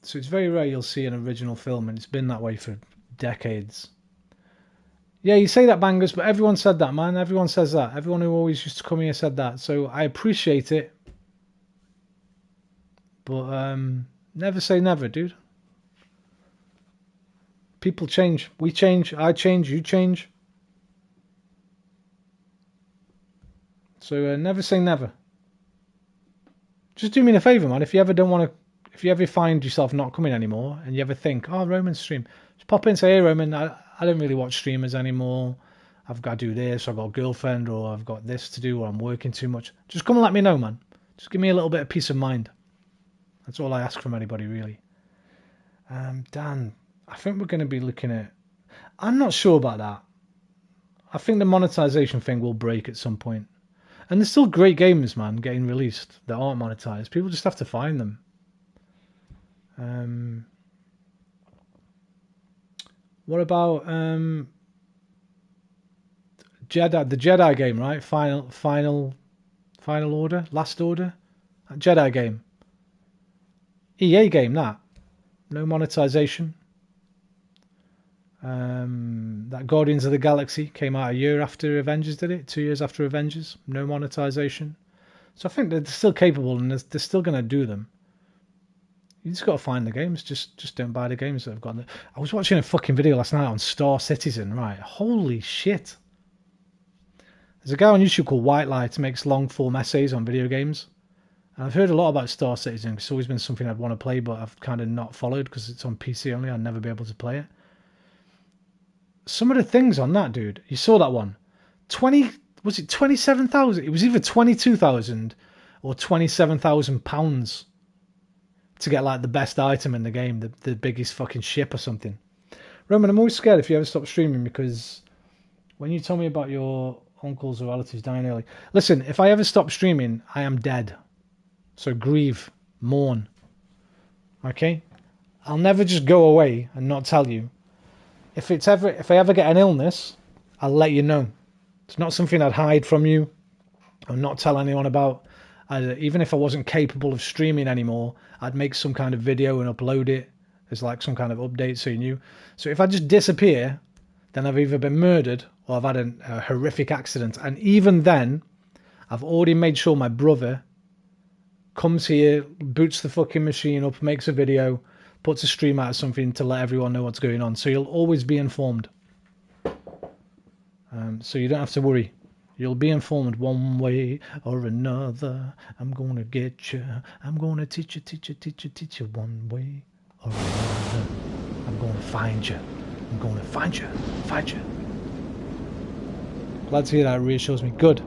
So it's very rare you'll see an original film, and it's been that way for decades. Yeah, you say that, Bangers, but everyone said that, man. Everyone says that. Everyone who always used to come here said that. So I appreciate it. But never say never, dude. People change. We change. I change. You change. So never say never. Just do me a favour, man. If you ever don't want to... If you ever find yourself not coming anymore, and you ever think, oh, Roman's stream, just pop in and say, hey, Roman, I don't really watch streamers anymore. I've got to do this, I've got a girlfriend, or I've got this to do, or I'm working too much. Just come and let me know, man. Just give me a little bit of peace of mind. That's all I ask from anybody, really. Dan, I think we're going to be looking at... I'm not sure about that. I think the monetization thing will break at some point. And there's still great games, man, getting released that aren't monetized. People just have to find them. What about Jedi? The Jedi game, right? Final Order, Last Order. That Jedi game. EA game, that. No monetization. That Guardians of the Galaxy came out a year after Avengers, did it? 2 years after Avengers. No monetization. So I think they're still capable and they're still going to do them. You just got to find the games. Just don't buy the games that have got them. I was watching a fucking video last night on Star Citizen, right? Holy shit. There's a guy on YouTube called White Light who makes long form essays on video games. And I've heard a lot about Star Citizen. It's always been something I'd want to play, but I've kind of not followed because it's on PC only. I'd never be able to play it. Some of the things on that, dude. You saw that one. Was it 27,000? It was either 22,000 or 27,000 pounds to get like the best item in the game, the biggest fucking ship or something. Roman, I'm always scared if you ever stop streaming because when you tell me about your uncles or relatives dying early. Listen, if I ever stop streaming, I am dead. So grieve, mourn. Okay? I'll never just go away and not tell you. If I ever get an illness, I'll let you know. It's not something I'd hide from you or not tell anyone about. Even if I wasn't capable of streaming anymore, I'd make some kind of video and upload it as like some kind of update so you knew. So if I just disappear, then I've either been murdered or I've had a horrific accident. And even then, I've already made sure my brother comes here, boots the fucking machine up, makes a video, puts a stream out of something to let everyone know what's going on. So you'll always be informed. So you don't have to worry. You'll be informed one way or another. I'm going to get you. I'm going to teach you one way or another. I'm going to find you. I'm going to find you. Find you. Glad to hear that. It reassures me. Good.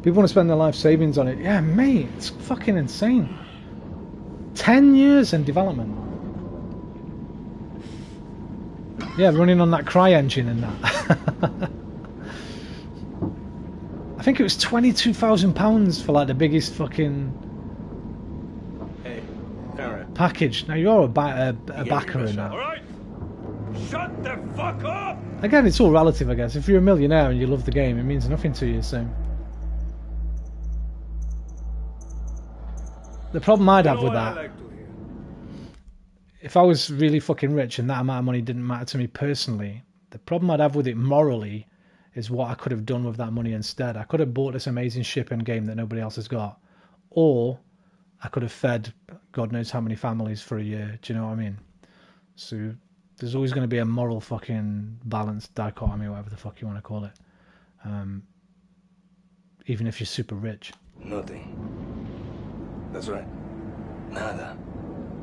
People want to spend their life savings on it. Yeah, mate. It's fucking insane. 10 years in development. Yeah, running on that cry engine and that. I think it was £22,000 for like the biggest fucking package. Now you're a backer in that. Alright? Shut the fuck up! Again, it's all relative, I guess. If you're a millionaire and you love the game, it means nothing to you, so. The problem I'd have with that, if I was really fucking rich and that amount of money didn't matter to me personally, the problem I'd have with it morally is what I could have done with that money instead. I could have bought this amazing ship and game that nobody else has got. Or I could have fed God knows how many families for a year. Do you know what I mean? So there's always going to be a moral fucking balance, dichotomy, whatever the fuck you want to call it. Even if you're super rich. Nothing. That's right. Nada.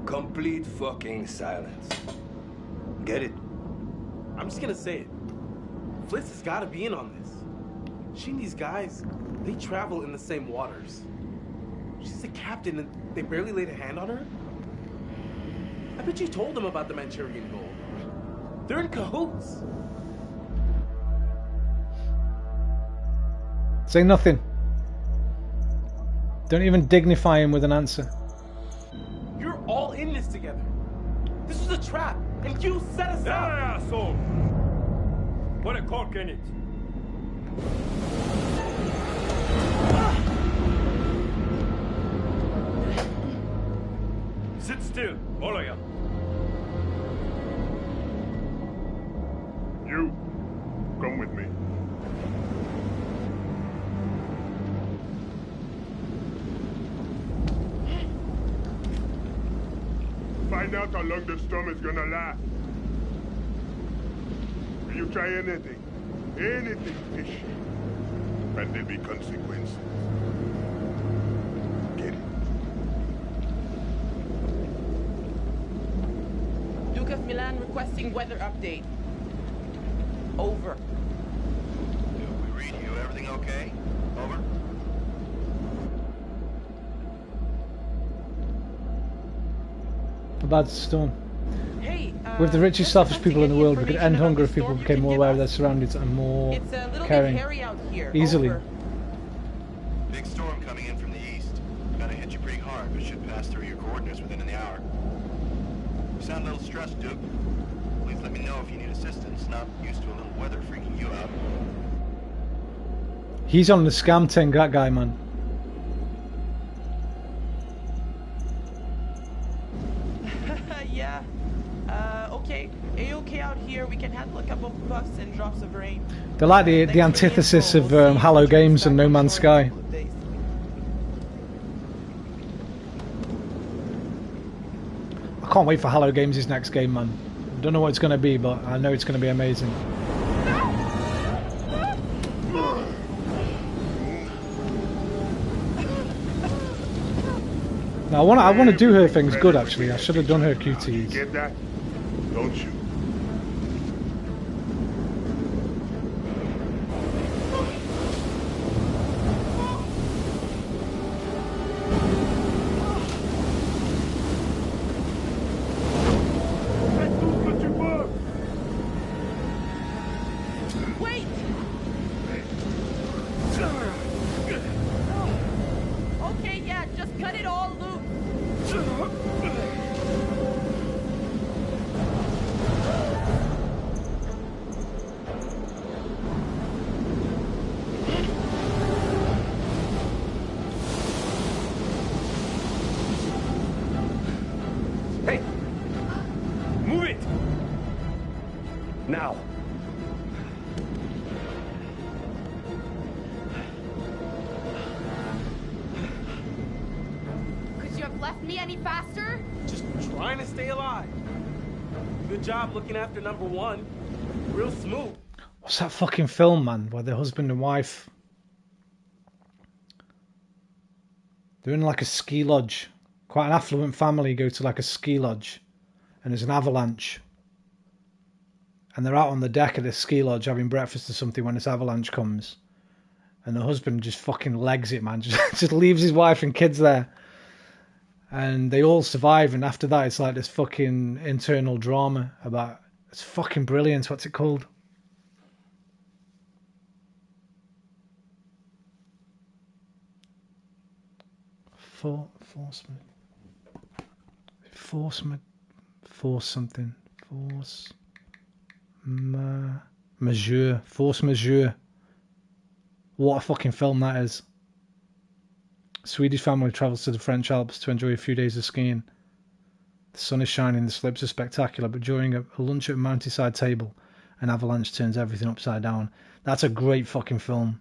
Complete fucking silence. Get it? I'm just gonna say it. Fliss has gotta be in on this. She and these guys, they travel in the same waters. She's a captain and they barely laid a hand on her? I bet you told them about the Manchurian gold. They're in cahoots. Say nothing. Don't even dignify him with an answer. You're all in this together. This was a trap, and you set us up. Asshole! Put a cork in it. Sit still, all of you. You, come with me. Find out how long the storm is gonna last. If you try anything fishy, and there'll be consequences. Get it? Duke of Milan requesting weather update. Over. Duke, we read you. Everything okay? Over. About the storm. Hey, with the richest, selfish people in the world, we could end hunger if people became more aware of their surroundings and more caring. Easily. Over. Big storm coming in from the east. Gonna hit you pretty hard, but should pass through your coordinates within an hour. You sound a little stressed, Duke. Please let me know if you need assistance. Not used to a little weather freaking you out. He's on the scam thing, that guy, man. you okay out here? We can handle a couple of puffs and drops of rain. They're like the antithesis of Halo games and No Man's Sky. I can't wait for Halo Games' next game, man. Don't know what it's going to be, but I know it's going to be amazing. Now, I want to do her things good, actually. I should have done her QTs. Get that? Don't you? Wait! Okay, yeah, just cut it all loose. Hey! Move it! Now! Could you have left me any faster? Just trying to stay alive. Good job looking after number one. Real smooth. What's that fucking film, man, where the husband and wife... They're in like a ski lodge. Quite an affluent family go to like a ski lodge. And there's an avalanche. And they're out on the deck of this ski lodge having breakfast or something when this avalanche comes. And the husband just fucking legs it, man. Just leaves his wife and kids there. And they all survive. And after that, it's like this fucking internal drama about... It's fucking brilliant. What's it called? Force majeure. What a fucking film that is. A Swedish family travels to the French Alps to enjoy a few days of skiing. The sun is shining, the slopes are spectacular, but during a lunch at a mountainside table, an avalanche turns everything upside down. That's a great fucking film.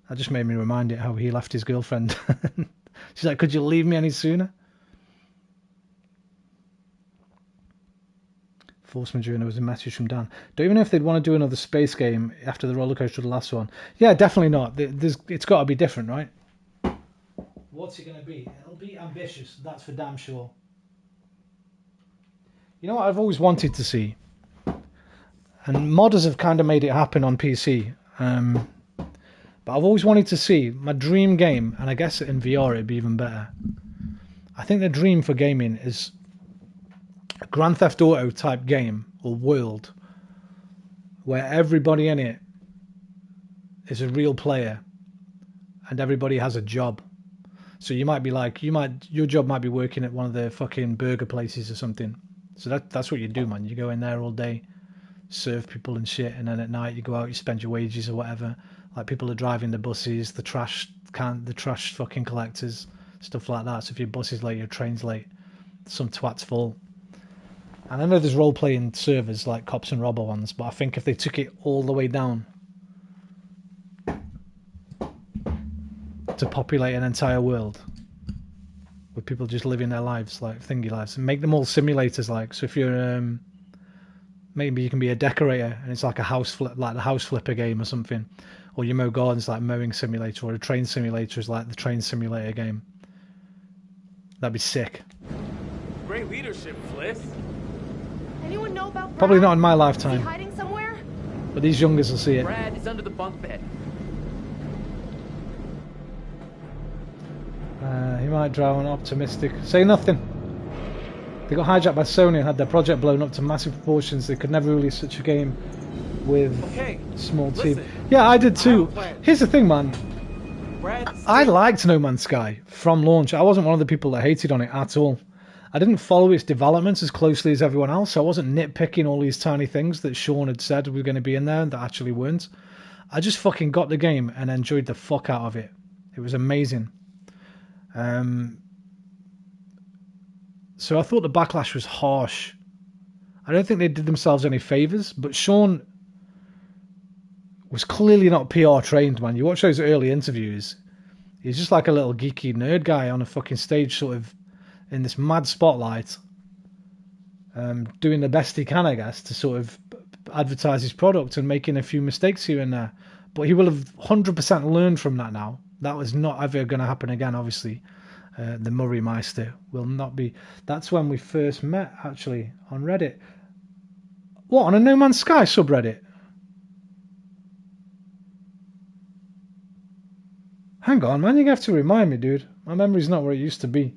That just made me remind it how he left his girlfriend. She's like, could you leave me any sooner? Force majeure was a message from Dan. Don't even know if they'd want to do another space game after the roller coaster of the last one. Yeah, definitely not. It's got to be different, right? What's it going to be? It'll be ambitious, that's for damn sure. You know what I've always wanted to see? And modders have kind of made it happen on PC. But I've always wanted to see my dream game, and I guess in VR it'd be even better. I think the dream for gaming is a Grand Theft Auto type game or world where everybody in it is a real player and everybody has a job. So you might be like, your job might be working at one of the fucking burger places or something. So that's what you do, man. You go in there all day, serve people and shit, and then at night you go out, you spend your wages or whatever. Like people are driving the buses, the trash fucking collectors, stuff like that. So if your bus is late, your train's late, some twat's full. And I know there's role-playing servers like Cops and Robber ones, but I think if they took it all the way down to populate an entire world with people just living their lives like thingy lives and make them all simulators, like, so if you're maybe you can be a decorator and it's like a house flip, like the house flipper game or something, or you mow gardens like mowing simulator, or a train simulator is like the train simulator game. That'd be sick. Great leadership, Fliss. Anyone know about Brad? Probably not in my Is lifetime, he hiding somewhere? but these youngers will see it. Brad is under the bunk bed. He might drown. Optimistic. Say nothing. They got hijacked by Sony and had their project blown up to massive proportions. They could never release such a game with small team. Yeah, I did too. Here's the thing, man. I liked No Man's Sky from launch. I wasn't one of the people that hated on it at all. I didn't follow its developments as closely as everyone else. I wasn't nitpicking all these tiny things that Sean had said were going to be in there that actually weren't. I just fucking got the game and enjoyed the fuck out of it. It was amazing. So I thought the backlash was harsh. I don't think they did themselves any favours, but Sean was clearly not PR trained, man. You watch those early interviews, he's just like a little geeky nerd guy on a fucking stage, sort of in this mad spotlight, doing the best he can, I guess, to sort of advertise his product and making a few mistakes here and there. But he will have 100% learned from that now. That was not ever going to happen again, obviously. The Murray Meister will not be. That's when we first met, actually, on Reddit. What, on a No Man's Sky subreddit? Hang on, man, you have to remind me, dude. My memory's not where it used to be.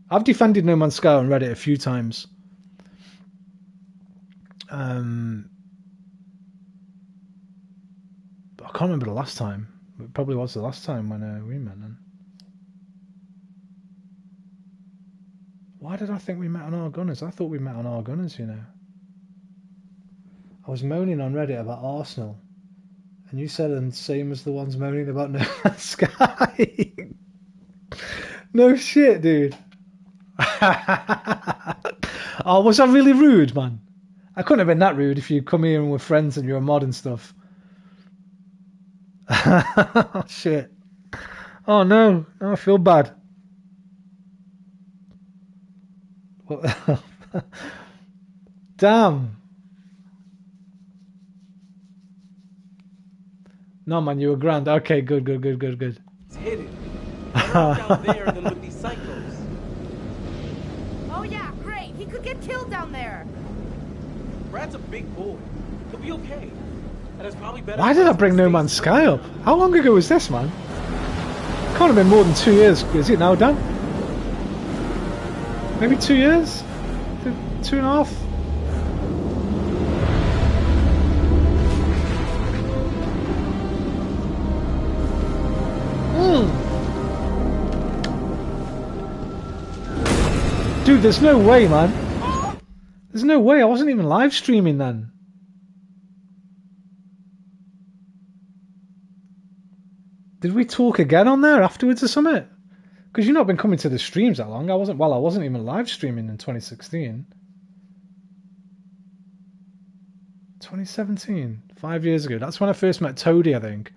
I've defended No Man's Sky on Reddit a few times. But I can't remember the last time. It probably was the last time when we met then. Why did I think we met on Our Gunners? I thought we met on Our Gunners, you know. I was moaning on Reddit about Arsenal, and you said the same as the ones moaning about No Man's Sky. No shit, dude. Oh, was I really rude, man? I couldn't have been that rude if you come here and we're friends and you're a mod and stuff. Shit. Oh no, I feel bad. Damn. No, man, you were grand. Okay, good. It's hidden. Down there than with these psychos. Oh yeah, great. He could get killed down there. Brad's a big boy. He'll be okay. And it's probably better. Why did I bring No Man's Sky up? How long ago was this, man? Can't have been more than 2 years. Is it now, Dan? Maybe 2 years? 2.5? Dude, there's no way, man. There's no way. I wasn't even live streaming then. Did we talk again on there afterwards or something? Because you've not been coming to the streams that long. I wasn't even live streaming in 2016. 2017, 5 years ago. That's when I first met Toadie, I think.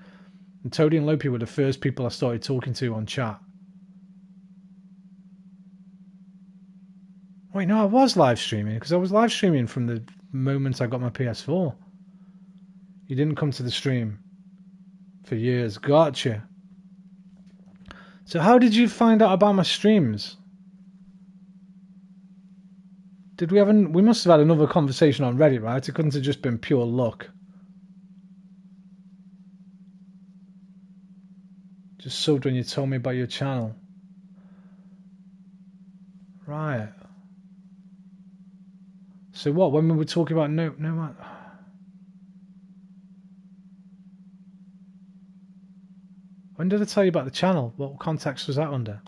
And Toadie and Lopi were the first people I started talking to on chat. Wait, no, I was live streaming, because I was live streaming from the moment I got my PS4. You didn't come to the stream for years. Gotcha. So how did you find out about my streams? Did we we must have had another conversation on Reddit, right? It couldn't have just been pure luck. Just subbed when you told me about your channel. Right. So what, when we were talking about no man... When did I tell you about the channel? What context was that under?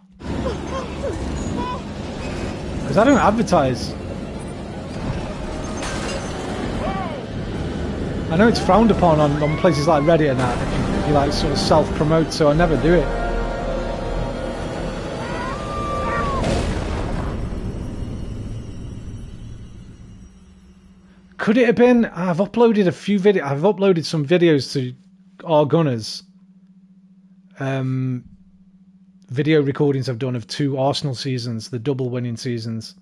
Because I don't advertise. I know it's frowned upon on places like Reddit and that, if you like sort of self-promote, so I never do it. Could it have been? I've uploaded a few videos. I've uploaded some videos to Our Gunners. Video recordings I've done of 2 Arsenal seasons, the double winning seasons.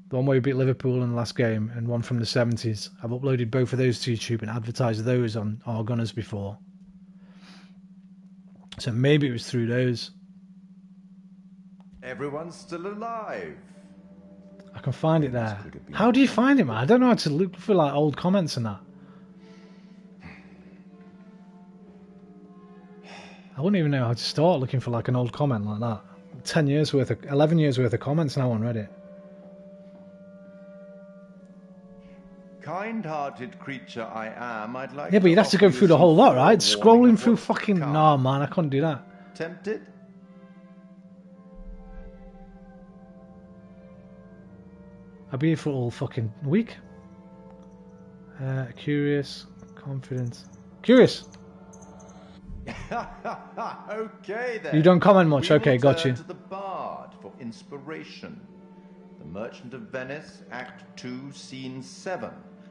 The one where we beat Liverpool in the last game, and one from the 70s. I've uploaded both of those to YouTube and advertised those on Our Gunners before. So maybe it was through those. Everyone's still alive. I can find it there. How do you find it, man? I don't know how to look for like old comments and that. I wouldn't even know how to start looking for like an old comment like that. 11 years worth of comments now on Reddit. Kind-hearted creature I am, I'd like. Yeah, but you'd have to go through the whole lot, right? Scrolling through fucking... Nah, man, I couldn't do that. Tempted? I'll be here for all fucking week. Curious, confident. Curious! Okay then. You don't comment much. We Okay, will got turn you. to the Bard for inspiration. The Merchant of Venice, Act 2, Scene 7.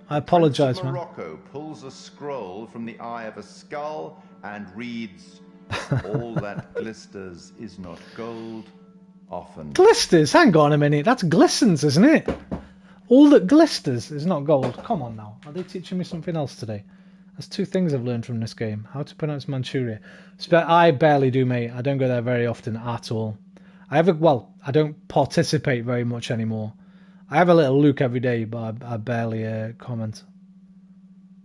I apologize, Prince of man. Morocco pulls a scroll from the eye of a skull and reads, "All that glisters is not gold, often." Glisters? Hang on a minute. That's glistens, isn't it? All that glisters is not gold. Come on now. Are they teaching me something else today? There's two things I've learned from this game. How to pronounce Manchuria. I barely do, mate. I don't go there very often at all. I don't participate very much anymore. I have a little look every day, but I barely comment.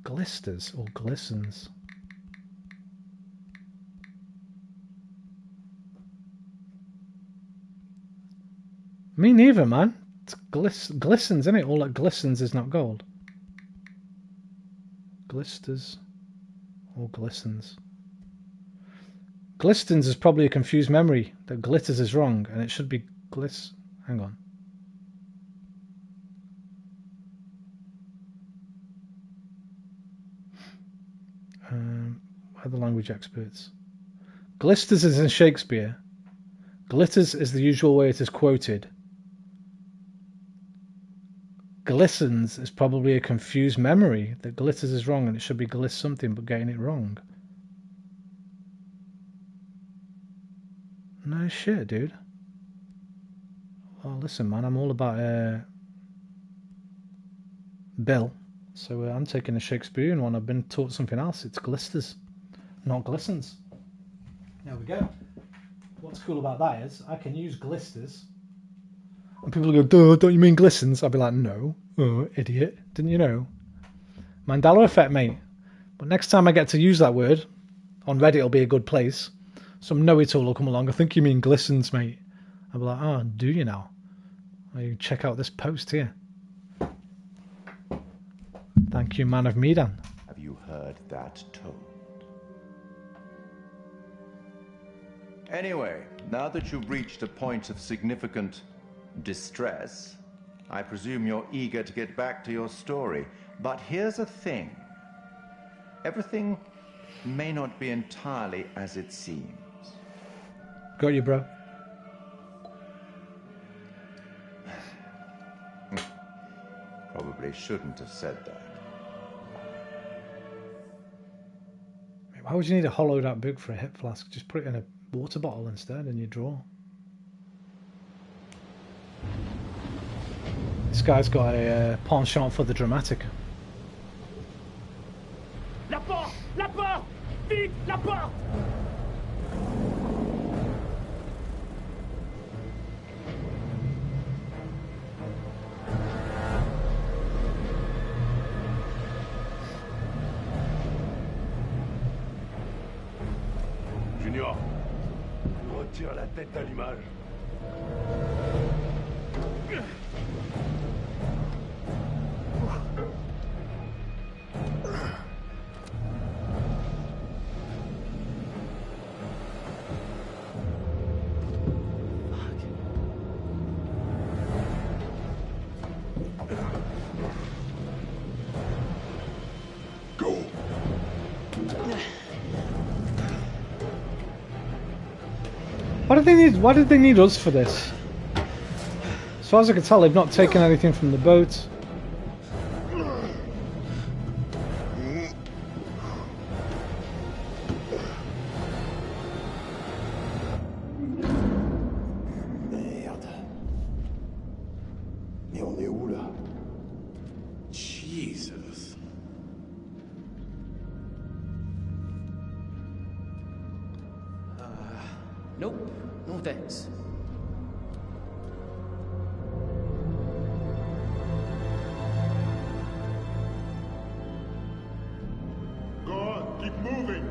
Glisters or glistens? Me neither, man. It's glistens, isn't it? All that glistens is not gold. Glisters or glistens? Glistens is probably a confused memory. That glitters is wrong, and it should be Hang on. Where are the language experts? Glisters is in Shakespeare. Glitters is the usual way it is quoted. Glistens is probably a confused memory. That glitters is wrong and it should be gliss something, but getting it wrong. No shit, dude. Well, listen, man, I'm all about Bill. So I'm taking a Shakespearean one. I've been taught something else. It's glisters, not glistens. There we go. What's cool about that is I can use glisters. And people go, duh, don't you mean glistens? I'll be like, no. Oh, idiot. Didn't you know? Mandela effect, mate. But next time I get to use that word, on Reddit will be a good place. Some know-it-all will come along. I think you mean glistens, mate. I'll be like, oh, do you now? Well, you check out this post here. Thank you, man of Medan. Have you heard that toad? Anyway, now that you've reached a point of significant distress, I presume you're eager to get back to your story. But here's the thing. Everything may not be entirely as it seems. Got you, bro. Probably shouldn't have said that. Why would you need a hollowed out book for a hip flask? Just put it in a water bottle instead in your drawer. This guy's got a penchant for the dramatic. La porte! La porte! Vite, la porte! Junior, retire la tête à l'image. Why did they need us for this? As far as I can tell, they've not taken anything from the boat. Merde. Mais on est où là? Jesus. Nope. No thanks. Go on, keep moving.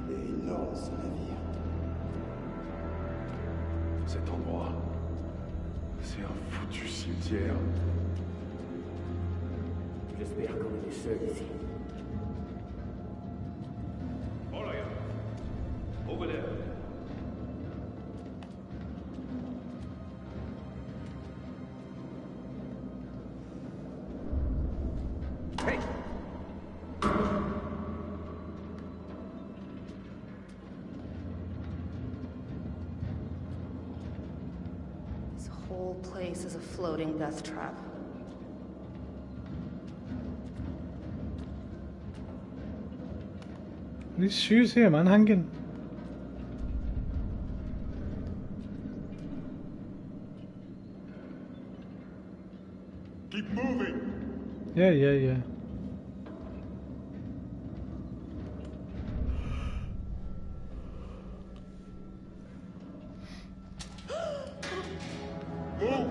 Il est énorme ce navire. Cet endroit, c'est un foutu cimetière. J'espère qu'on est seul ici. Oh là, over there. Hey! Whole place is a floating death trap. These shoes here, man, hanging. Keep moving. Yeah, yeah, yeah. Move.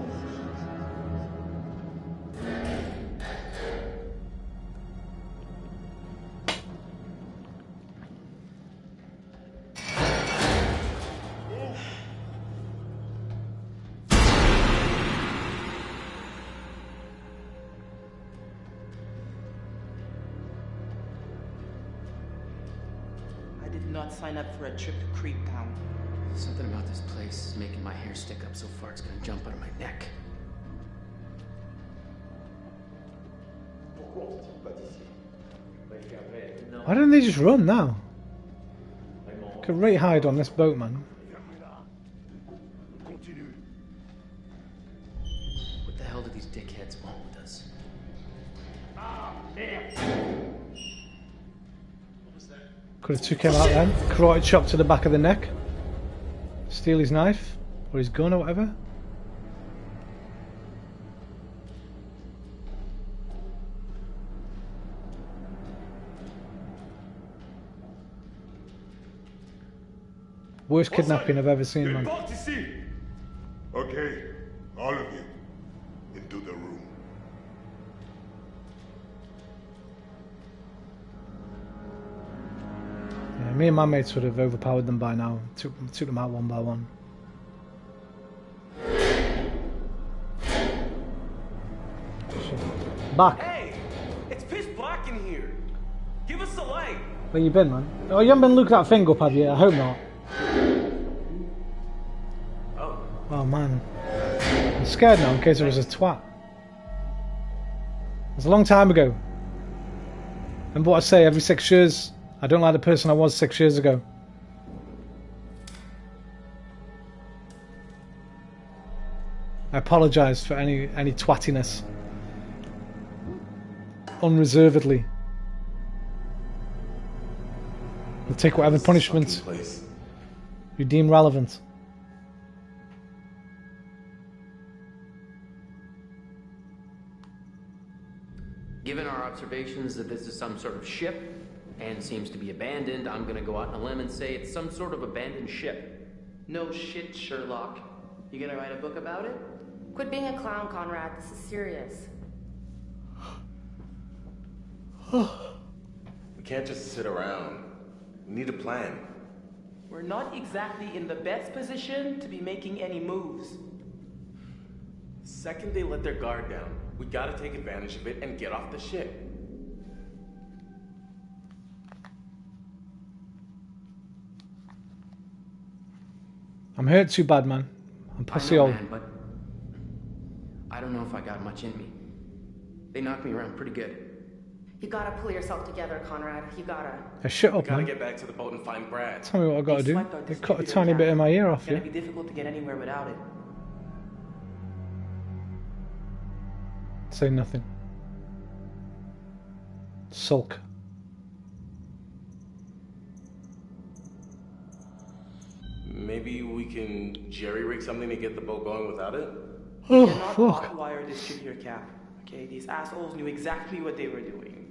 I did not sign up for a trip to Creep Town. Something about this place is making my hair stick up so far it's gonna jump out of my neck. Why don't they just run now? Could right hide on this boat, man. What the hell do these dickheads want with us? Could have took him out then. Karate chop to the back of the neck. Steal his knife or his gun or whatever. Worst kidnapping I've ever seen, man. Okay, all of you, into the room. Yeah, me and my mates would have overpowered them by now. Took them out one by one. Back. Hey, it's pitch black in here. Give us a light. Where you been, man? Oh, you haven't been looking that thing up, have you? I hope not. Oh man, I'm scared now in case there was a twat. It was a long time ago. Remember what I say every 6 years? I don't like the person I was 6 years ago. I apologise for any twattiness. Unreservedly. We'll take whatever punishment you deem relevant. Given our observations that this is some sort of ship and seems to be abandoned, I'm gonna go out on a limb and say it's some sort of abandoned ship. No shit, Sherlock. You gonna write a book about it? Quit being a clown, Conrad. This is serious. We can't just sit around. We need a plan. We're not exactly in the best position to be making any moves. The second they let their guard down, we gotta take advantage of it and get off the ship. I'm hurt too bad, man. I'm pussy old. Man, but I don't know if I got much in me. They knocked me around pretty good. You gotta pull yourself together, Conrad. You gotta. Hey, shut up, We gotta man. get back to the boat and find Brad. Tell me what I gotta do. They cut a tiny bit of my ear off, It's yeah? gonna be difficult to get anywhere without it. Say nothing. Sulk. Maybe we can jerry-rig something to get the boat going without it? Oh, Cannot fuck. hotwire this shit here, Cap. Okay, these assholes knew exactly what they were doing.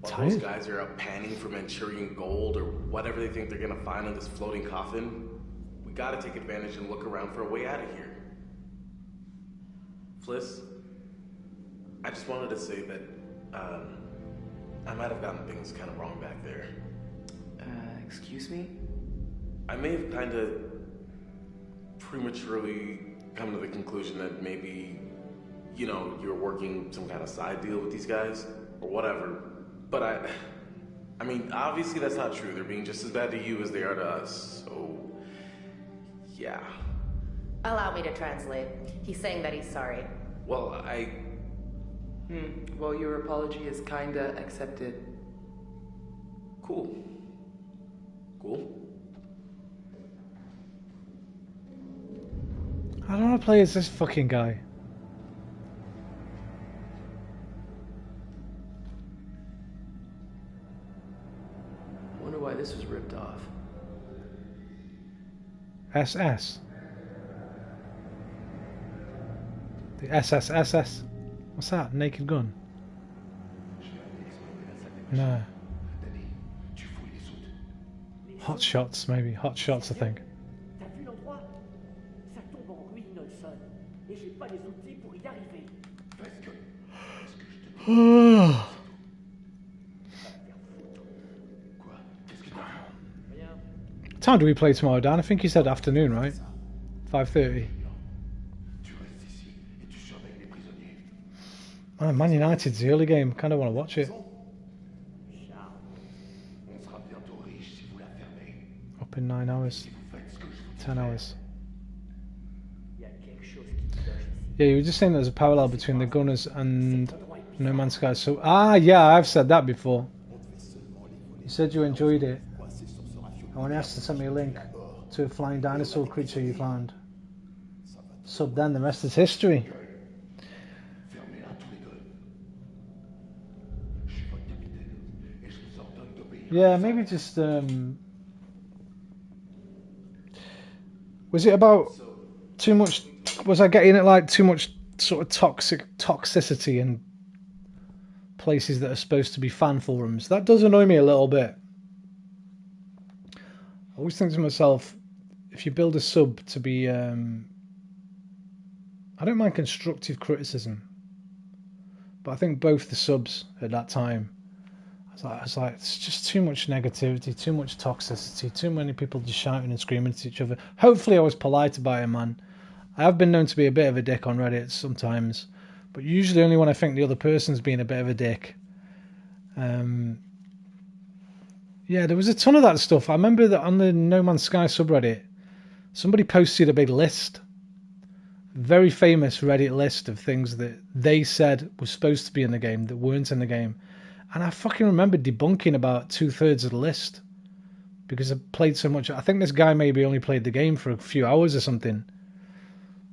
While those guys are out panning for Manchurian gold or whatever they think they're gonna find on this floating coffin, we gotta take advantage and look around for a way out of here. Fliss, I just wanted to say that, I might have gotten things kind of wrong back there. Excuse me? I may have kind of prematurely come to the conclusion that maybe, you know, you're working some kind of side deal with these guys, or whatever. But I mean, obviously that's not true. They're being just as bad to you as they are to us, so, yeah. Allow me to translate. He's saying that he's sorry. Well, Well, your apology is kinda accepted. Cool. Cool. I don't want to play as this fucking guy. I wonder why this was ripped off. SS. The SSSS. What's that? Naked Gun? No. Hot Shots, maybe. Hot Shots, I think. T'as vu l'endroit? Ça tombe en ruine, Nelson. Et j'ai pas les outils pour y arriver. What time do we play tomorrow, Dan? I think you said afternoon, right? 5:30. Oh, Man United's the early game. Kind of want to watch it. Up in 9 hours. 10 hours. Yeah, you were just saying there's a parallel between the Gunners and No Man's Sky. So, yeah, I've said that before. You said you enjoyed it. And when you asked to send me a link to a flying dinosaur creature you found, sub then, the rest is history. Yeah, maybe just was it about too much? Was I getting it like too much sort of toxicity in places that are supposed to be fan forums? That does annoy me a little bit. I always think to myself, if you build a sub to be, I don't mind constructive criticism, but I think both the subs at that time, I was like, it's just too much negativity, too much toxicity, too many people just shouting and screaming at each other. Hopefully I was polite about it, man. I have been known to be a bit of a dick on Reddit sometimes, but usually only when I think the other person's being a bit of a dick. Yeah, there was a ton of that stuff. I remember that on the No Man's Sky subreddit, somebody posted a big list, very famous Reddit list of things that they said were supposed to be in the game that weren't in the game. And I fucking remember debunking about 2/3 of the list because I played so much. I think this guy maybe only played the game for a few hours or something.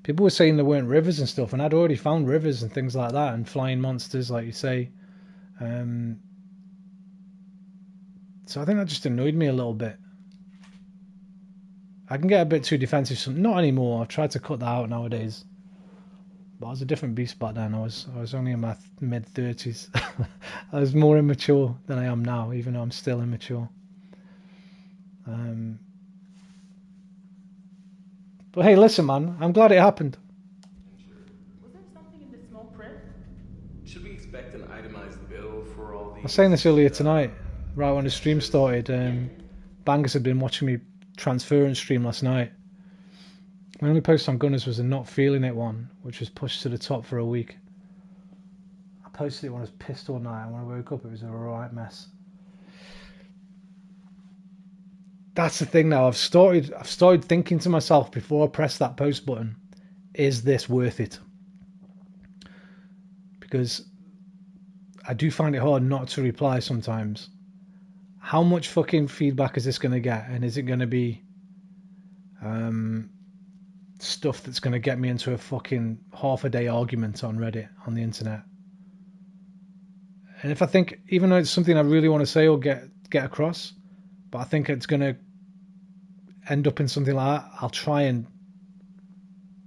People were saying there weren't rivers and stuff, and I'd already found rivers and things like that, and flying monsters, like you say. So I think that just annoyed me a little bit. I can get a bit too defensive. Not anymore. I've tried to cut that out nowadays. But I was a different beast back then. I was only in my mid-30s. I was more immature than I am now, even though I'm still immature. But hey, listen, man. I'm glad it happened. Was there something in the small print? Should we expect an itemized bill for all these? I was saying this earlier tonight, right when the stream started. Bangers had been watching me transference stream last night. My only post on Gunners was a not feeling it one, which was pushed to the top for a week. I posted it when I was pissed all night, and when I woke up it was a right mess. That's the thing now. I've started thinking to myself before I press that post button, is this worth it? Because I do find it hard not to reply sometimes. How much fucking feedback is this going to get? And is it going to be stuff that's going to get me into a fucking half-a-day argument on Reddit, on the internet? And if I think, even though it's something I really want to say or get across, but I think it's going to end up in something like that, I'll try and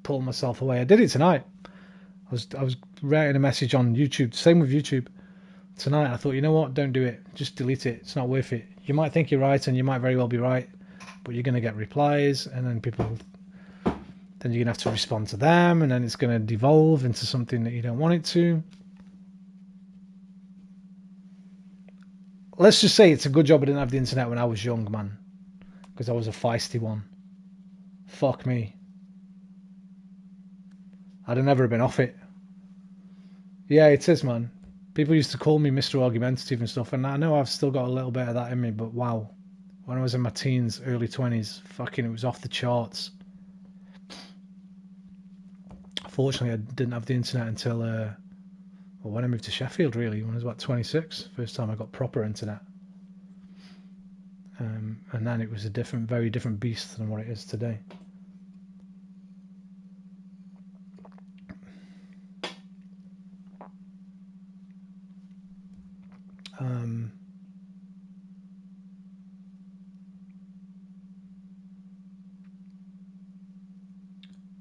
pull myself away. I did it tonight. I was writing a message on YouTube. Same with YouTube. Tonight I thought, you know what? Don't do it. Just delete it. It's not worth it. You might think you're right, and you might very well be right, but you're going to get replies, and then then you're going to have to respond to them, and then it's going to devolve into something that you don't want it to. Let's just say it's a good job I didn't have the internet when I was young, man, because I was a feisty one. Fuck me. I'd have never been off it. Yeah, it is, man. People used to call me Mr. Argumentative and stuff, and I know I've still got a little bit of that in me, but wow. When I was in my teens, early 20s, fucking it was off the charts. Fortunately, I didn't have the internet until when I moved to Sheffield, really, when I was about 26. First time I got proper internet. And then it was a very different beast than what it is today.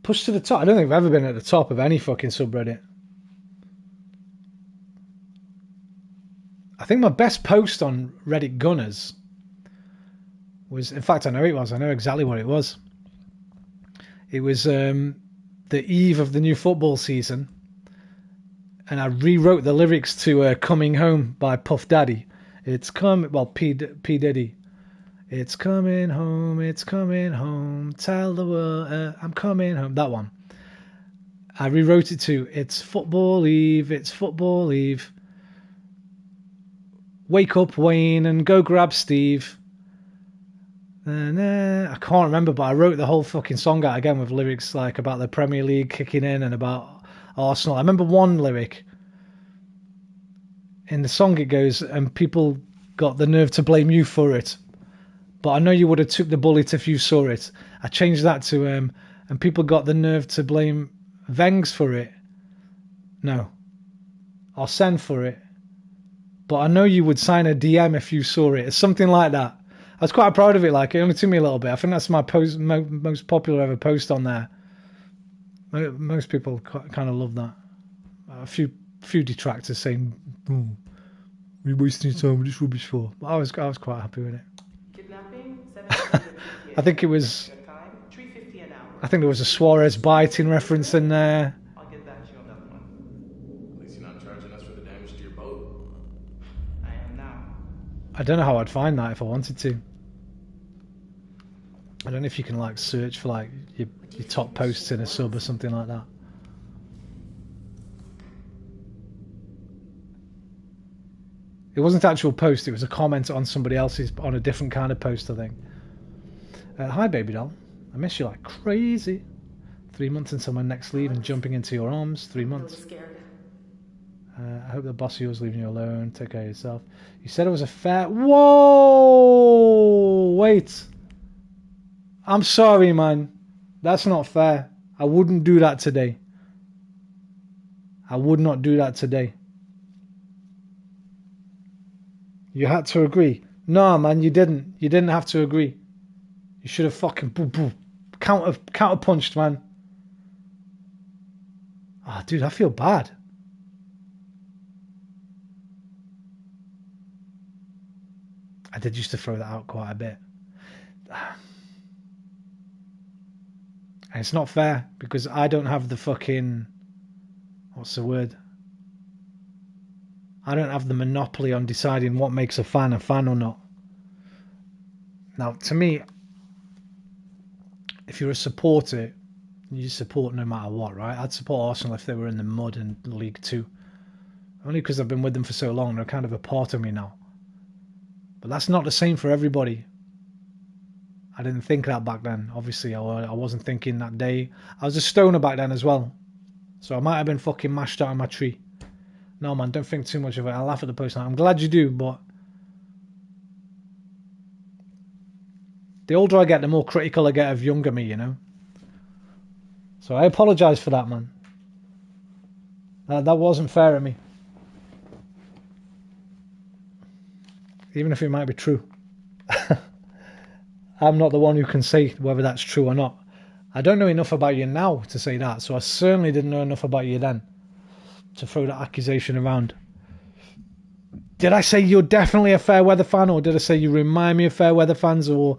Pushed to the top. I don't think I've ever been at the top of any fucking subreddit. I think my best post on Reddit Gunners was, in fact, I know it was. I know exactly what it was. It was the eve of the new football season, and I rewrote the lyrics to "Coming Home" by Puff Daddy. It's coming, well, P Diddy. It's coming home, tell the world I'm coming home. That one. I rewrote it to "It's football eve, it's football eve. Wake up, Wayne, and go grab Steve." I can't remember, but I wrote the whole fucking song out again with lyrics like about the Premier League kicking in and about Arsenal. I remember one lyric. In the song it goes, "And people got the nerve to blame you for it. But I know you would have took the bullet if you saw it." I changed that to, "And people got the nerve to blame Vengs for it. No. I'll send for it. But I know you would sign a DM if you saw it." It's something like that. I was quite proud of it. Like, it only took me a little bit. I think that's my most popular ever post on there. Most people kind of love that. A few detractors saying, "Oh, you're wasting your time with this rubbish for." But I was quite happy with it. Kidnapping, I think it was. I think there was a Suarez biting reference in there. I'll get back to you on that one. At least you're not charging us for the damage to your boat. I am now. I don't know how I'd find that if I wanted to. I don't know if you can like search for like your top posts in a sub or something like that. It wasn't an actual post, it was a comment on somebody else's, on a different kind of post, I think. "Hi baby doll, I miss you like crazy. 3 months until my next leave and jumping into your arms. 3 months. I hope the boss of yours leaving you alone. Take care of yourself. You said it was a fair..." Whoa! Wait. I'm sorry, man. That's not fair. I wouldn't do that today. I would not do that today. You had to agree. No, man, you didn't. You didn't have to agree. You should have fucking counter punched, man. Oh, dude, I feel bad. I did used to throw that out quite a bit. And it's not fair because I don't have the fucking... What's the word? I don't have the monopoly on deciding what makes a fan or not. Now, to me, if you're a supporter, you support no matter what, right? I'd support Arsenal if they were in the mud in League 2. Only because I've been with them for so long, they're kind of a part of me now. But that's not the same for everybody. I didn't think that back then. Obviously, I wasn't thinking that day. I was a stoner back then as well. So I might have been fucking mashed out of my tree. No, man, don't think too much of it. I laugh at the post now. I'm glad you do, but... the older I get, the more critical I get of younger me, you know? So I apologise for that, man. That wasn't fair of me. Even if it might be true. I'm not the one who can say whether that's true or not. I don't know enough about you now to say that, so I certainly didn't know enough about you then to throw that accusation around. Did I say you're definitely a fair weather fan, or did I say you remind me of fair weather fans, or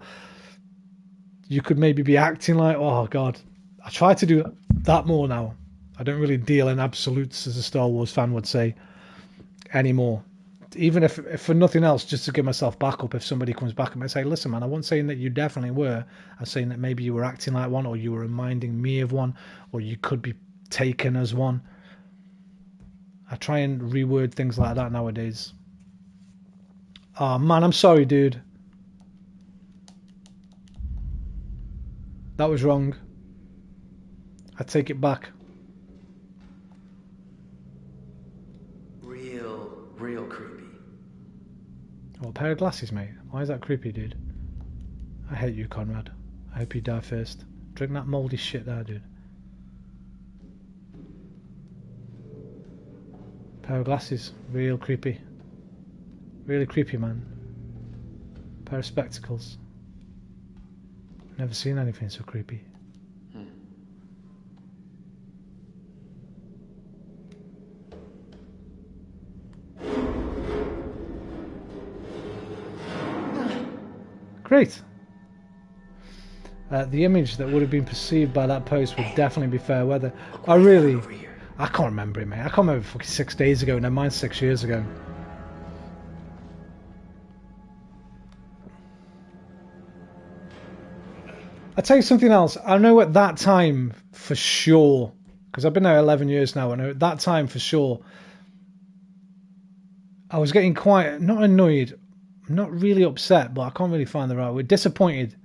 you could maybe be acting like... oh god, I try to do that more now. I don't really deal in absolutes, as a Star Wars fan would say, anymore. Even if for nothing else, just to give myself backup if somebody comes back and say, "Listen, man, I wasn't saying that you definitely were. I was saying that maybe you were acting like one, or you were reminding me of one, or you could be taken as one." I try and reword things like that nowadays. Oh man, I'm sorry, dude. That was wrong. I take it back. Real creepy. What, a pair of glasses, mate? Why is that creepy, dude? I hate you, Conrad. I hope you die first. Drink that mouldy shit there, dude. Pair of glasses. Real creepy. Really creepy, man. Pair of spectacles. Never seen anything so creepy. Great. The image that would have been perceived by that post would definitely be fair weather. I can't remember it, mate. I can't remember fucking 6 days ago. Never mind 6 years ago. I'll tell you something else. I know at that time for sure, because I've been there 11 years now, and at that time for sure, I was getting quite, not annoyed, not really upset, but I can't really find the right word, disappointed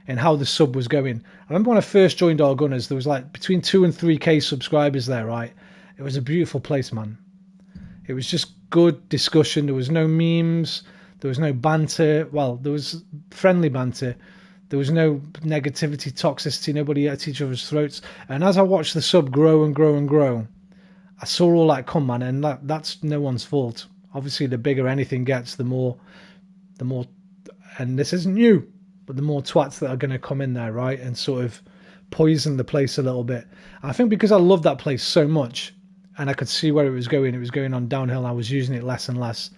in how the sub was going. I remember when I first joined Our Gunners, there was like between 2 and 3k subscribers there, right? It was a beautiful place, man. It was just good discussion. There was no memes. There was no banter. Well, there was friendly banter. There was no negativity, toxicity, nobody at each other's throats. And as I watched the sub grow and grow and grow, I saw all that come, man, and that's no one's fault. Obviously, the bigger anything gets, the more, and this isn't new, but the more twats that are going to come in there, right, and sort of poison the place a little bit. I think because I loved that place so much, and I could see where it was going on downhill, and I was using it less and less.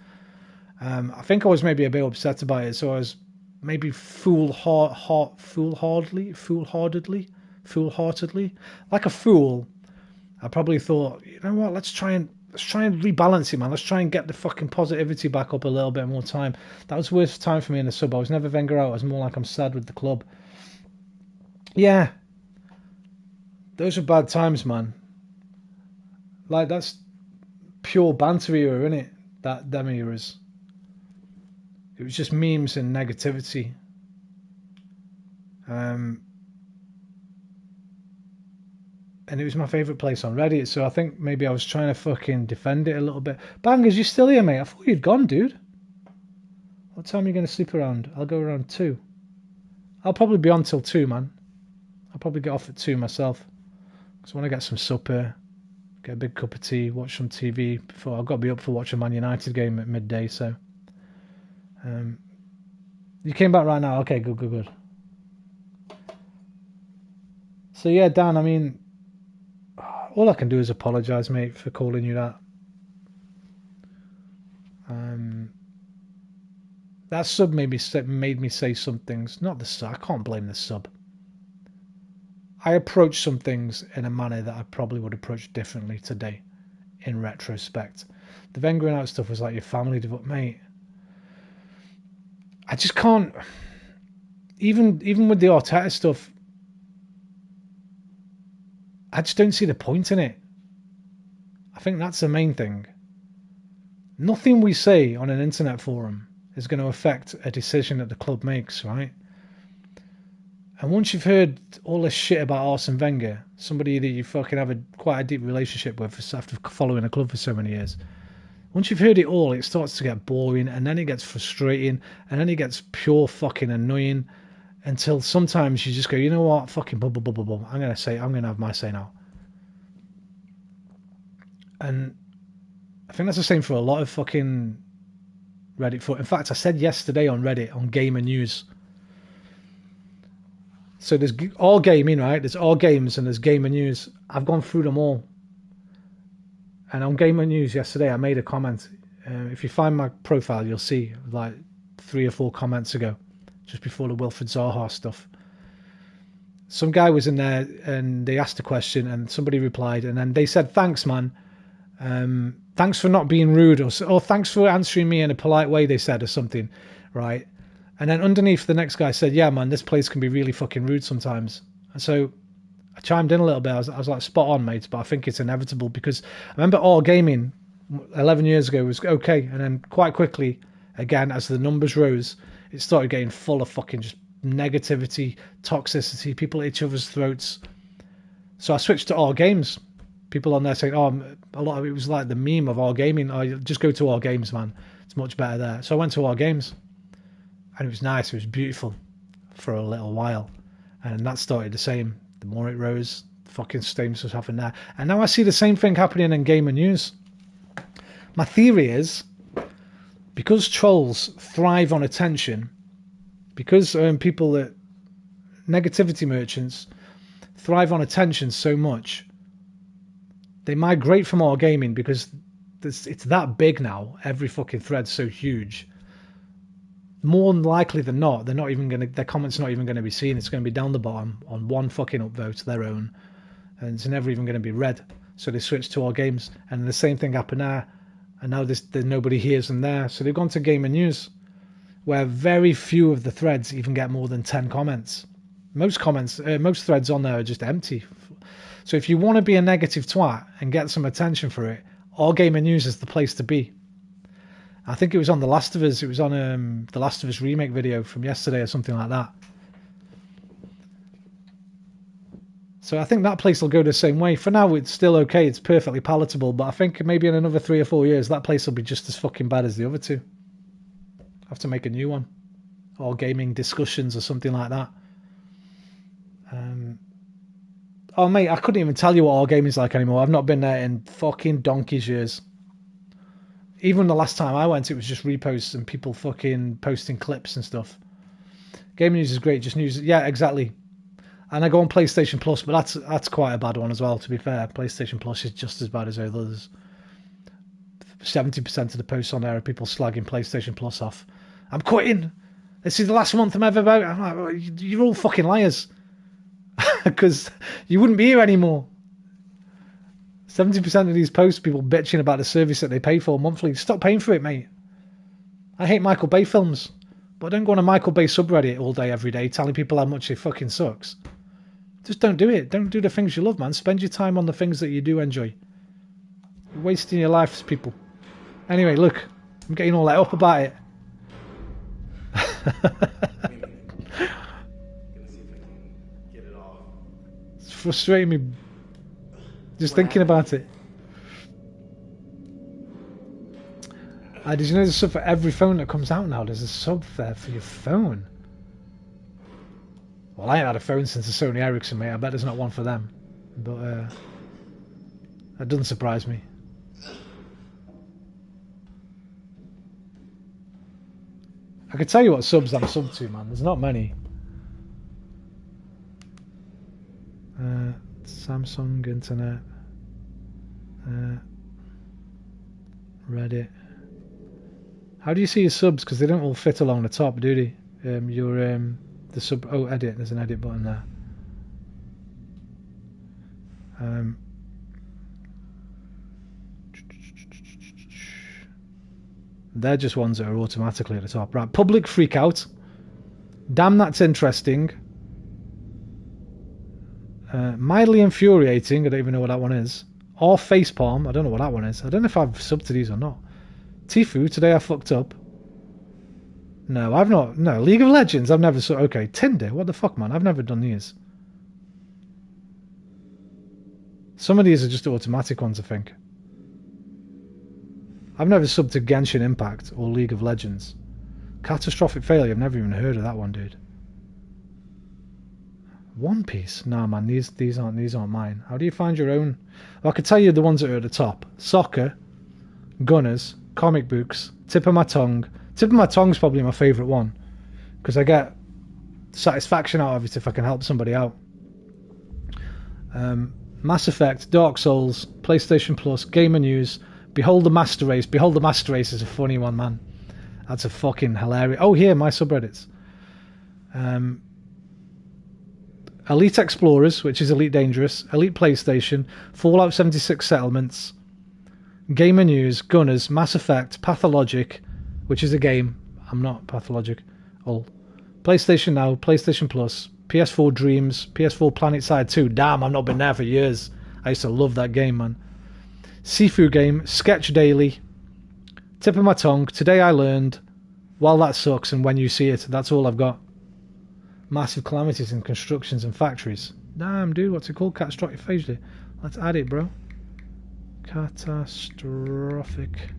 I think I was maybe a bit upset about it, so I was maybe foolhardedly, like a fool. I probably thought, you know what, let's try and rebalance it, man. Let's try and get the fucking positivity back up a little bit more time. That was worth time for me in the sub. I was never Wenger out. I was more like I'm sad with the club. Yeah, those are bad times, man. Like, that's pure banter era, innit? Them eras. It was just memes and negativity. And it was my favourite place on Reddit, so I think maybe I was trying to fucking defend it a little bit. Bangers, you still here, mate? I thought you'd gone, dude. What time are you going to sleep around? I'll go around 2. I'll probably be on till 2, man. I'll probably get off at 2 myself. Because I want to get some supper, get a big cup of tea, watch some TV before I've got to be up for watching Man United game at midday, so... you came back right now? Okay, good. So yeah, Dan, I mean, all I can do is apologise, mate, for calling you that. That sub made me say some things. Not the sub. I can't blame the sub. I approached some things in a manner that I probably would approach differently today, in retrospect. The Vengering out stuff was like your family, mate. I just can't. Even with the Arteta stuff, I just don't see the point in it. I think that's the main thing. Nothing we say on an internet forum is going to affect a decision that the club makes, right? And once you've heard all this shit about Arsene Wenger, somebody that you fucking have quite a deep relationship with after following a club for so many years, once you've heard it all, it starts to get boring, and then it gets frustrating, and then it gets pure fucking annoying, until sometimes you just go, you know what, fucking blah, blah, blah, blah, blah. I'm going to have my say now. And I think that's the same for a lot of fucking Reddit. In fact, I said yesterday on Reddit, on Gamer News. So there's all gaming, right? There's all games and there's Gamer News. I've gone through them all. And on Gamer News yesterday, I made a comment. If you find my profile, you'll see like 3 or 4 comments ago, just before the Wilfred Zaha stuff. Some guy was in there and they asked a question and somebody replied, and then they said, thanks, man. Thanks for not being rude, or thanks for answering me in a polite way, they said, or something, right? And then underneath, the next guy said, yeah, man, this place can be really fucking rude sometimes. And so I chimed in a little bit. I was like, spot on, mate, but I think it's inevitable, because I remember All Gaming 11 years ago was okay, and then quite quickly, again, as the numbers rose, it started getting full of fucking just negativity, toxicity, people at each other's throats. So I switched to All Games. People on there saying, oh, a lot of it was like the meme of All Gaming. Oh, just go to All Games, man. It's much better there. So I went to All Games. And it was nice, it was beautiful for a little while. And that started the same. The more it rose, the fucking same was happening there. And now I see the same thing happening in Gamer News. My theory is, because trolls thrive on attention, because people that, negativity merchants, thrive on attention so much, they migrate from All Gaming because it's that big now. Every fucking thread's so huge more likely than not, they're not even going to, their comments not even going to be seen. It's going to be down the bottom on one fucking upvote, their own, and it's never even going to be read. So they switched to all games, and the same thing happened now, and now there's nobody hears them there. So they've gone to Gamer News, where very few of the threads even get more than 10 comments. Most threads on there are just empty. So if you want to be a negative twat and get some attention for it, All Gamer News is the place to be. I think it was on The Last of Us. It was on The Last of Us remake video from yesterday or something like that. So I think that place will go the same way. For now, it's still okay. It's perfectly palatable. But I think maybe in another 3 or 4 years, that place will be just as fucking bad as the other two. I have to make a new one. Or gaming discussions or something like that. Oh, mate, I couldn't even tell you what All Gaming's like anymore. I've not been there in fucking donkey's years. Even the last time I went, it was just reposts and people fucking posting clips and stuff. Gaming News is great, just news. Yeah, exactly. And I go on PlayStation Plus, but that's quite a bad one as well, to be fair. PlayStation Plus is just as bad as others. 70% of the posts on there are people slagging PlayStation Plus off. I'm quitting. This is the last month I'm ever about. I'm like, you're all fucking liars. Because you wouldn't be here anymore. 70% of these posts, people bitching about the service that they pay for monthly. Stop paying for it, mate. I hate Michael Bay films, but don't go on a Michael Bay subreddit all day, every day, telling people how much it fucking sucks. Just don't do it. Don't do the things you love, man. Spend your time on the things that you do enjoy. You're wasting your lives, people. Anyway, look, I'm getting all let up about it. It's frustrating me just thinking about it. Did you know there's a sub for every phone that comes out now? There's a sub there for your phone. Well, I ain't had a phone since the Sony Ericsson, mate. I bet there's not one for them. But that doesn't surprise me. I could tell you what subs I'm sub to, man. There's not many. Samsung Internet. Reddit. How do you see your subs? Because they don't all fit along the top, do they? The sub. Oh, edit. There's an edit button there. They're just ones that are automatically at the top. Right, public freakout. Damn, that's interesting. Mildly infuriating. I don't even know what that one is. Or facepalm. I don't know what that one is. I don't know if I've subbed to these or not. Tifu, today I fucked up. No, I've not. No, League of Legends, I've never okay, Tinder, what the fuck, man? I've never done these. Some of these are just automatic ones, I think. I've never subbed to Genshin Impact or League of Legends. Catastrophic Failure, I've never even heard of that one, dude. One Piece? Nah, man, these aren't mine. How do you find your own? Well, I could tell you the ones that are at the top. Soccer, Gunners, comic books, Tip of My Tongue. Tip of My Tongue's probably my favourite one, because I get satisfaction out of it if I can help somebody out. Mass Effect, Dark Souls, PlayStation Plus, Gamer News, Behold the Master Race. Behold the Master Race is a funny one, man. That's a fucking hilarious... Oh, here, my subreddits. Elite Explorers, which is Elite Dangerous, Elite PlayStation, Fallout 76 Settlements, Gamer News, Gunners, Mass Effect, Pathologic, which is a game. I'm not Pathologic. Oh. PlayStation Now, PlayStation Plus, PS4 Dreams, PS4 PlanetSide 2. Damn, I've not been there for years. I used to love that game, man. Sifu Game, Sketch Daily, Tip of My Tongue, Today I Learned, While That Sucks, and When You See It. That's all I've got. Massive calamities in constructions and factories. Damn, dude, what's it called? Catastrophic failure. Let's add it, bro. Catastrophic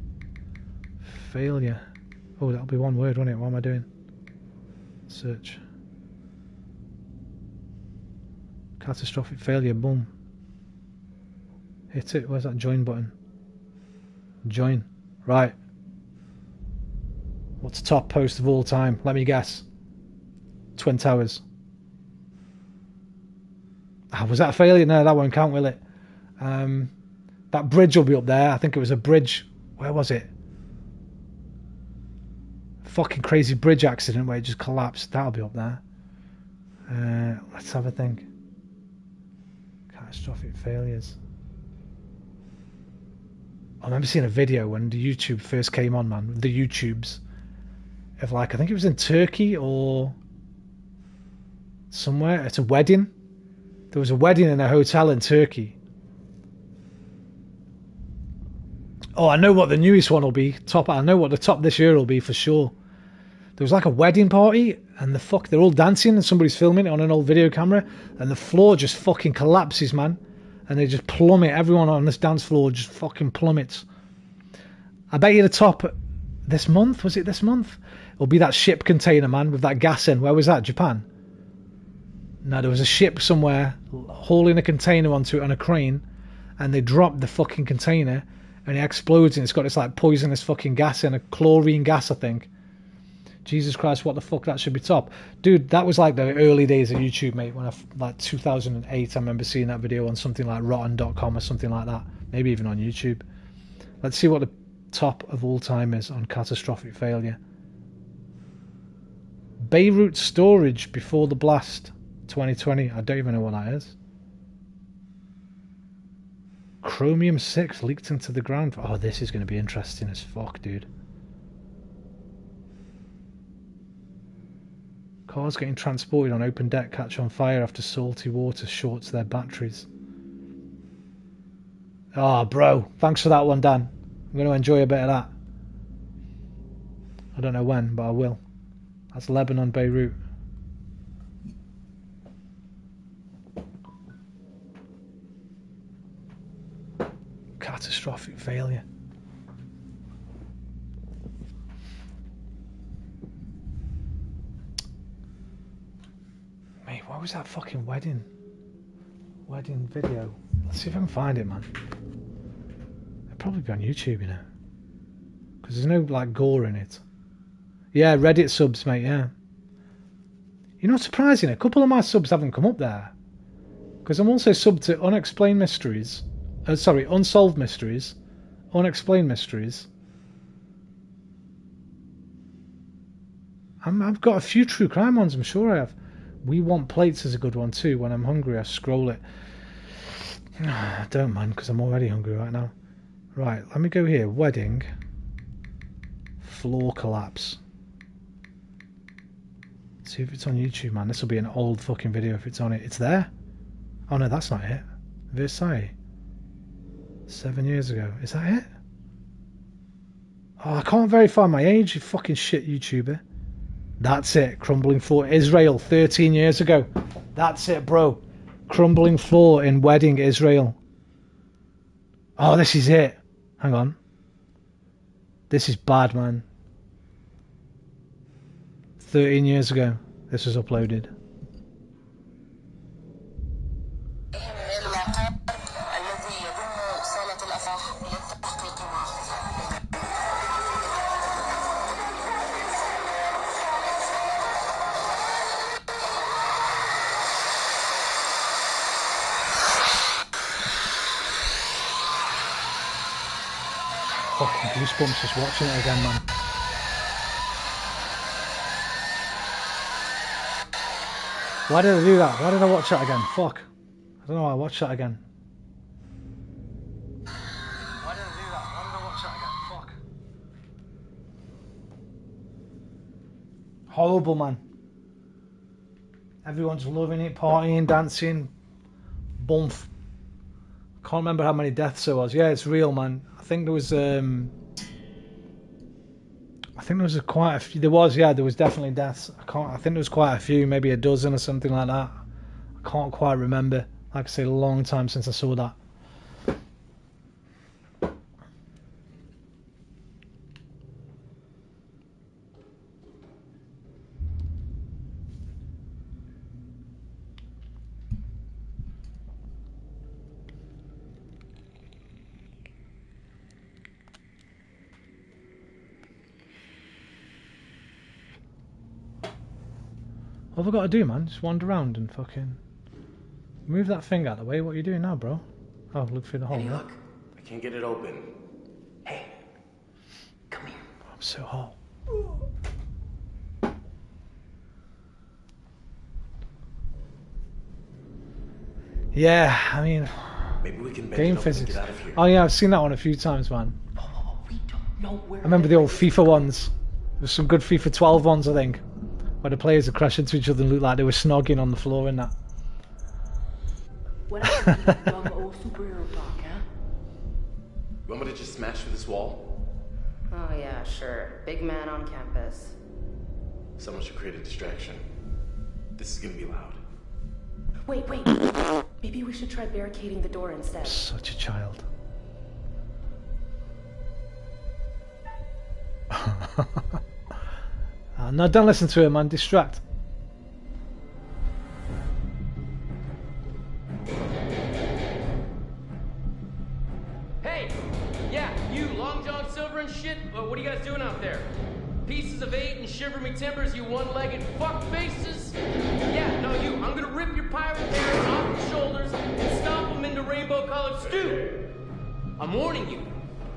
failure. Oh, that'll be one word, won't it? What am I doing? Search. Catastrophic failure, boom. Hit it. Where's that join button? Join. Right. What's the top post of all time? Let me guess. Twin Towers. Was that a failure? No, that won't count, will it? That bridge will be up there. I think it was a bridge. Where was it? fucking crazy bridge accident where it just collapsed. That'll be up there. Let's have a think. Catastrophic failures. I remember seeing a video when the YouTube first came on, man. The YouTubes. Of like, I think it was in Turkey or somewhere. It's a wedding. There was a wedding in a hotel in Turkey. Oh, I know what the newest one will be. I know what the top this year will be for sure. There was like a wedding party and they're all dancing and somebody's filming it on an old video camera and the floor just fucking collapses, man. And they just plummet. Everyone on this dance floor just fucking plummets. I bet you the top this month, was it this month? It'll be that ship container, man, with that gas in. Where was that? Japan? No, there was a ship somewhere hauling a container onto it on a crane and they dropped the fucking container and it explodes and it's got this like poisonous fucking gas in, a chlorine gas, I think. Jesus Christ, what the fuck, that should be top. Dude, that was like the early days of YouTube, mate, when like 2008, I remember seeing that video on something like rotten.com or something like that. Maybe even on YouTube. Let's see what the top of all time is on catastrophic failure. Beirut storage before the blast, 2020. I don't even know what that is. Chromium 6 leaked into the ground. Oh, this is going to be interesting as fuck, dude. Cars getting transported on open deck catch on fire after salty water shorts their batteries. Oh, bro. Thanks for that one, Dan. I'm going to enjoy a bit of that. I don't know when, but I will. That's Lebanon, Beirut. Catastrophic failure. Mate, what was that fucking wedding video? Let's see if I can find it, man. It'll probably be on YouTube, you know, because there's no like gore in it. Yeah, Reddit subs, mate. Yeah, you know, surprising, a couple of my subs haven't come up there because I'm also subbed to Unexplained Mysteries. Unsolved Mysteries, Unexplained Mysteries. I've got a few true crime ones, I'm sure I have. We Want Plates is a good one too. When I'm hungry, I scroll it. I don't, man, because I'm already hungry right now. Right, let me go here. Wedding. Floor collapse. See if it's on YouTube, man. This will be an old fucking video if it's on it. It's there. Oh no, that's not it. Versailles. 7 years ago. Is that it? Oh, I can't verify my age, you fucking shit YouTuber. That's it. Crumbling floor. Israel, 13 years ago. That's it, bro. Crumbling floor in Wedding, Israel. Oh, this is it. Hang on. This is bad, man. 13 years ago. This was uploaded. Fucking goosebumps just watching it again, man. Why did I do that? Why did I watch that again? Fuck. I don't know why I watched that again. Why did I do that? Why did I watch that again? Fuck. Horrible, man. Everyone's loving it, partying, dancing. Bumf. Can't remember how many deaths there was. Yeah, it's real, man. I think there was quite a few. There was definitely deaths. I think there was quite a few, maybe a dozen or something like that. I can't quite remember. Like I say, a long time since I saw that. What have I got to do, man? Just wander around and fucking move that thing out of the way. What are you doing now, bro? Oh, look through the hole. Hey, look. I can't get it open. Hey, come here. I'm so hot. Yeah, I mean, Maybe we can game physics. Oh yeah, I've seen that one a few times, man. I remember the old FIFA ones. There's some good FIFA 12 ones, I think, where the players would crash into each other and look like they were snogging on the floor in that. Superhero talk, huh? You want me to just smash through this wall? Oh yeah, sure. Big man on campus. Someone should create a distraction. This is gonna be loud. Wait. Maybe we should try barricading the door instead. Such a child. No, don't listen to him, man. Distract. Hey! Yeah, you, Long John Silver and shit? What are you guys doing out there? Pieces of 8 and shiver me timbers, you one-legged fuck faces? Yeah, no, you. I'm gonna rip your pirate hair off your shoulders and stomp them into rainbow-colored stew. I'm warning you.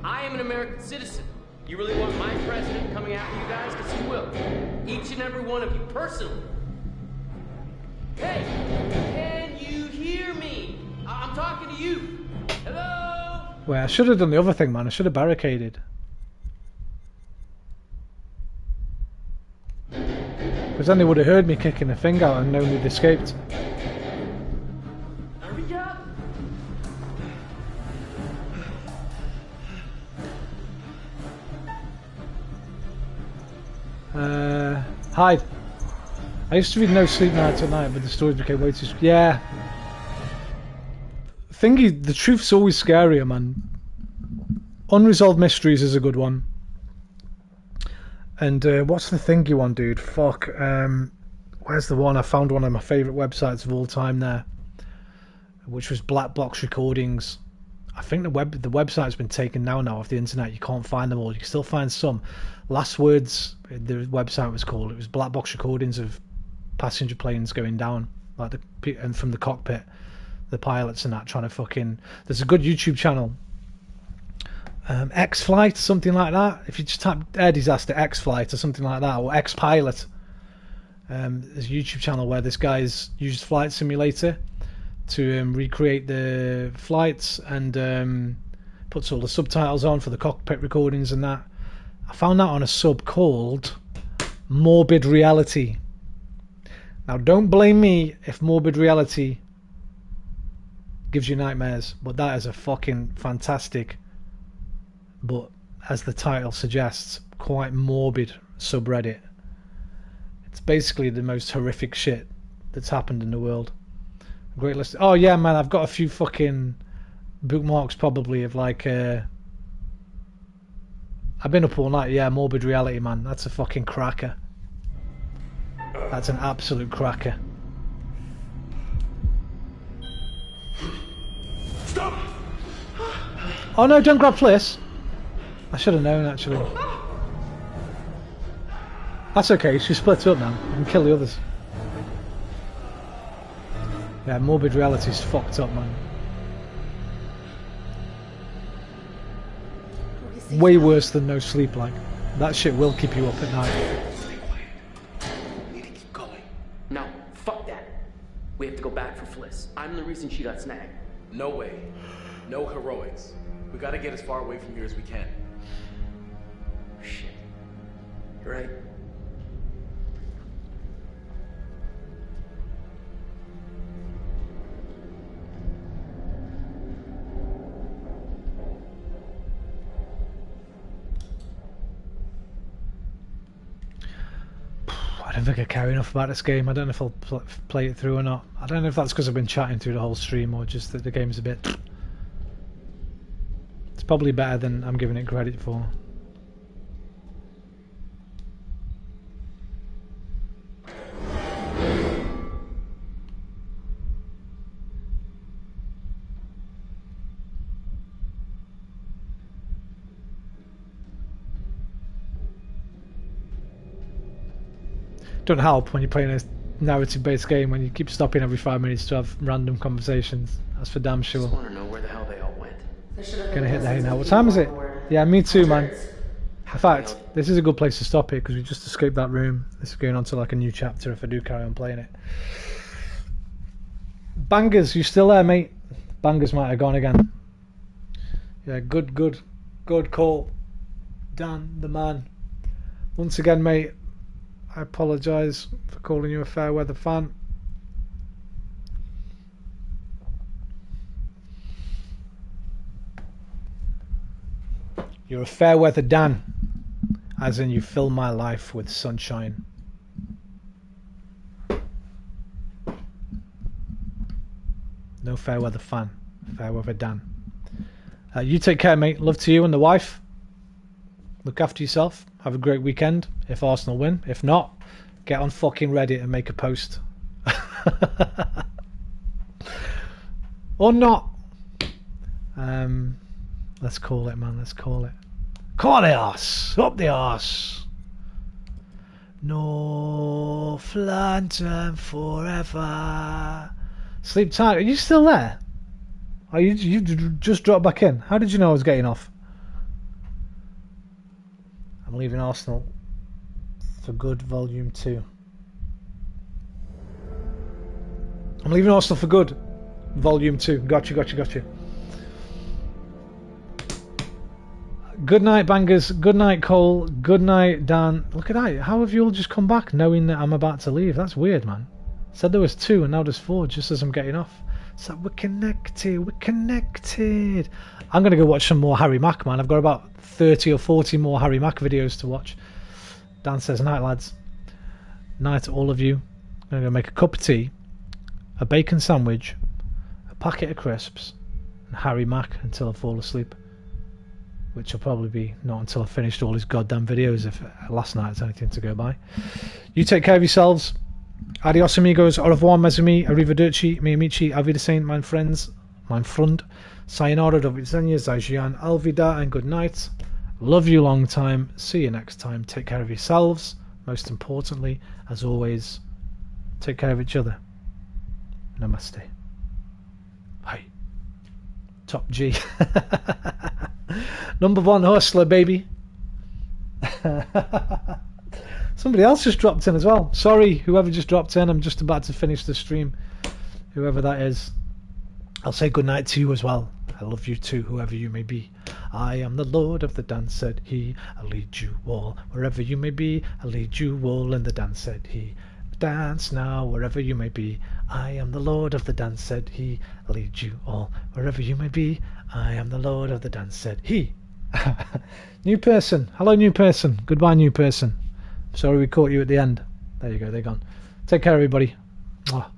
I am an American citizen. You really want my president coming after you guys? Because he will. Each and every one of you, personally. Hey! Can you hear me? I'm talking to you. Hello? Wait, I should have done the other thing, man. I should have barricaded. Because then they would have heard me kicking the thing out and known we'd escaped. Hurry up! Hide. I used to read No Sleep Nights at night, but the stories became way too... Yeah. Thingy, the truth's always scarier, man. Unresolved Mysteries is a good one. And what's the thingy one, dude? Fuck. Where's the one? I found one of my favourite websites of all time there, which was Black Box Recordings. I think the website's been taken now off the internet. You can't find them all. You can still find some. Last Words, the website was called. It was Black Box Recordings of passenger planes going down, like and from the cockpit, the pilots and that trying to fucking. There's a good YouTube channel. X-Flight, something like that. If you just type air disaster X-Flight or something like that, or X-Pilot, there's a YouTube channel where this guy's used Flight Simulator to recreate the flights and puts all the subtitles on for the cockpit recordings and that. I found that on a sub called Morbid Reality. Now don't blame me if Morbid Reality gives you nightmares, but that is a fucking fantastic, but as the title suggests, quite morbid subreddit. It's basically the most horrific shit that's happened in the world. Great list. Oh yeah, man, I've got a few fucking bookmarks probably of like I've been up all night. Yeah, Morbid Reality, man, that's a fucking cracker. That's an absolute cracker. Stop! Oh no, don't grab Fliss. I should have known, actually. That's okay, she splits up now. You can kill the others. Yeah, Morbid Reality's fucked up, man. Way worse than No Sleep, like. That shit will keep you up at night. Stay quiet. We need to keep going. No, fuck that. We have to go back for Fliss. I'm the reason she got snagged. No way. No heroics. We gotta get as far away from here as we can. Shit. You're right. I don't think I care enough about this game. I don't know if I'll play it through or not. I don't know if that's because I've been chatting through the whole stream or just that the game's a bit... It's probably better than I'm giving it credit for. Don't help when you're playing a narrative-based game when you keep stopping every 5 minutes to have random conversations. That's for damn sure. I just want to know where the hell they all went. Gonna hit the hay now. What time is it? Yeah, me too, man. In fact, this is a good place to stop it because we just escaped that room. This is going on to like a new chapter if I do carry on playing it. Bangers, you still there, mate? Bangers might have gone again. Yeah, good call. Dan, the man. Once again, mate, I apologise for calling you a fair weather fan. You're a fair weather Dan, as in you fill my life with sunshine. No fair weather fan, fair weather Dan. You take care, mate. Love to you and the wife. Look after yourself. Have a great weekend if Arsenal win. If not, get on fucking Reddit and make a post. Or not. Let's call it, man. Let's call it. Call the arse. Up the arse. North London forever. Sleep tight. Are you still there? Oh, you just dropped back in. How did you know I was getting off? I'm leaving Arsenal for good, Volume 2. I'm leaving Arsenal for good, Volume 2. Gotcha. Good night, Bangers. Good night, Cole. Good night, Dan. Look at that. How have you all just come back knowing that I'm about to leave? That's weird, man. Said there was 2 and now there's 4 just as I'm getting off. So we're connected. I'm going to go watch some more Harry Mack, man. I've got about 30 or 40 more Harry Mack videos to watch. Dan says, night, lads. Night to all of you. I'm going to go make a cup of tea, a bacon sandwich, a packet of crisps, and Harry Mack until I fall asleep. Which will probably be not until I've finished all his goddamn videos, if last night's anything to go by. You take care of yourselves. Adios amigos, au revoir mes amis, arrivederci, mi amici, avvidasen, mein friends, mein Freund, sayonara, do widzenia, zaijian, alvida, and good night. Love you long time. See you next time. Take care of yourselves. Most importantly, as always, take care of each other. Namaste. Bye. Top G. Number 1 hustler, baby. Somebody else just dropped in as well. Sorry, whoever just dropped in. I'm just about to finish the stream. Whoever that is. I'll say goodnight to you as well. I love you too, whoever you may be. I am the Lord of the dance, said he. I'll lead you all, wherever you may be. I'll lead you all in the dance, said he. Dance now, wherever you may be. I am the Lord of the dance, said he. I'll lead you all, wherever you may be. I am the Lord of the dance, said he. New person. Hello, new person. Goodbye, new person. Sorry we caught you at the end. There you go, they're gone. Take care, everybody. Mwah.